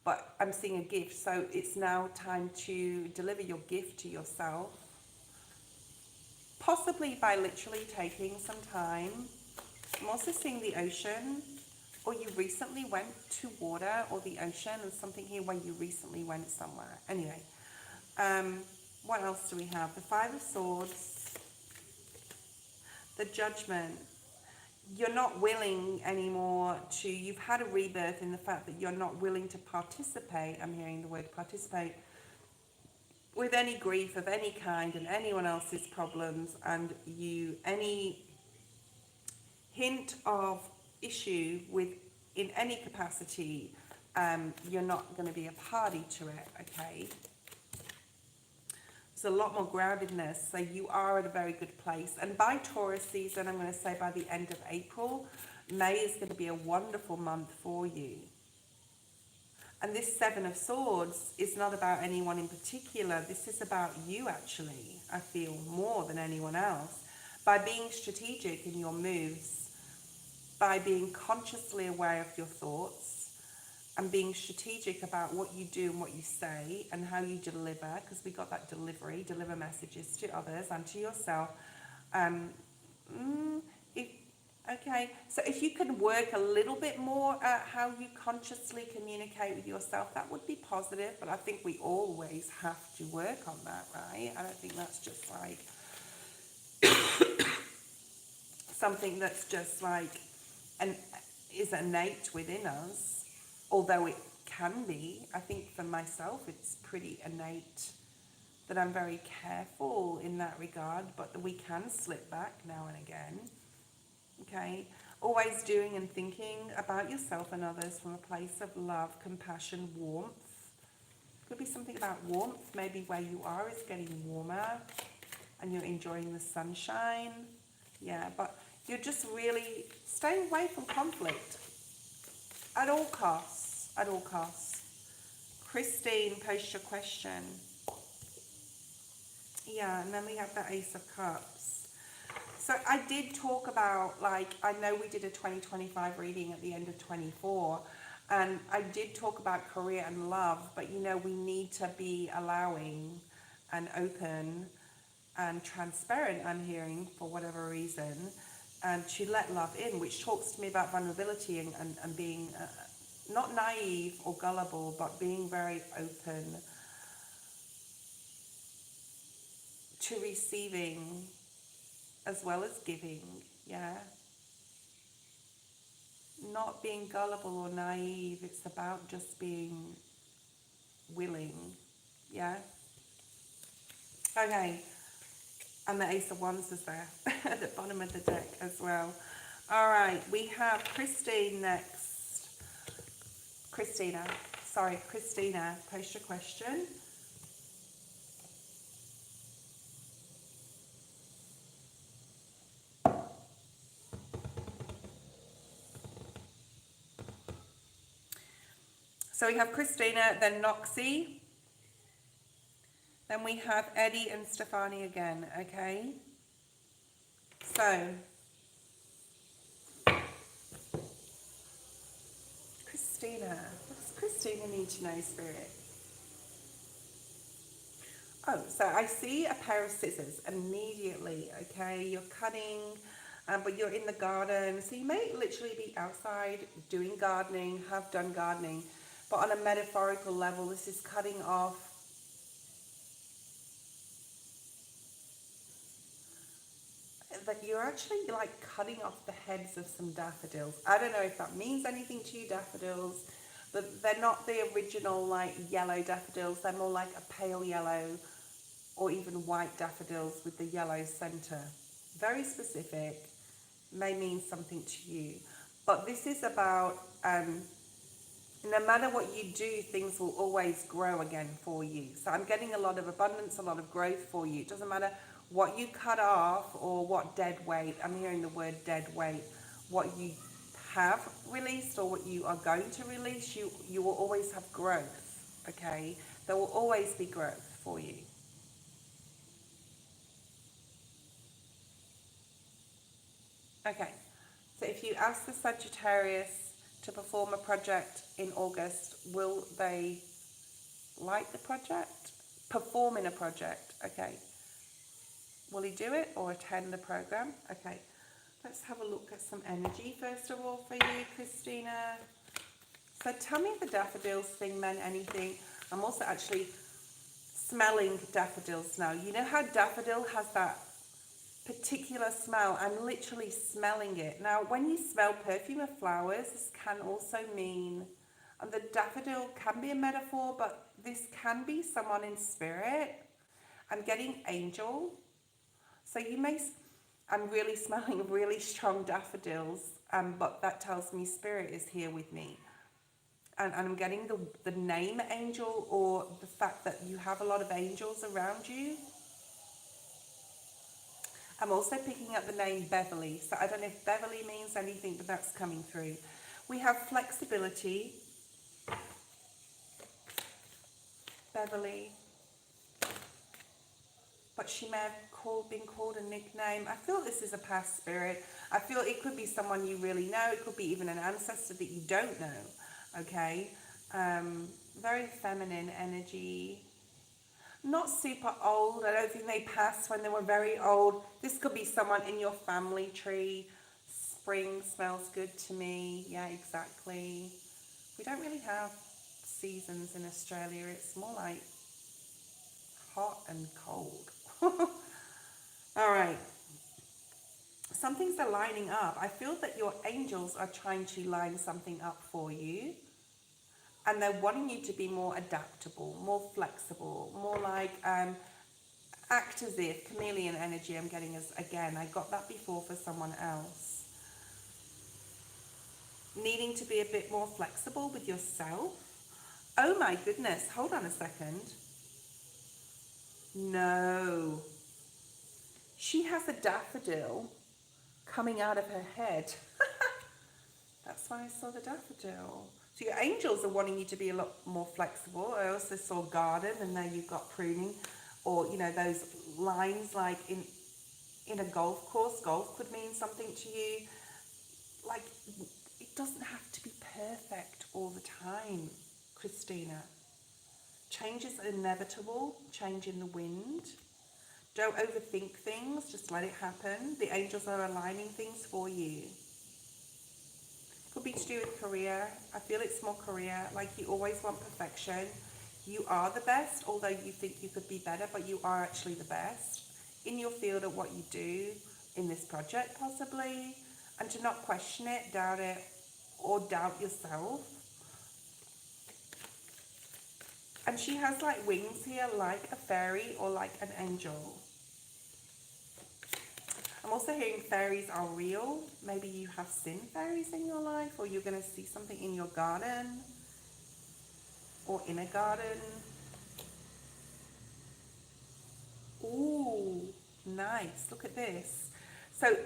But I'm seeing a gift, so it's now time to deliver your gift to yourself. Possibly by literally taking some time. I'm also seeing the ocean, or you recently went to water or the ocean, and something here where you recently went somewhere. Anyway, what else do we have? The Five of Swords, the Judgment. You're not willing anymore to, you've had a rebirth in the fact that you're not willing to participate, I'm hearing the word participate, with any grief of any kind and anyone else's problems, and any hint of issue with, in any capacity, you're not going to be a party to it, okay? There's a lot more groundedness, so you are at a very good place. And by Taurus season, I'm going to say by the end of April, May is going to be a wonderful month for you. And this Seven of Swords is not about anyone in particular. This is about you, actually, I feel, more than anyone else. By being strategic in your moves, by being consciously aware of your thoughts, and being strategic about what you do and what you say and how you deliver, because we got that deliver messages to others and to yourself. Okay, so if you could work a little bit more at how you consciously communicate with yourself, that would be positive, but I think we always have to work on that, right? I don't think that's just like something that's just like an is innate within us, although it can be. I think for myself it's pretty innate that I'm very careful in that regard, but we can slip back now and again. Okay, always doing and thinking about yourself and others from a place of love, compassion, warmth. Could be something about warmth, maybe where you are is getting warmer and you're enjoying the sunshine. Yeah, but you're just really staying away from conflict at all costs, at all costs. Christine, post your question. Yeah, and then we have the Ace of Cups. So I did talk about, like, I know we did a 2025 reading at the end of 24, and I did talk about career and love, but you know, we need to be allowing and open and transparent, I'm hearing, for whatever reason, and to let love in, which talks to me about vulnerability and being not naive or gullible, but being very open to receiving as well as giving, yeah. Not being gullible or naive, it's about just being willing, yeah. Okay, and the Ace of Wands is there at the bottom of the deck as well. All right, we have Christine next. Christina, post your question. So we have Christina, then Noxy, then we have Eddie and Stefani again, okay? So, Christina, what does Christina need to know, Spirit? Oh, so I see a pair of scissors immediately, okay? You're cutting, but you're in the garden. So you may literally be outside doing gardening, have done gardening, but on a metaphorical level, this is cutting off that you're actually like cutting off the heads of some daffodils. I don't know if that means anything to you, daffodils, but they're not the original like yellow daffodils. They're more like a pale yellow or even white daffodils with the yellow center. Very specific, may mean something to you. But this is about no matter what you do, things will always grow again for you. So I'm getting a lot of abundance, a lot of growth for you. It doesn't matter what you cut off or what dead weight. I'm hearing the word dead weight. What you have released or what you are going to release, you will always have growth, okay? There will always be growth for you. Okay, so if you ask the Sagittarius to perform a project in August, will they like the project? Perform in a project, okay. Will he do it or attend the program? Okay, let's have a look at some energy first of all for you, Christina. So tell me if the daffodils thing meant anything. I'm also actually smelling daffodils now. You know how daffodil has that particular smell? I'm literally smelling it. Now, when you smell perfume of flowers, this can also mean, and the daffodil can be a metaphor, but this can be someone in spirit. I'm getting angel. So you may, I'm really smelling really strong daffodils, but that tells me spirit is here with me. And I'm getting the name angel, or the fact that you have a lot of angels around you. I'm also picking up the name Beverly. So I don't know if Beverly means anything, but that's coming through. We have flexibility. Beverly. But she may have been called a nickname. I feel this is a past spirit. I feel it could be someone you really know. It could be even an ancestor that you don't know. Okay? Very feminine energy. Not super old. I don't think they passed when they were very old. This could be someone in your family tree. spring smells good to me. Yeah, exactly. We don't really have seasons in Australia. It's more like hot and cold. All right. Some things are lining up. I feel that your angels are trying to line something up for you. And they're wanting you to be more adaptable, more flexible, more like act as if, chameleon energy I'm getting as, again, I got that before for someone else. Needing to be a bit more flexible with yourself. Oh my goodness, hold on a second. No. She has a daffodil coming out of her head. That's why I saw the daffodil. So your angels are wanting you to be a lot more flexible. I also saw garden, and now you've got pruning, or you know those lines like in a golf course. Golf could mean something to you. Like it doesn't have to be perfect all the time, Christina. Change is inevitable. Change in the wind. Don't overthink things. Just let it happen. The angels are aligning things for you. Could be to do with career. I feel it's more career. Like you always want perfection. You are the best, although you think you could be better, but you are actually the best in your field at what you do, in this project possibly, and to not question it, doubt it, or doubt yourself. And she has like wings here, like a fairy or like an angel. I'm also hearing fairies are real. Maybe you have seen fairies in your life, or you're going to see something in your garden or in a garden. Ooh, nice. Look at this. So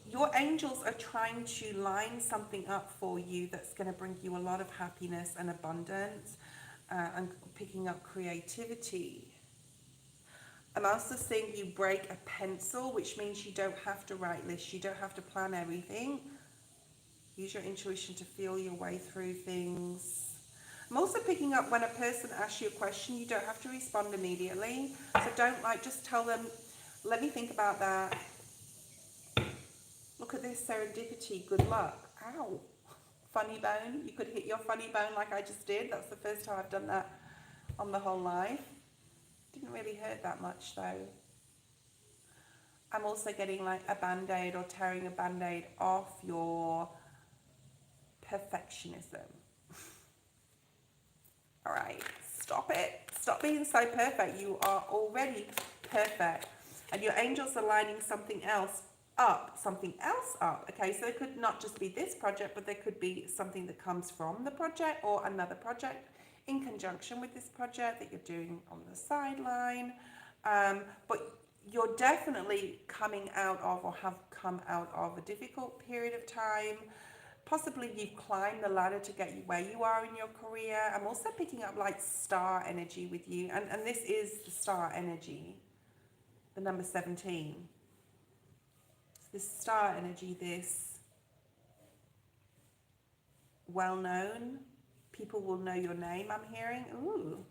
your angels are trying to line something up for you that's going to bring you a lot of happiness and abundance, and picking up creativity. I'm also seeing you break a pencil, which means you don't have to write lists. You don't have to plan everything. Use your intuition to feel your way through things. I'm also picking up when a person asks you a question, you don't have to respond immediately. So don't just tell them, let me think about that. Look at this serendipity, good luck. Ow. Funny bone. You could hit your funny bone like I just did. That's the first time I've done that on the whole life. Didn't really hurt that much though. I'm also getting like a band-aid or tearing a band-aid off your perfectionism. All right, stop it. Stop being so perfect. You are already perfect. And your angels are lining something else up. Okay, so it could not just be this project, but there could be something that comes from the project or another project in conjunction with this project that you're doing on the sideline. But you're definitely coming out of, or have come out of, a difficult period of time. Possibly you've climbed the ladder to get you where you are in your career. I'm also picking up like star energy with you. And this is the star energy, the number 17. So this star energy, this well-known, people will know your name, I'm hearing. Ooh.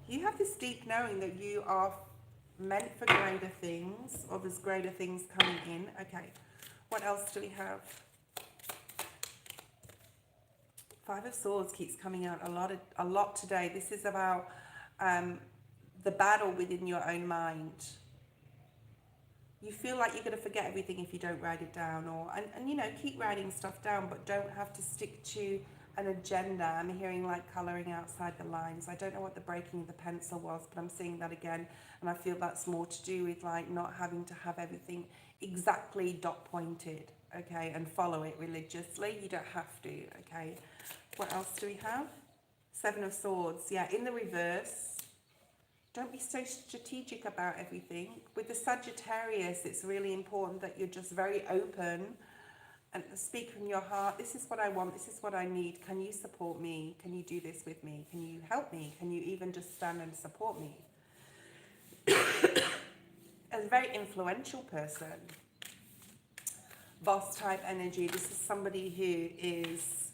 You have this deep knowing that you are meant for greater things, or there's greater things coming in. Okay, what else do we have? Five of Swords keeps coming out a lot today. This is about the battle within your own mind. You feel like you're going to forget everything if you don't write it down, and you know, keep writing stuff down, but don't have to stick to an agenda. I'm hearing like colouring outside the lines. I don't know what the breaking of the pencil was, but I'm seeing that again, and I feel that's more to do with like not having to have everything exactly dot pointed, okay, and follow it religiously. You don't have to, okay. What else do we have? Seven of Swords, yeah, in the reverse. Don't be so strategic about everything. With the Sagittarius, it's really important that you're just very open and speak from your heart. This is what I want. This is what I need. Can you support me? Can you do this with me? Can you help me? Can you even just stand and support me? As a very influential person, boss type energy. This is somebody who is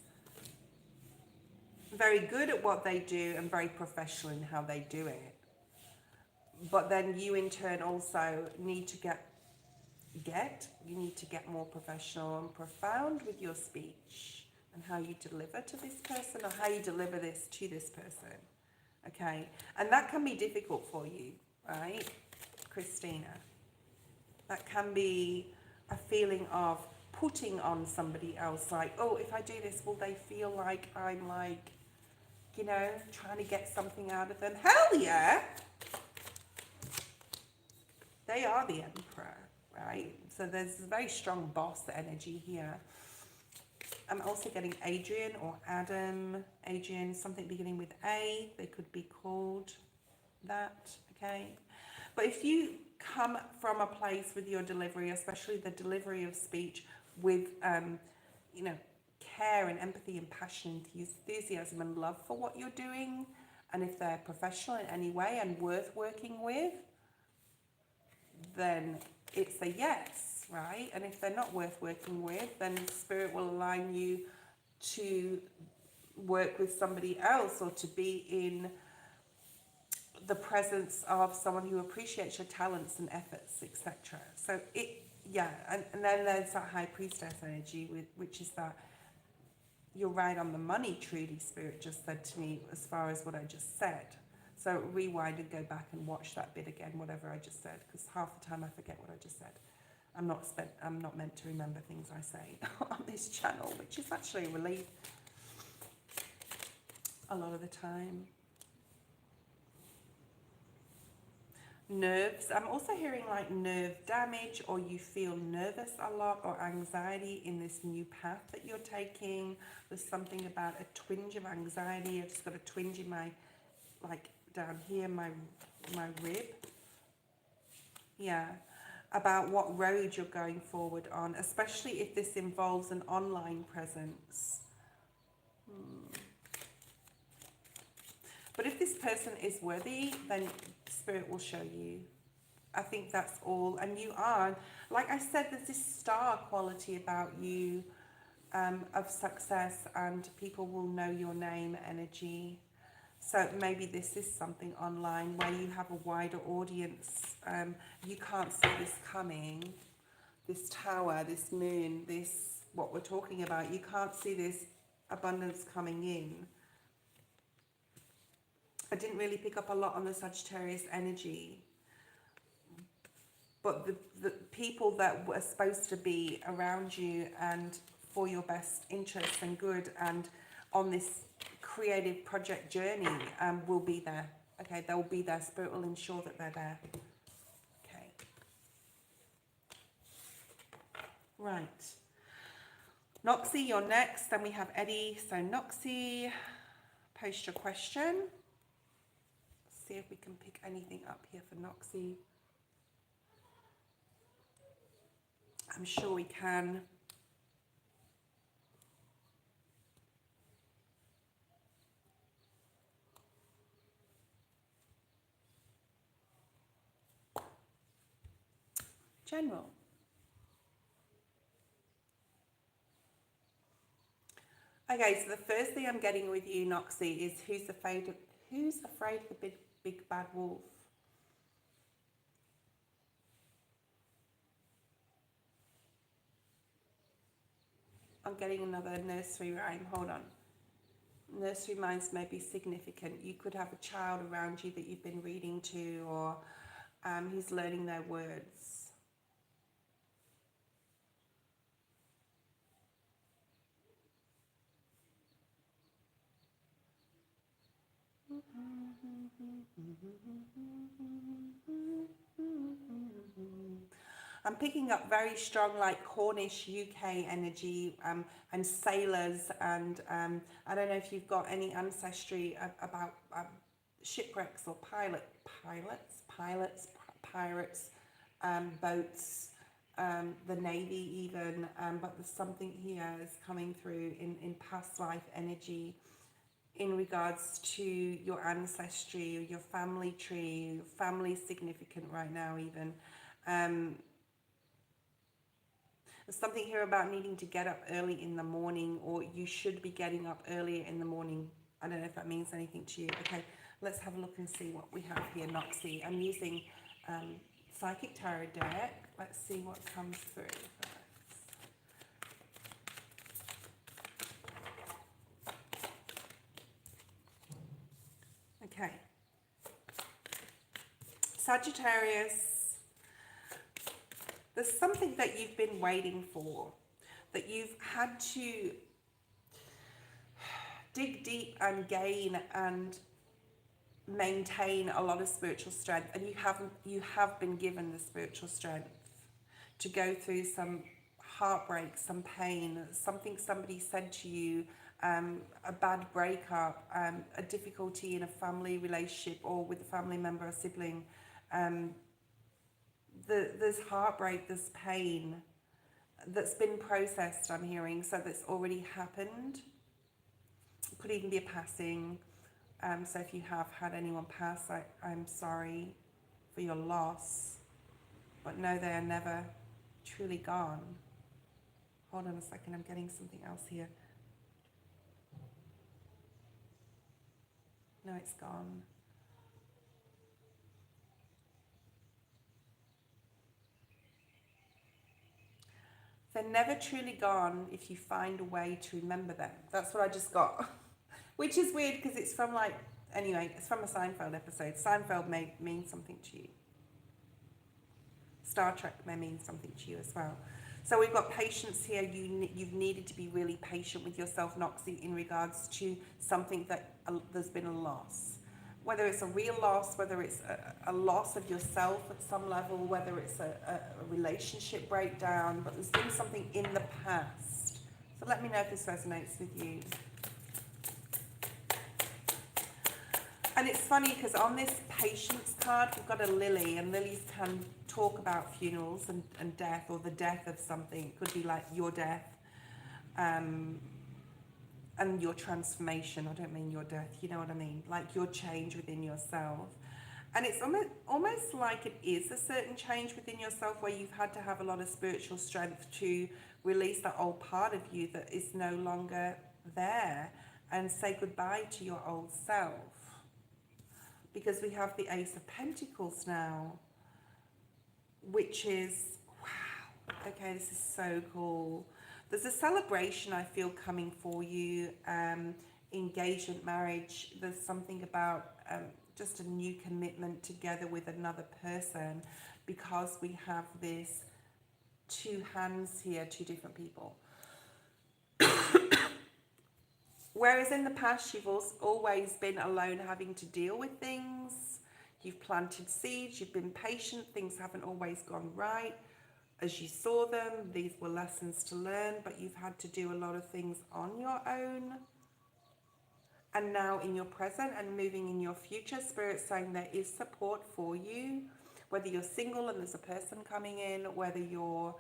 very good at what they do and very professional in how they do it. But then you in turn also need to get You need to get more professional and profound with your speech and how you deliver to this person, or how you deliver this to this person. Okay, and that can be difficult for you, right, Christina? That can be a feeling of putting on somebody else, like, oh, if I do this, will they feel like I'm like, you know, trying to get something out of them? Hell yeah! They are the emperor, right? So there's a very strong boss energy here. I'm also getting Adrian or Adam. Adrian, something beginning with A. They could be called that, okay? But if you come from a place with your delivery, especially the delivery of speech, with, you know, care and empathy and passion, enthusiasm and love for what you're doing, and if they're professional in any way and worth working with, then it's a yes, right? And if they're not worth working with, then Spirit will align you to work with somebody else, or to be in the presence of someone who appreciates your talents and efforts, etc. So and then there's that High Priestess energy, which is that you're right on the money, truly, Spirit just said to me, as far as what I just said. So rewind and go back and watch that bit again, whatever I just said, because half the time I forget what I just said. I'm not meant to remember things I say on this channel, which is actually a relief a lot of the time. Nerves. I'm also hearing like nerve damage, or you feel nervous a lot, or anxiety in this new path that you're taking. There's something about a twinge of anxiety. I've just got a twinge in my, like down here, my rib. Yeah, about what road you're going forward on, especially if this involves an online presence. But if this person is worthy, then Spirit will show you. I think that's all. And you are, like I said, there's this star quality about you, of success, and people will know your name energy. So maybe this is something online where you have a wider audience. You can't see this coming, this tower, this moon, this, what we're talking about. You can't see this abundance coming in. I didn't really pick up a lot on the Sagittarius energy. But the people that were supposed to be around you and for your best interests and good and on this creative project journey will be there. Okay, they'll be there. Spirit will ensure that they're there. Okay. Right. Noxy, you're next. Then we have Eddie. So Noxy, post your question. See if we can pick anything up here for Noxy. I'm sure we can. General. Okay, so the first thing I'm getting with you, Noxy, is who's afraid of the big bad wolf? I'm getting another nursery rhyme. Hold on. Nursery rhymes may be significant. You could have a child around you that you've been reading to, or who's learning their words. I'm picking up very strong, like Cornish UK energy, and sailors, and I don't know if you've got any ancestry about shipwrecks or pirates, boats, the Navy even, but there's something here is coming through in past life energy in regards to your ancestry, your family tree. Your family is significant right now even. There's something here about needing to get up early in the morning, or you should be getting up earlier in the morning. I don't know if that means anything to you. Okay, let's have a look and see what we have here, Noxy. I'm using Psychic Tarot deck. Let's see what comes through first. Okay. Sagittarius, there's something that you've been waiting for, that you've had to dig deep and gain and maintain a lot of spiritual strength, and you have been given the spiritual strength to go through some heartbreak, some pain, something somebody said to you, a bad breakup, a difficulty in a family relationship or with a family member or sibling. There's heartbreak, there's pain that's been processed, I'm hearing, so that's already happened. It could even be a passing. So if you have had anyone pass, I'm sorry for your loss, but know they are never truly gone. Hold on a second, I'm getting something else here. No, it's gone. They're never truly gone if you find a way to remember them. That's what I just got. Which is weird because it's from anyway, it's from a Seinfeld episode. Seinfeld may mean something to you. Star Trek may mean something to you as well. So we've got patience here. You've needed to be really patient with yourself, Noxy, in regards to something that there's been a loss. Whether it's a real loss, whether it's a loss of yourself at some level, whether it's a relationship breakdown, but there's been something in the past. So let me know if this resonates with you. And it's funny because on this patience card, we've got a lily, and lilies can talk about funerals and death, or the death of something. It could be like your death and your transformation. I don't mean your death, you know what I mean? Like your change within yourself. And it's almost like it is a certain change within yourself where you've had to have a lot of spiritual strength to release that old part of you that is no longer there and say goodbye to your old self. Because we have the Ace of Pentacles now, which is, wow, okay, this is so cool. There's a celebration I feel coming for you, engagement, marriage. There's something about just a new commitment together with another person, because we have this two hands here, two different people. Whereas in the past, you've always been alone having to deal with things. You've planted seeds, you've been patient, things haven't always gone right as you saw them. These were lessons to learn, but you've had to do a lot of things on your own. And now in your present and moving in your future, Spirit's saying there is support for you, whether you're single and there's a person coming in, whether you're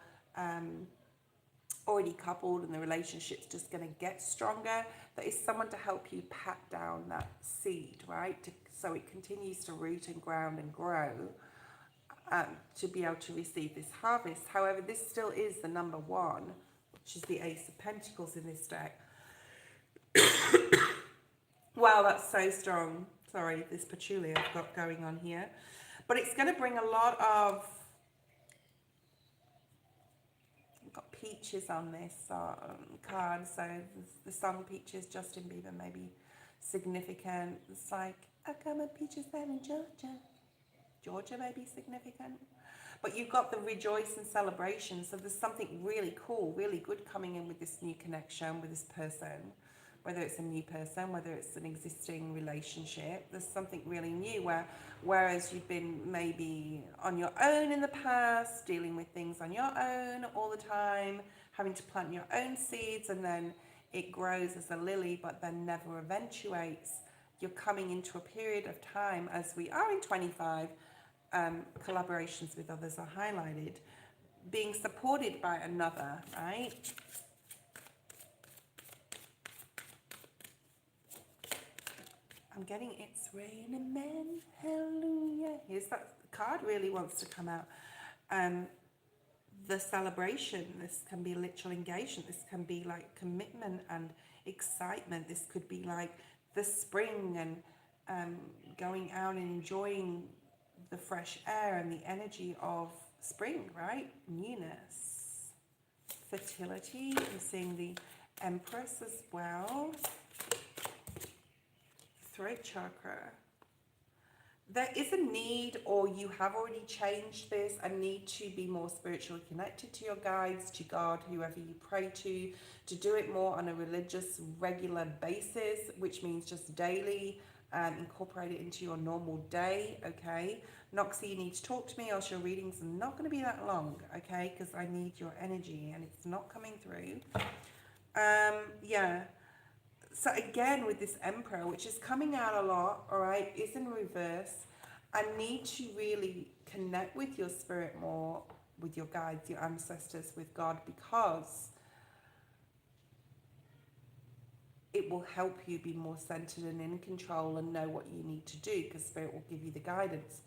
already coupled and the relationship's just going to get stronger. There is someone to help you pat down that seed, right? So it continues to root and ground and grow to be able to receive this harvest. However, this still is the number one, which is the Ace of Pentacles in this deck. Wow, that's so strong. Sorry, this patchouli I've got going on here. But it's going to bring a lot of... I've got peaches on this card, so the song Peaches, Justin Bieber, may be significant. It's like, I got my peaches there in Georgia. Georgia may be significant. But you've got the rejoice and celebration, so there's something really cool, really good coming in with this new connection with this person. Whether it's a new person, whether it's an existing relationship, there's something really new whereas you've been maybe on your own in the past, dealing with things on your own all the time, having to plant your own seeds, and then it grows as a lily but then never eventuates. You're coming into a period of time, as we are in 25, collaborations with others are highlighted, being supported by another, right? I'm getting It's Raining Men, hallelujah. Here's that card really wants to come out. The celebration, this can be literal engagement. This can be like commitment and excitement. This could be like the spring and going out and enjoying the fresh air and the energy of spring, right? Newness. Fertility. I'm seeing the Empress as well. Throat chakra. There is a need, or you have already changed this, a need to be more spiritually connected to your guides, to God, whoever you pray to do it more on a religious, regular basis, which means just daily. Incorporate it into your normal day, okay? Noxy, you need to talk to me, else your readings are not going to be that long, okay? Because I need your energy, and it's not coming through. Yeah. So again, with this Emperor, which is coming out a lot, all right, is in reverse. I need to really connect with your spirit more, with your guides, your ancestors, with God, because it will help you be more centered and in control and know what you need to do, because spirit will give you the guidance.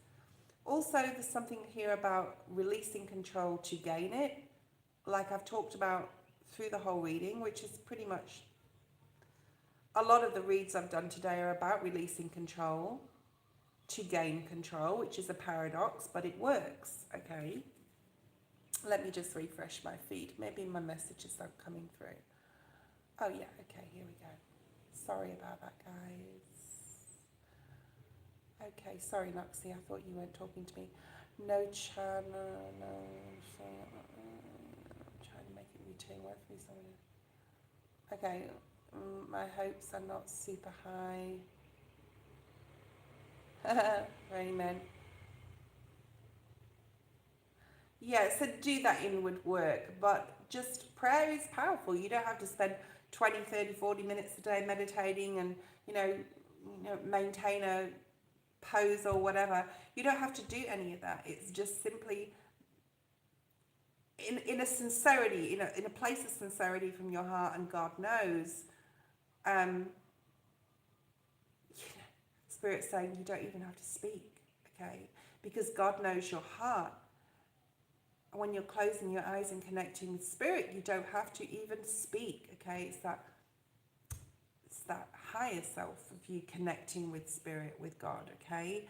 Also, there's something here about releasing control to gain it, like I've talked about through the whole reading, which is pretty much a lot of the reads I've done today are about releasing control to gain control, which is a paradox, but it works, okay? Let me just refresh my feed. Maybe my messages aren't coming through. Oh yeah, okay, here we go. Sorry about that, guys. Okay, sorry, Noxy, I thought you weren't talking to me. No channel, no, I'm trying to make it routine work for me. Okay, my hopes are not super high. Amen. Yeah, so do that inward work, but just prayer is powerful. You don't have to spend 20, 30, 40 minutes a day meditating and, you know, maintain a pose or whatever. You don't have to do any of that. It's just simply in a sincerity, in a place of sincerity from your heart, and God knows. Spirit saying you don't even have to speak, okay? Because God knows your heart. When you're closing your eyes and connecting with spirit, you don't have to even speak, okay? It's that higher self of you connecting with spirit, with God, okay?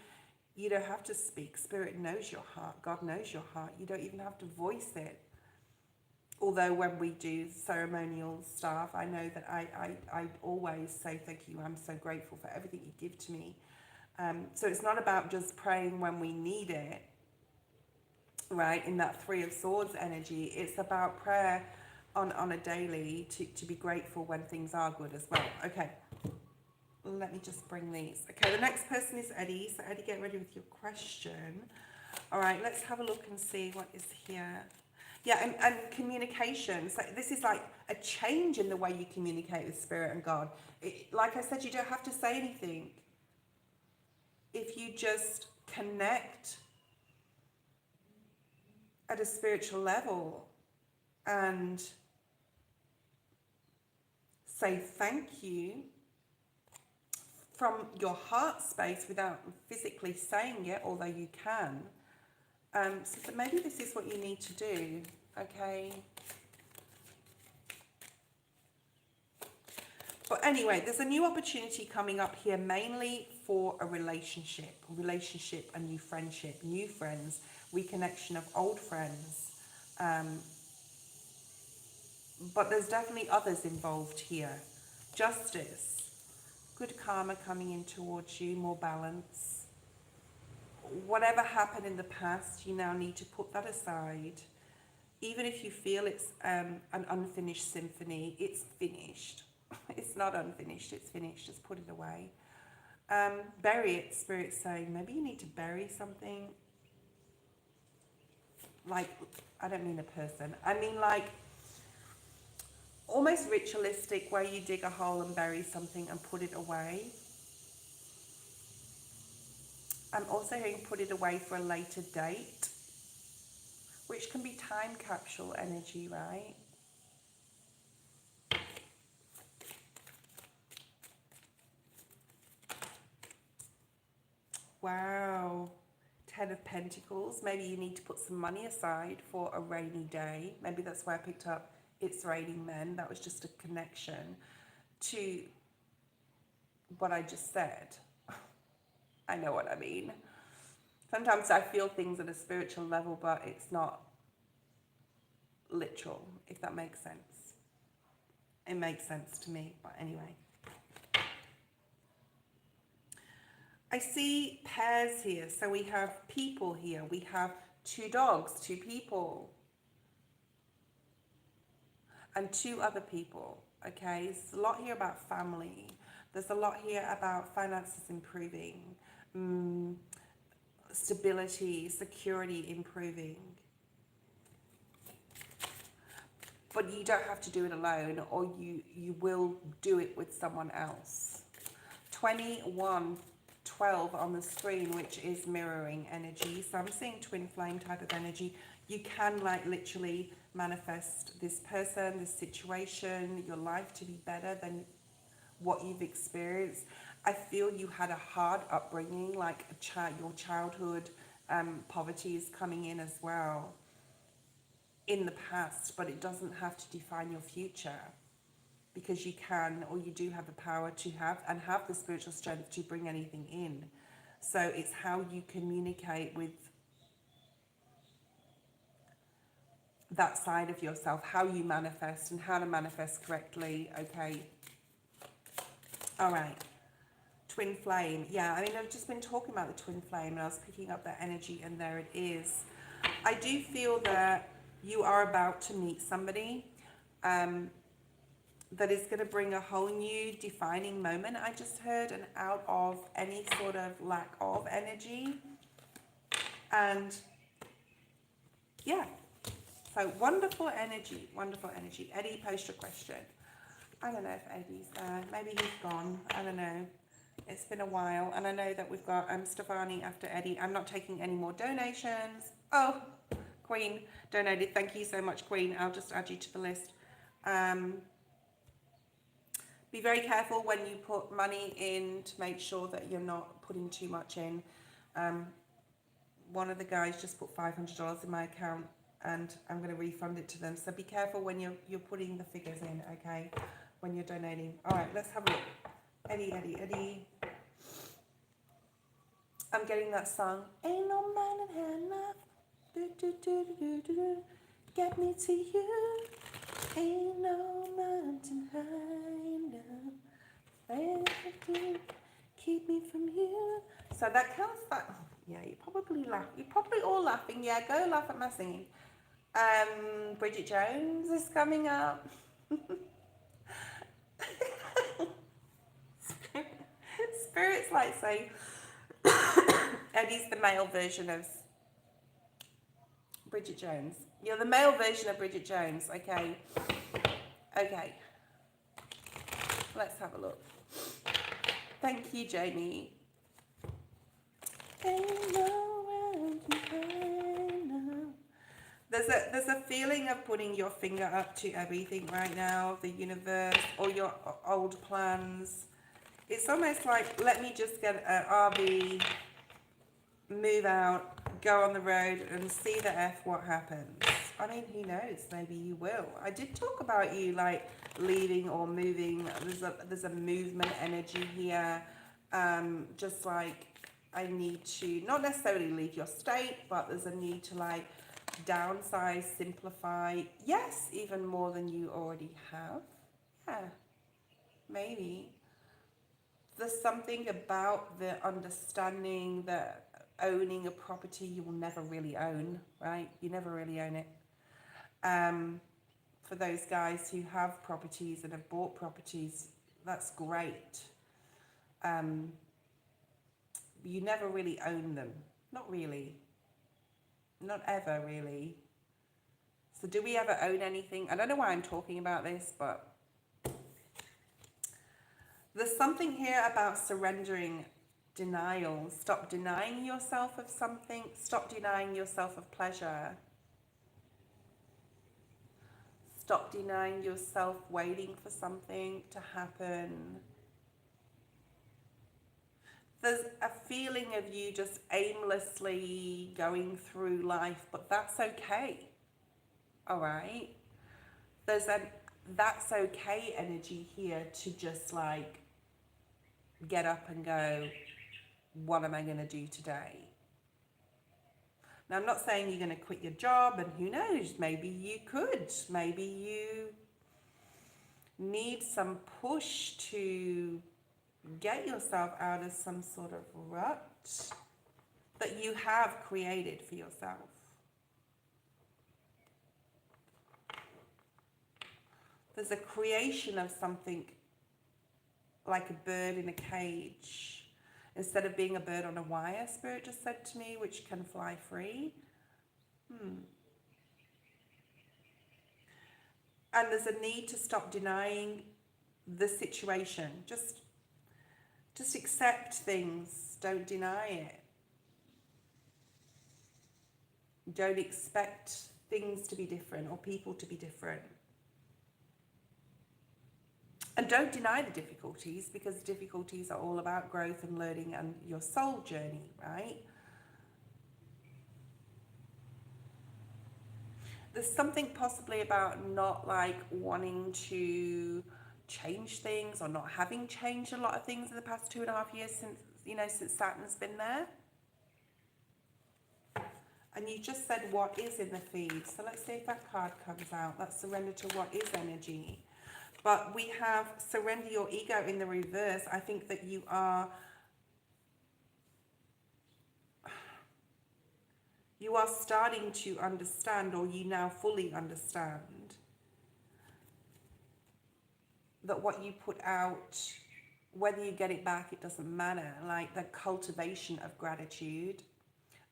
You don't have to speak. Spirit knows your heart. God knows your heart. You don't even have to voice it. Although when we do ceremonial stuff, I know that I always say thank you. I'm so grateful for everything you give to me. So it's not about just praying when we need it, right, in that Three of Swords energy. It's about prayer on a daily to be grateful when things are good as well. Okay, let me just bring these. Okay, the next person is Eddie. So Eddie, get ready with your question. All right, let's have a look and see what is here. Yeah, and communication. So this is like a change in the way you communicate with spirit and God. Like I said, you don't have to say anything. If you just connect at a spiritual level and say thank you from your heart space without physically saying it, although you can. So maybe this is what you need to do, okay? But anyway, there's a new opportunity coming up here, mainly for a relationship and new friendship, new friends, reconnection of old friends. But there's definitely others involved here. Justice, good karma coming in towards you, more balance. Whatever happened in the past, you now need to put that aside. Even if you feel it's an unfinished symphony, it's finished. It's not unfinished, it's finished. Just put it away. Bury it, Spirit's saying. Maybe you need to bury something. Like, I don't mean a person. I mean like almost ritualistic, where you dig a hole and bury something and put it away. I'm also hearing put it away for a later date, which can be time capsule energy, right? Wow. 10 of Pentacles. Maybe you need to put some money aside for a rainy day. Maybe that's why I picked up It's Raining Men. That was just a connection to what I just said. I know what I mean. Sometimes I feel things at a spiritual level, but it's not literal, if that makes sense. It makes sense to me, but anyway. I see pairs here. So we have people here. We have 2 dogs, 2 people, and 2 other people. Okay, there's a lot here about family. There's a lot here about finances improving, stability, security improving. But you don't have to do it alone, or you will do it with someone else. 2112 on the screen, which is mirroring energy. So I'm seeing twin flame type of energy. You can like literally manifest this person, this situation, your life to be better than what you've experienced. I feel you had a hard upbringing, like your childhood poverty is coming in as well in the past, but it doesn't have to define your future, because you can, or you do have the power to have the spiritual strength to bring anything in. So it's how you communicate with that side of yourself, how you manifest and how to manifest correctly. Okay. All right. Twin flame. Yeah, I mean, I've just been talking about the twin flame and I was picking up that energy, and there it is. I do feel that you are about to meet somebody that is going to bring a whole new defining moment, I just heard, and out of any sort of lack of energy. And yeah, so wonderful energy, wonderful energy. Eddie, post your question. I don't know if Eddie's there. Maybe he's gone. I don't know. It's been a while. And I know that we've got Stefani after Eddie. I'm not taking any more donations. Oh, Queen donated. Thank you so much, Queen. I'll just add you to the list. Be very careful when you put money in to make sure that you're not putting too much in. One of the guys just put $500 in my account and I'm going to refund it to them. So be careful when you're putting the figures in, okay, when you're donating. All right, let's have a look. Eddie, Eddie, Eddie. I'm getting that song. Ain't no man in hell enough. Do, do, do, do, do, do. Get me to you. Ain't no mountain high enough. Keep me from you. So that counts. That. Oh, yeah, you probably laugh. You're probably all laughing. Yeah, go laugh at my singing. Bridget Jones is coming up. Spirits like say Eddie's the male version of Bridget Jones. You're the male version of Bridget Jones. Okay. Okay. Let's have a look. Thank you, Jamie. There's a feeling of putting your finger up to everything right now, the universe, or your old plans. It's almost like, let me just get an RV, move out, go on the road and see the F what happens. I mean, who knows? Maybe you will. I did talk about you like leaving or moving. There's a movement energy here. Just like I need to not necessarily leave your state, but there's a need to like downsize, simplify. Yes, even more than you already have. Yeah, maybe. There's something about the understanding that owning a property you will never really own, right? You never really own it. For those guys who have properties and have bought properties, that's great. You never really own them. Not really. Not ever really. So do we ever own anything? I don't know why I'm talking about this, but there's something here about surrendering denial. Stop denying yourself of something. Stop denying yourself of pleasure. Stop denying yourself waiting for something to happen. There's a feeling of you just aimlessly going through life, but that's okay. All right? There's a that's okay energy here to just like get up and go, what am I going to do today? Now, I'm not saying you're going to quit your job, and who knows, maybe you could. Maybe you need some push to get yourself out of some sort of rut that you have created for yourself. There's a creation of something like a bird in a cage. Instead of being a bird on a wire, Spirit just said to me, which can fly free. And there's a need to stop denying the situation. Just accept things. Don't deny it. Don't expect things to be different or people to be different. And don't deny the difficulties, because difficulties are all about growth and learning and your soul journey, right? There's something possibly about not like wanting to change things or not having changed a lot of things in the past 2.5 years since Saturn's been there. And you just said what is in the feed. So let's see if that card comes out. That's surrender to what is energy. But we have surrender your ego in the reverse. I think that you are starting to understand, or you now fully understand, that what you put out, whether you get it back, it doesn't matter. Like the cultivation of gratitude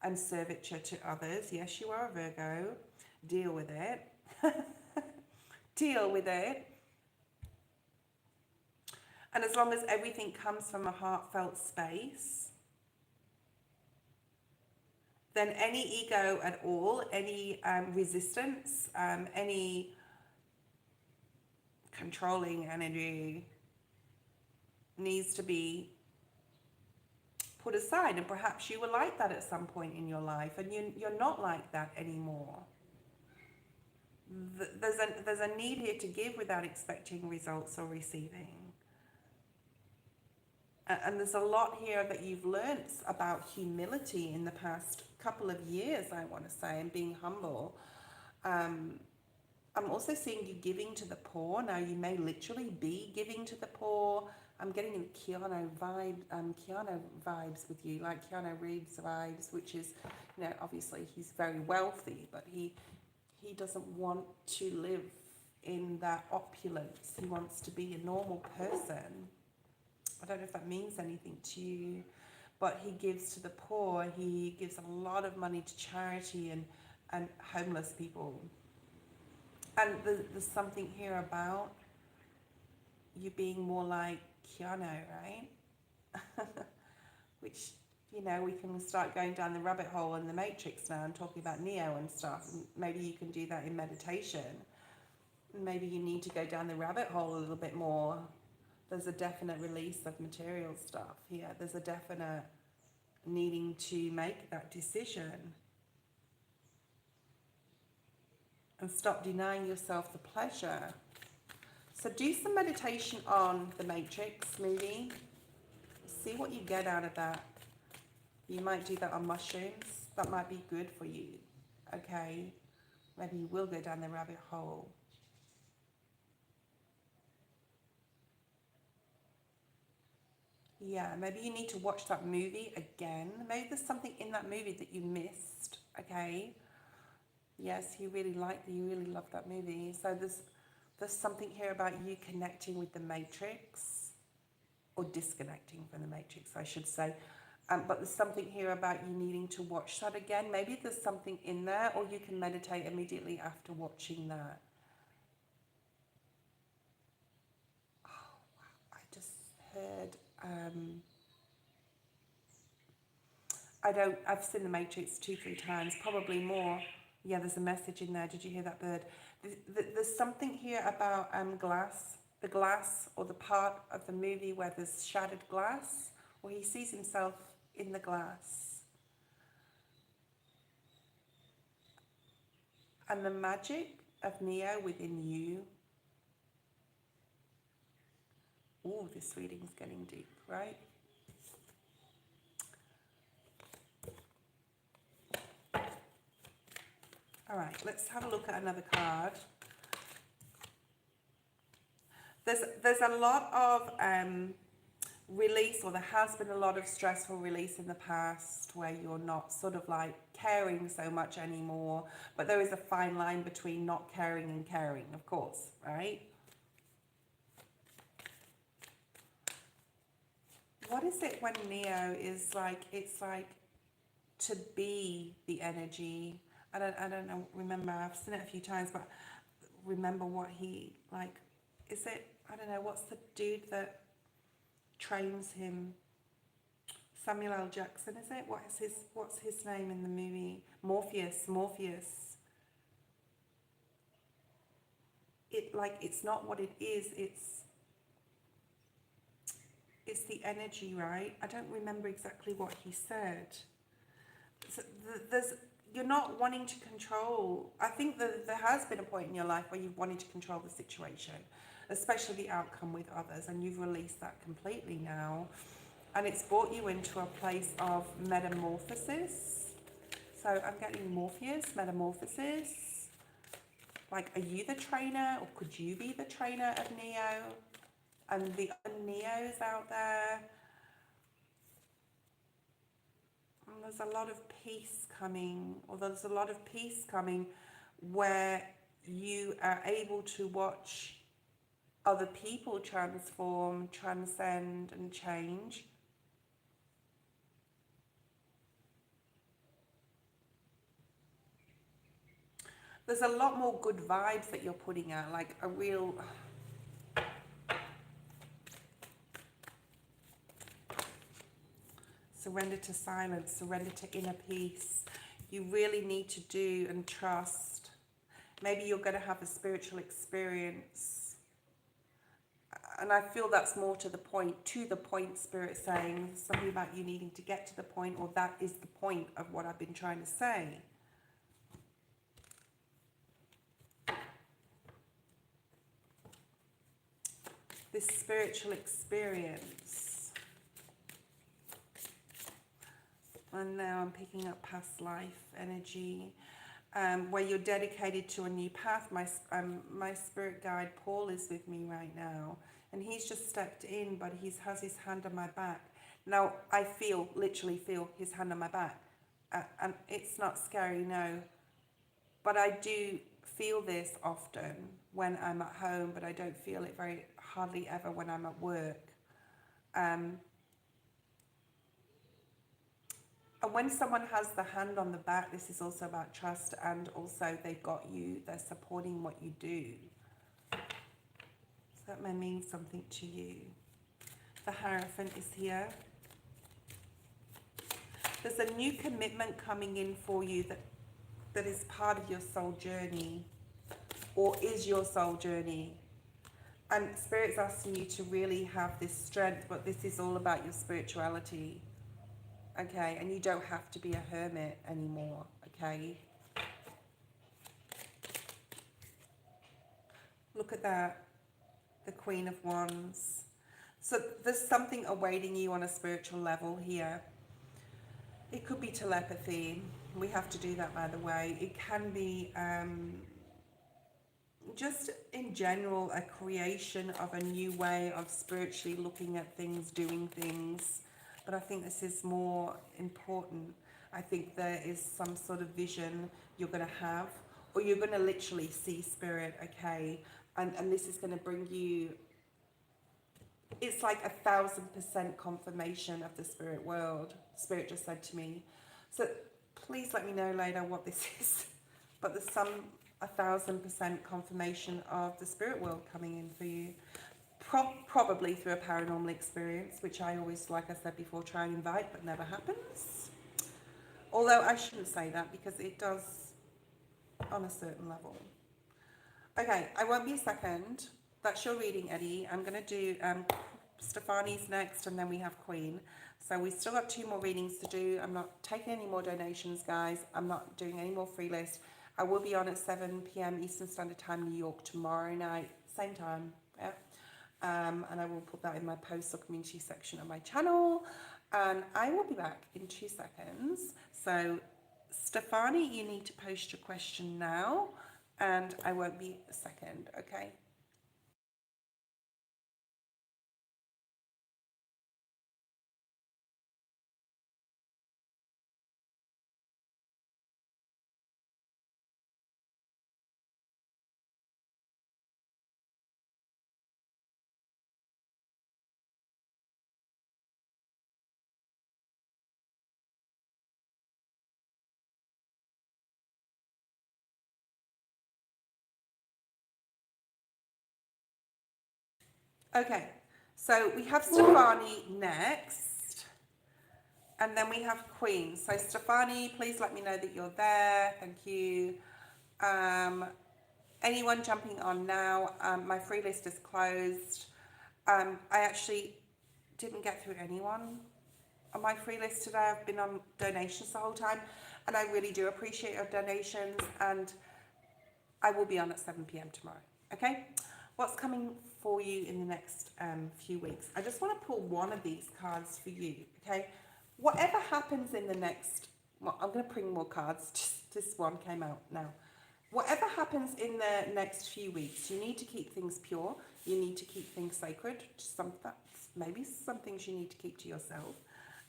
and servitude to others. Yes, you are a Virgo. Deal with it. Deal with it. And as long as everything comes from a heartfelt space, then any ego at all, any resistance, any controlling energy needs to be put aside. And perhaps you were like that at some point in your life, and you're not like that anymore. There's a need here to give without expecting results or receiving. And there's a lot here that you've learnt about humility in the past couple of years, I want to say, and being humble. I'm also seeing you giving to the poor. Now, you may literally be giving to the poor. I'm getting Keanu vibes with you, like Keanu Reeves vibes, which is, obviously he's very wealthy, but he doesn't want to live in that opulence. He wants to be a normal person. I don't know if that means anything to you, but he gives to the poor. He gives a lot of money to charity and homeless people. And there's something here about you being more like Keanu, right? Which, we can start going down the rabbit hole in the Matrix now and talking about Neo and stuff. And maybe you can do that in meditation. Maybe you need to go down the rabbit hole a little bit more. There's a definite release of material stuff here. There's a definite needing to make that decision. And stop denying yourself the pleasure. So do some meditation on the Matrix movie. See what you get out of that. You might do that on mushrooms. That might be good for you. Okay? Maybe you will go down the rabbit hole. Yeah, maybe you need to watch that movie again. Maybe there's something in that movie that you missed, okay? Yes, you really love that movie. So there's something here about you connecting with the Matrix, or disconnecting from the Matrix, I should say. But there's something here about you needing to watch that again. Maybe there's something in there, or you can meditate immediately after watching that. Oh, wow. I just heard... I've seen the Matrix 2-3 times, probably more. Yeah, there's a message in there. Did you hear that bird? There's something here about glass, the glass, or the part of the movie where there's shattered glass, where he sees himself in the glass. And the magic of Neo within you. Ooh, this reading's getting deep, right? All right, let's have a look at another card. There's a lot of release, or there has been a lot of stressful release in the past where you're not sort of like caring so much anymore, but there is a fine line between not caring and caring, of course, right? What is it when Neo is like, it's like to be the energy? I don't know, remember, I've seen it a few times, but remember what he, like, is it, I don't know, what's the dude that trains him? Samuel L. Jackson, is it? What's his name in the movie? Morpheus. It, like, it's not what it is, it's the energy, right? I don't remember exactly what he said. So you're not wanting to control. I think that there has been a point in your life where you've wanted to control the situation, especially the outcome with others, and you've released that completely now. And it's brought you into a place of metamorphosis. So I'm getting Morpheus, metamorphosis. Like, are you the trainer, or could you be the trainer of Neo? And the other Neos out there. And there's a lot of peace coming, or there's a lot of peace coming where you are able to watch other people transform, transcend, and change. There's a lot more good vibes that you're putting out, like a real... Surrender to silence, surrender to inner peace. You really need to do and trust. Maybe you're going to have a spiritual experience. And I feel that's more to the point, Spirit saying something about you needing to get to the point, or that is the point of what I've been trying to say. This spiritual experience. And now I'm picking up past life energy, where you're dedicated to a new path. My spirit guide Paul is with me right now, and he's just stepped in, but he has his hand on my back. Now I literally feel his hand on my back, and it's not scary, no, but I do feel this often when I'm at home, but I don't feel it hardly ever when I'm at work. And when someone has the hand on the back, this is also about trust, and also they've got you, they're supporting what you do. So that may mean something to you. The Hierophant is here. There's a new commitment coming in for you that is part of your soul journey, or is your soul journey. And Spirit's asking you to really have this strength, but this is all about your spirituality. Okay, and you don't have to be a hermit anymore, okay? Look at that, the Queen of Wands. So there's something awaiting you on a spiritual level here. It could be telepathy. We have to do that, by the way. It can be just in general a creation of a new way of spiritually looking at things, doing things. But I think this is more important. I think there is some sort of vision you're going to have, or you're going to literally see Spirit, okay? And this is going to bring you, it's like 1,000% confirmation of the spirit world. Spirit just said to me. So please let me know later what this is. But there's 1,000% confirmation of the spirit world coming in for you. Probably through a paranormal experience, which I always, like I said before, try and invite, but never happens. Although I shouldn't say that, because it does on a certain level. Okay, I won't be a second. That's your reading, Eddie. I'm going to do Stefani's next, and then we have Queen. So we still got 2 more readings to do. I'm not taking any more donations, guys. I'm not doing any more free list. I will be on at 7 p.m. Eastern Standard Time, New York, tomorrow night. Same time, yeah. And I will put that in my posts or community section of my channel. And I will be back in 2 seconds. So Stefani, you need to post your question now, and I won't be a second, okay? Okay, so we have Stefani next, and then we have Queen. So Stefani, please let me know that you're there. Thank you. Anyone jumping on now? My free list is closed. I actually didn't get through anyone on my free list today. I've been on donations the whole time, and I really do appreciate your donations, and I will be on at 7 p.m. tomorrow. Okay, what's coming for you in the next few weeks? I just want to pull one of these cards for you. Okay, whatever happens in the next, well, I'm going to bring more cards. Just this one came out now. Whatever happens in the next few weeks, you need to keep things pure. You need to keep things sacred. Maybe some things you need to keep to yourself.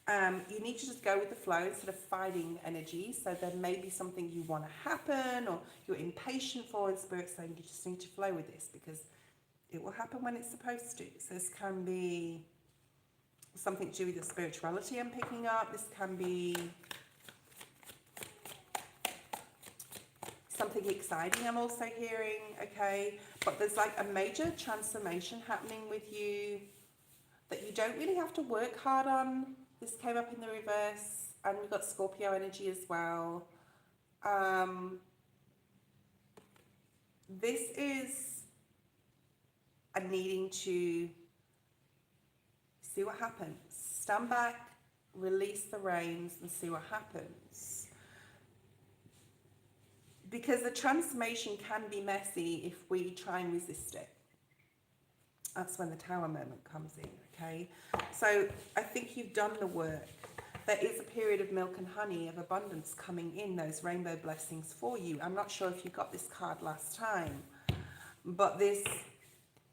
You need to just go with the flow instead of fighting energy. So there may be something you want to happen or you're impatient for, and Spirit's saying you just need to flow with this because it will happen when it's supposed to. So this can be something to do with your spirituality I'm picking up. This can be something exciting I'm also hearing, okay? But there's like a major transformation happening with you that you don't really have to work hard on. This came up in the reverse, and we've got Scorpio energy as well. This is a needing to see what happens. Stand back, release the reins, and see what happens. Because the transformation can be messy if we try and resist it. That's when the Tower moment comes in, okay? So I think you've done the work. There is a period of milk and honey, of abundance coming in, those rainbow blessings for you. I'm not sure if you got this card last time, but this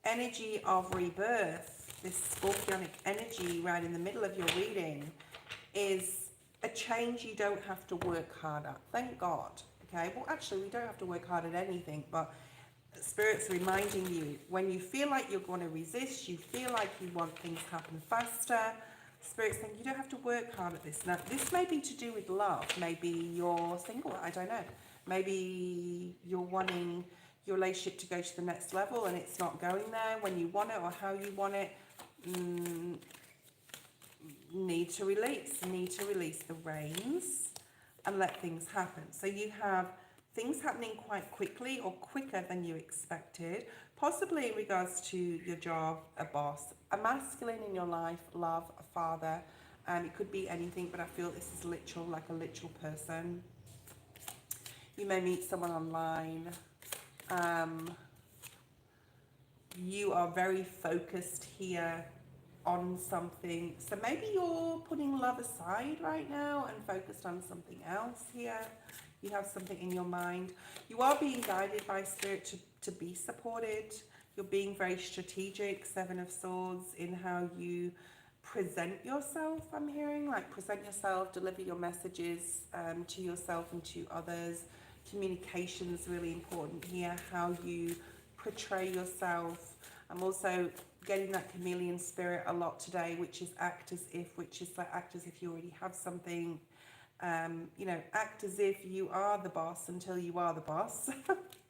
energy of rebirth, this scorpionic energy right in the middle of your reading, is a change you don't have to work hard at. Thank God. Okay, well, actually, we don't have to work hard at anything, but Spirit's reminding you, when you feel like you're going to resist, you feel like you want things to happen faster, Spirit's saying you don't have to work hard at this. Now, this may be to do with love. Maybe you're single, I don't know. Maybe you're wanting your relationship to go to the next level and it's not going there when you want it or how you want it. Need to release the reins and let things happen. So you have things happening quite quickly or quicker than you expected, possibly in regards to your job, a boss, a masculine in your life, love, a father. It could be anything, but I feel this is literal, like a literal person. You may meet someone online. You are very focused here on something. So maybe you're putting love aside right now and focused on something else here. You have something in your mind. You are being guided by Spirit to be supported. You're being very strategic, Seven of Swords, in how you present yourself, I'm hearing. Like present yourself, deliver your messages to yourself and to others. Communication is really important here, how you portray yourself. I'm also getting that chameleon spirit a lot today, which is act as if, which is like act as if you already have something. You know, act as if you are the boss until you are the boss,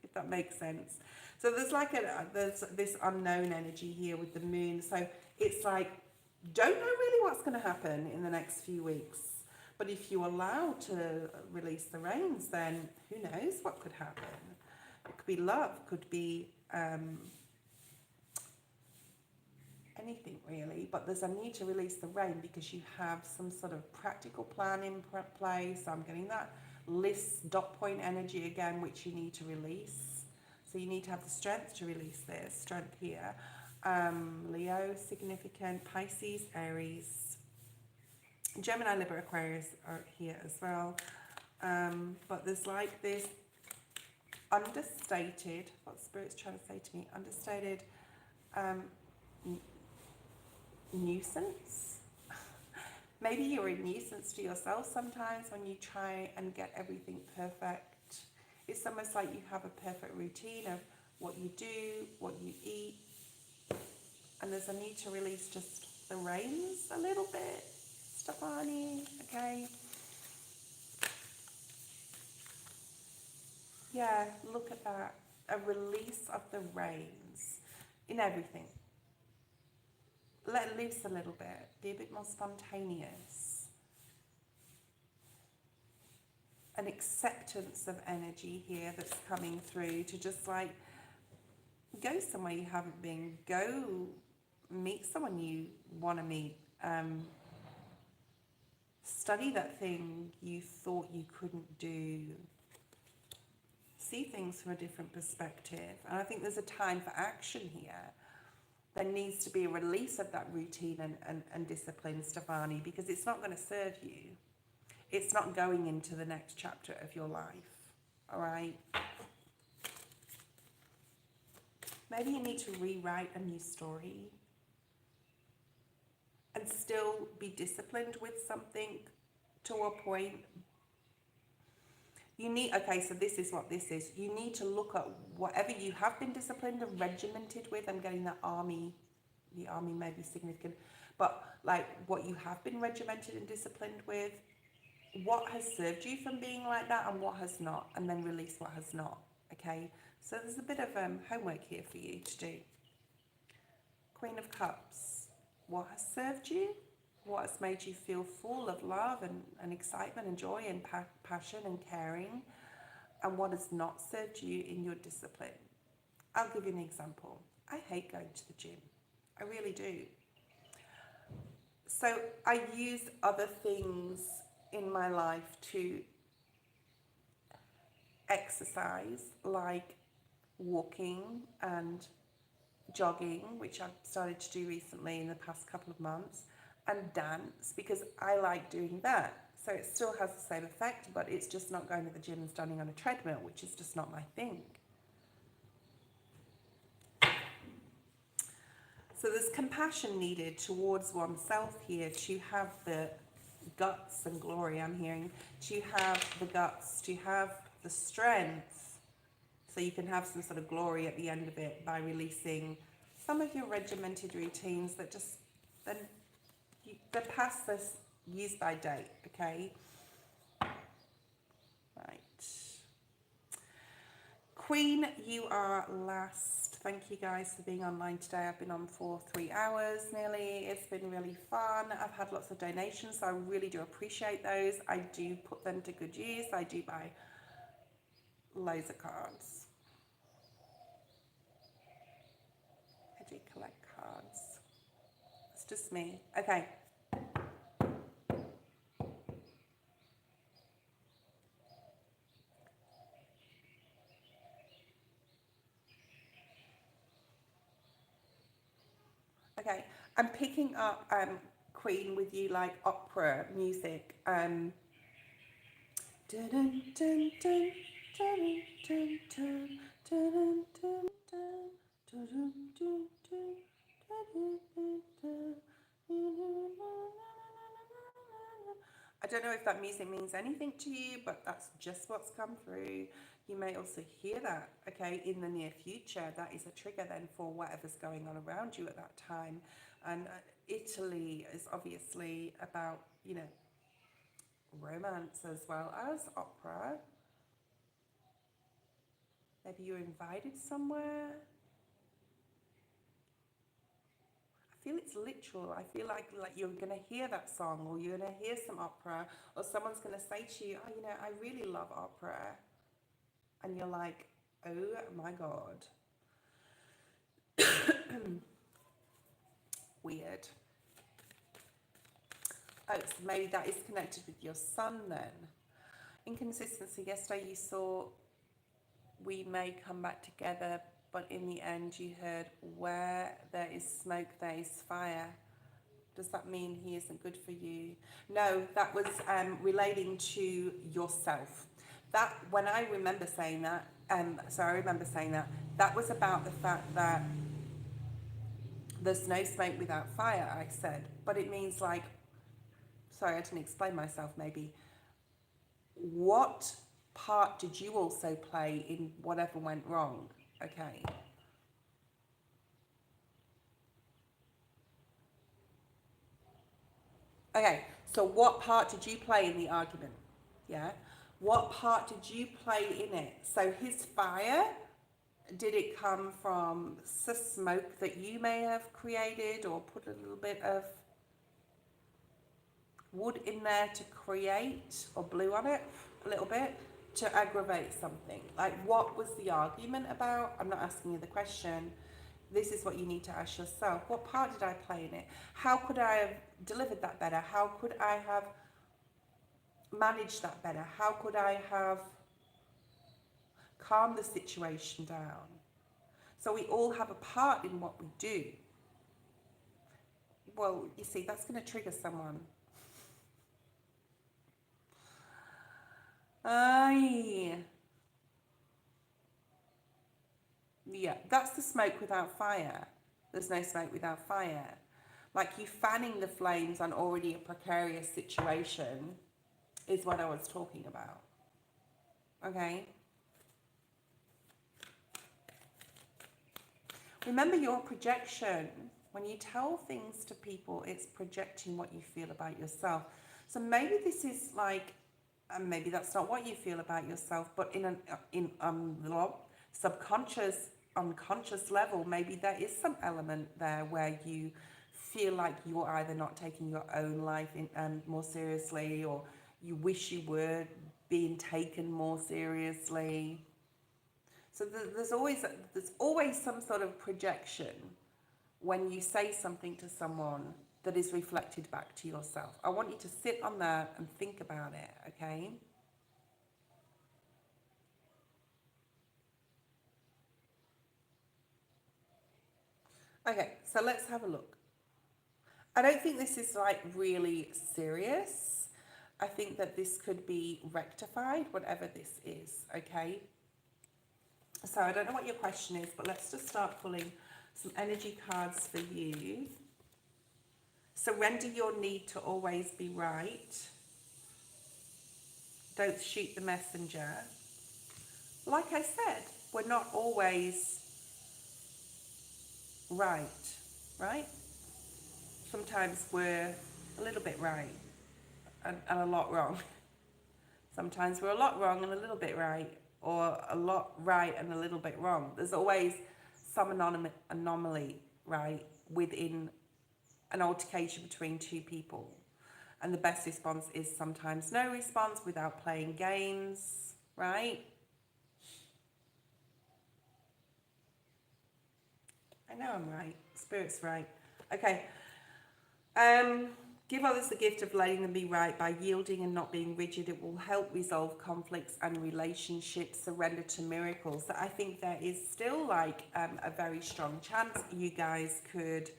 if that makes sense. So there's like there's this unknown energy here with the moon. So it's like, don't know really what's going to happen in the next few weeks. But if you allow to release the reins, then who knows what could happen. It could be love, could be anything really, but there's a need to release the rein because you have some sort of practical plan in place. So I'm getting that list dot point energy again, which you need to release. So you need to have the strength to release this, strength here. Leo, significant, Pisces, Aries, Gemini, Libra, Aquarius are here as well. But there's like this understated, what Spirit's trying to say to me, understated nuisance. Maybe you're a nuisance to yourself sometimes when you try and get everything perfect. It's almost like you have a perfect routine of what you do, what you eat, and there's a need to release just the reins a little bit, Stefani, okay? Yeah, look at that. A release of the reins in everything. Let loose a little bit. Be a bit more spontaneous. An acceptance of energy here that's coming through to just like go somewhere you haven't been. Go meet someone you want to meet. Study that thing you thought you couldn't do. See things from a different perspective. And I think there's a time for action here. There needs to be a release of that routine and discipline, Stefani, because it's not going to serve you. It's not going into the next chapter of your life. All right? Maybe you need to rewrite a new story and still be disciplined with something to a point. You need, okay, so this is what this is. You need to look at whatever you have been disciplined and regimented with. I'm getting the army may be significant, but like what you have been regimented and disciplined with, what has served you from being like that and what has not, and then release what has not, okay? So there's a bit of homework here for you to do. Queen of Cups, what has served you? What has made you feel full of love and excitement and joy and passion and caring, and what has not served you in your discipline? I'll give you an example. I hate going to the gym. I really do. So I use other things in my life to exercise, like walking and jogging, which I've started to do recently in the past couple of months, and dance, because I like doing that. So it still has the same effect, but it's just not going to the gym and standing on a treadmill, which is just not my thing. So there's compassion needed towards oneself here, to have the guts and glory, I'm hearing, to have the guts, to have the strength, so you can have some sort of glory at the end of it by releasing some of your regimented routines that just, then they're past this use by date, okay? Right. Queen, you are last. Thank you guys for being online today. I've been on for 3 hours nearly. It's been really fun. I've had lots of donations, so I really do appreciate those. I do put them to good use. I do buy loads of cards. I do collect cards. It's just me. Okay. Okay, I'm picking up Queen with you, like opera music. Dun, dun, dun, dun, dun, dun, dun, dun, dun, dun, dun, dun, dun, dun. I don't know if that music means anything to you, but that's just what's come through. You may also hear that, okay, in the near future. That is a trigger then for whatever's going on around you at that time. And Italy is obviously about, you know, romance as well as opera. Maybe you're invited somewhere. I feel it's literal. I feel like you're going to hear that song, or you're going to hear some opera, or someone's going to say to you, oh, you know, I really love opera. And you're like, oh my God. Weird. Oh, so maybe that is connected with your son then. Inconsistency. Yesterday you saw we may come back together, but in the end you heard, where there is smoke, there is fire. Does that mean he isn't good for you? No, that was relating to yourself. That, when I remember saying that, so I remember saying that, that was about the fact that there's no smoke without fire, I said. But it means like, sorry, I didn't explain myself maybe. What part did you also play in whatever went wrong? Okay. Okay, so what part did you play in the argument? Yeah. What part did you play in it? So his fire, did it come from the smoke that you may have created or put a little bit of wood in there to create, or blew on it a little bit to aggravate something? Like, what was the argument about? I'm not asking you the question. This is what you need to ask yourself. What part did I play in it? How could I have delivered that better? How could I have managed that better? How could I have calmed the situation down? So we all have a part in what we do. Well, you see, that's going to trigger someone. Aye. Yeah, that's the smoke without fire. There's no smoke without fire. Like, you fanning the flames on already a precarious situation is what I was talking about. Okay? Remember your projection. When you tell things to people, it's projecting what you feel about yourself. So maybe this is like, and maybe that's not what you feel about yourself, but in subconscious, unconscious level, maybe there is some element there where you feel like you're either not taking your own life more seriously, or you wish you were being taken more seriously. So there's always some sort of projection when you say something to someone that is reflected back to yourself. I want you to sit on that and think about it, okay? Okay, so let's have a look. I don't think this is like really serious. I think that this could be rectified, whatever this is, okay? So I don't know what your question is, but let's just start pulling some energy cards for you. Surrender your need to always be right. Don't shoot the messenger. Like I said, we're not always right, right? Sometimes we're a little bit right and a lot wrong. Sometimes we're a lot wrong and a little bit right, or a lot right and a little bit wrong. There's always some anomaly, right, within an altercation between two people. And the best response is sometimes no response without playing games, right? I know I'm right. Spirit's right. Okay. Give others the gift of letting them be right by yielding and not being rigid. It will help resolve conflicts and relationships. Surrender to miracles. So I think there is still like a very strong chance you guys could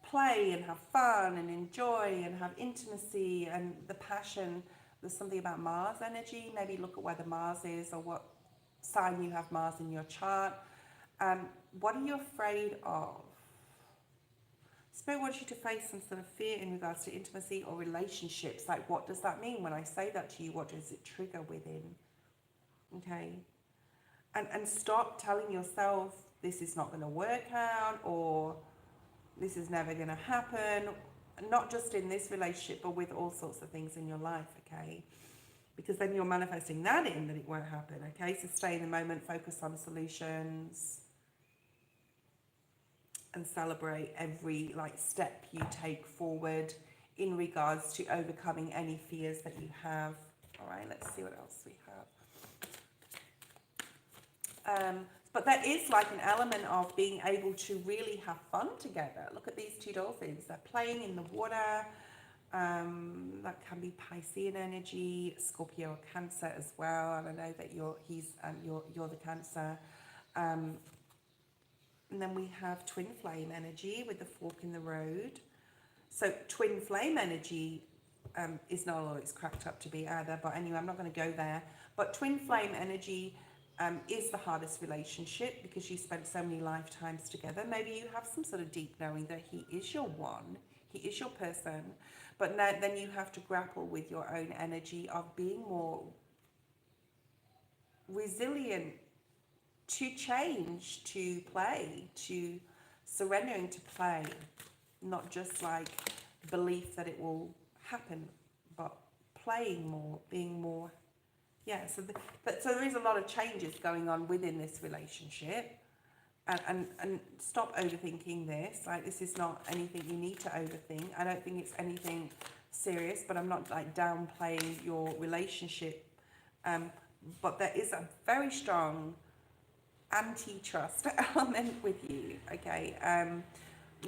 play and have fun and enjoy and have intimacy and the passion. There's something about Mars energy. Maybe look at where the Mars is, or what sign you have Mars in your chart. What are you afraid of? Spirit wants you to face some sort of fear in regards to intimacy or relationships. Like, what does that mean? When I say that to you, what does it trigger within? Okay. And stop telling yourself this is not going to work out, or this is never going to happen. Not just in this relationship, but with all sorts of things in your life, okay? Because then you're manifesting that in that it won't happen, okay? So stay in the moment, focus on solutions, and celebrate every like step you take forward in regards to overcoming any fears that you have. All right, let's see what else we have. But there is like an element of being able to really have fun together. Look at these two dolphins. They're playing in the water. That can be Piscean energy, Scorpio or Cancer as well. And I know that you're the Cancer. And then we have twin flame energy with the fork in the road. So twin flame energy is not all it's cracked up to be either. But anyway, I'm not going to go there. But twin flame energy is the hardest relationship because you spent so many lifetimes together. Maybe you have some sort of deep knowing that he is your one, he is your person. But now, then you have to grapple with your own energy of being more resilient to change, to play, to surrendering to play, not just like belief that it will happen, but playing more, being more. Yeah, so so there is a lot of changes going on within this relationship, and stop overthinking this. Like, this is not anything you need to overthink. I don't think it's anything serious, but I'm not like downplaying your relationship. But there is a very strong anti-trust element with you, okay?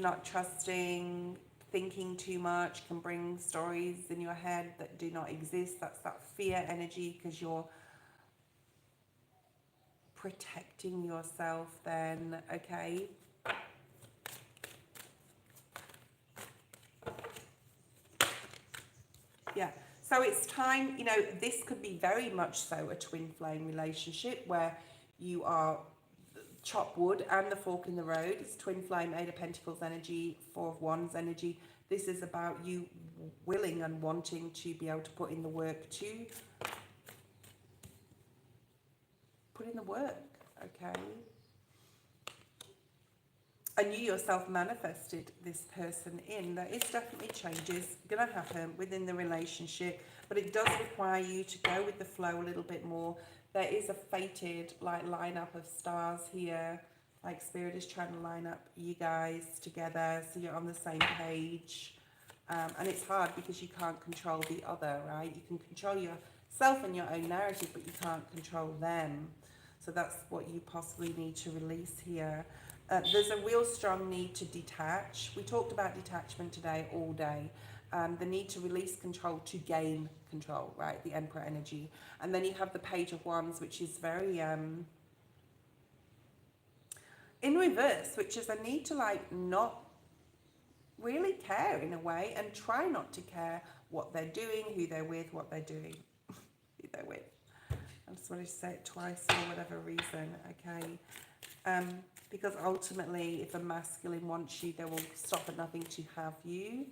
Not trusting, thinking too much can bring stories in your head that do not exist. That's that fear energy because you're protecting yourself then, okay? Yeah, so it's time, you know, this could be very much so a twin flame relationship where you are chop wood and the fork in the road. It's twin flame, 8 of Pentacles energy, 4 of Wands energy. This is about you willing and wanting to be able to put in the work okay? And you yourself manifested this person in. There is definitely changes going to happen within the relationship, but it does require you to go with the flow a little bit more. There is a fated like lineup of stars here, like Spirit is trying to line up you guys together so you're on the same page. And it's hard because you can't control the other, right? You can control yourself and your own narrative, but you can't control them. So that's what you possibly need to release here. There's a real strong need to detach. We talked about detachment today all day. The need to release control to gain control, right? The Emperor energy. And then you have the Page of Wands, which is very in reverse, which is a need to like not really care in a way and try not to care what they're doing, who they're with, what they're doing, who they're with. I just wanted to say it twice for whatever reason, okay? Because ultimately, if a masculine wants you, they will stop at nothing to have you.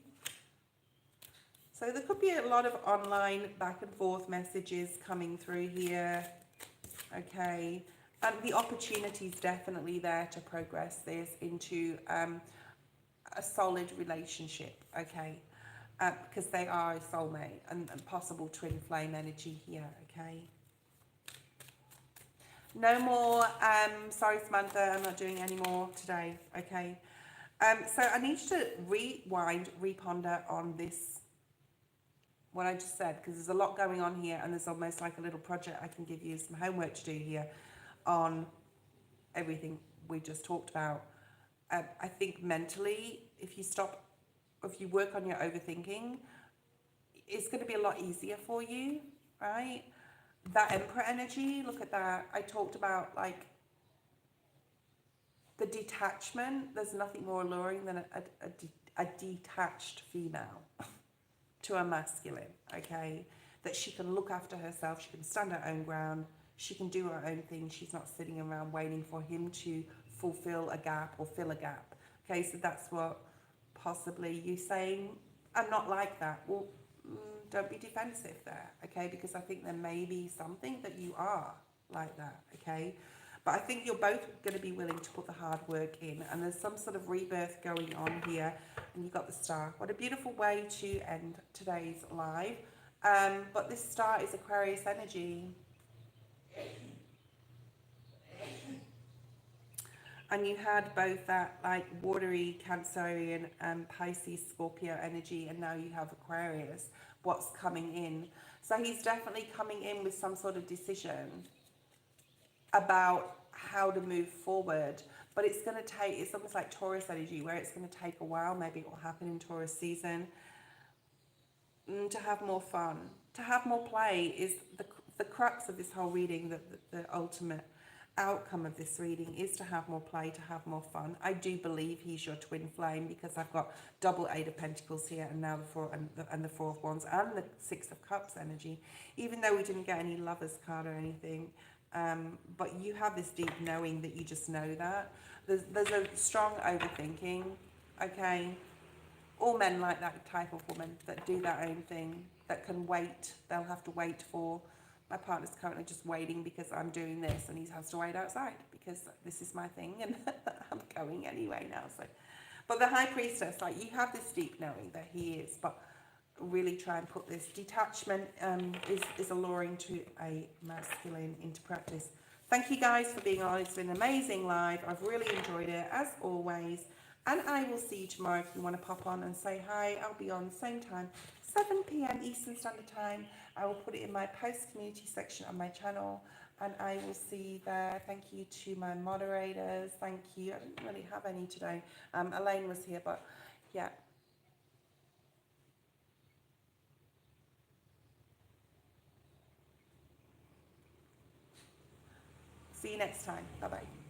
So there could be a lot of online back and forth messages coming through here, okay? And the opportunity is definitely there to progress this into a solid relationship, okay? Because they are a soulmate and possible twin flame energy here, okay? No more, sorry Samantha, I'm not doing any more today, okay? So I need you to rewind, reponder on this, what I just said, because there's a lot going on here and there's almost like a little project I can give you, some homework to do here on everything we just talked about. I think mentally, if you work on your overthinking, it's going to be a lot easier for you, right? That Emperor energy, look at that. I talked about like the detachment. There's nothing more alluring than a detached female to a masculine, okay? That she can look after herself, she can stand her own ground, she can do her own thing. She's not sitting around waiting for him to fulfill a gap or fill a gap. Okay, so that's what possibly you saying, I'm not like that. Well, don't be defensive there, okay? Because I think there may be something that you are like that, okay? But I think you're both going to be willing to put the hard work in, and there's some sort of rebirth going on here, and you've got the star. What a beautiful way to end today's live. But this star is Aquarius energy. And you had both that like watery Cancerian and Pisces Scorpio energy, and now you have Aquarius. What's coming in? So he's definitely coming in with some sort of decision about how to move forward. But it's going to take, it's almost like Taurus energy, where it's going to take a while. Maybe it will happen in Taurus season. To have more fun, to have more play is the crux of this whole reading, the ultimate. outcome of this reading is to have more play, to have more fun. I do believe he's your twin flame because I've got double Eight of Pentacles here, and now the Four and the Four of Wands and the Six of Cups energy. Even though we didn't get any Lovers card or anything, but you have this deep knowing that you just know that. There's a strong overthinking, okay? All men like that type of woman that do their own thing, that can wait. They'll have to wait for, my partner's currently just waiting because I'm doing this and he has to wait outside because this is my thing and I'm going anyway now. So, but the High Priestess, like, you have this deep knowing that he is, but really try and put this detachment is alluring to a masculine into practice. Thank you guys for being on. It's been an amazing live. I've really enjoyed it as always. And I will see you tomorrow if you want to pop on and say hi. I'll be on same time, 7 p.m. Eastern Standard Time. I will put it in my post community section on my channel and I will see you there. Thank you to my moderators. Thank you. I didn't really have any today. Elaine was here, but yeah. See you next time. Bye-bye.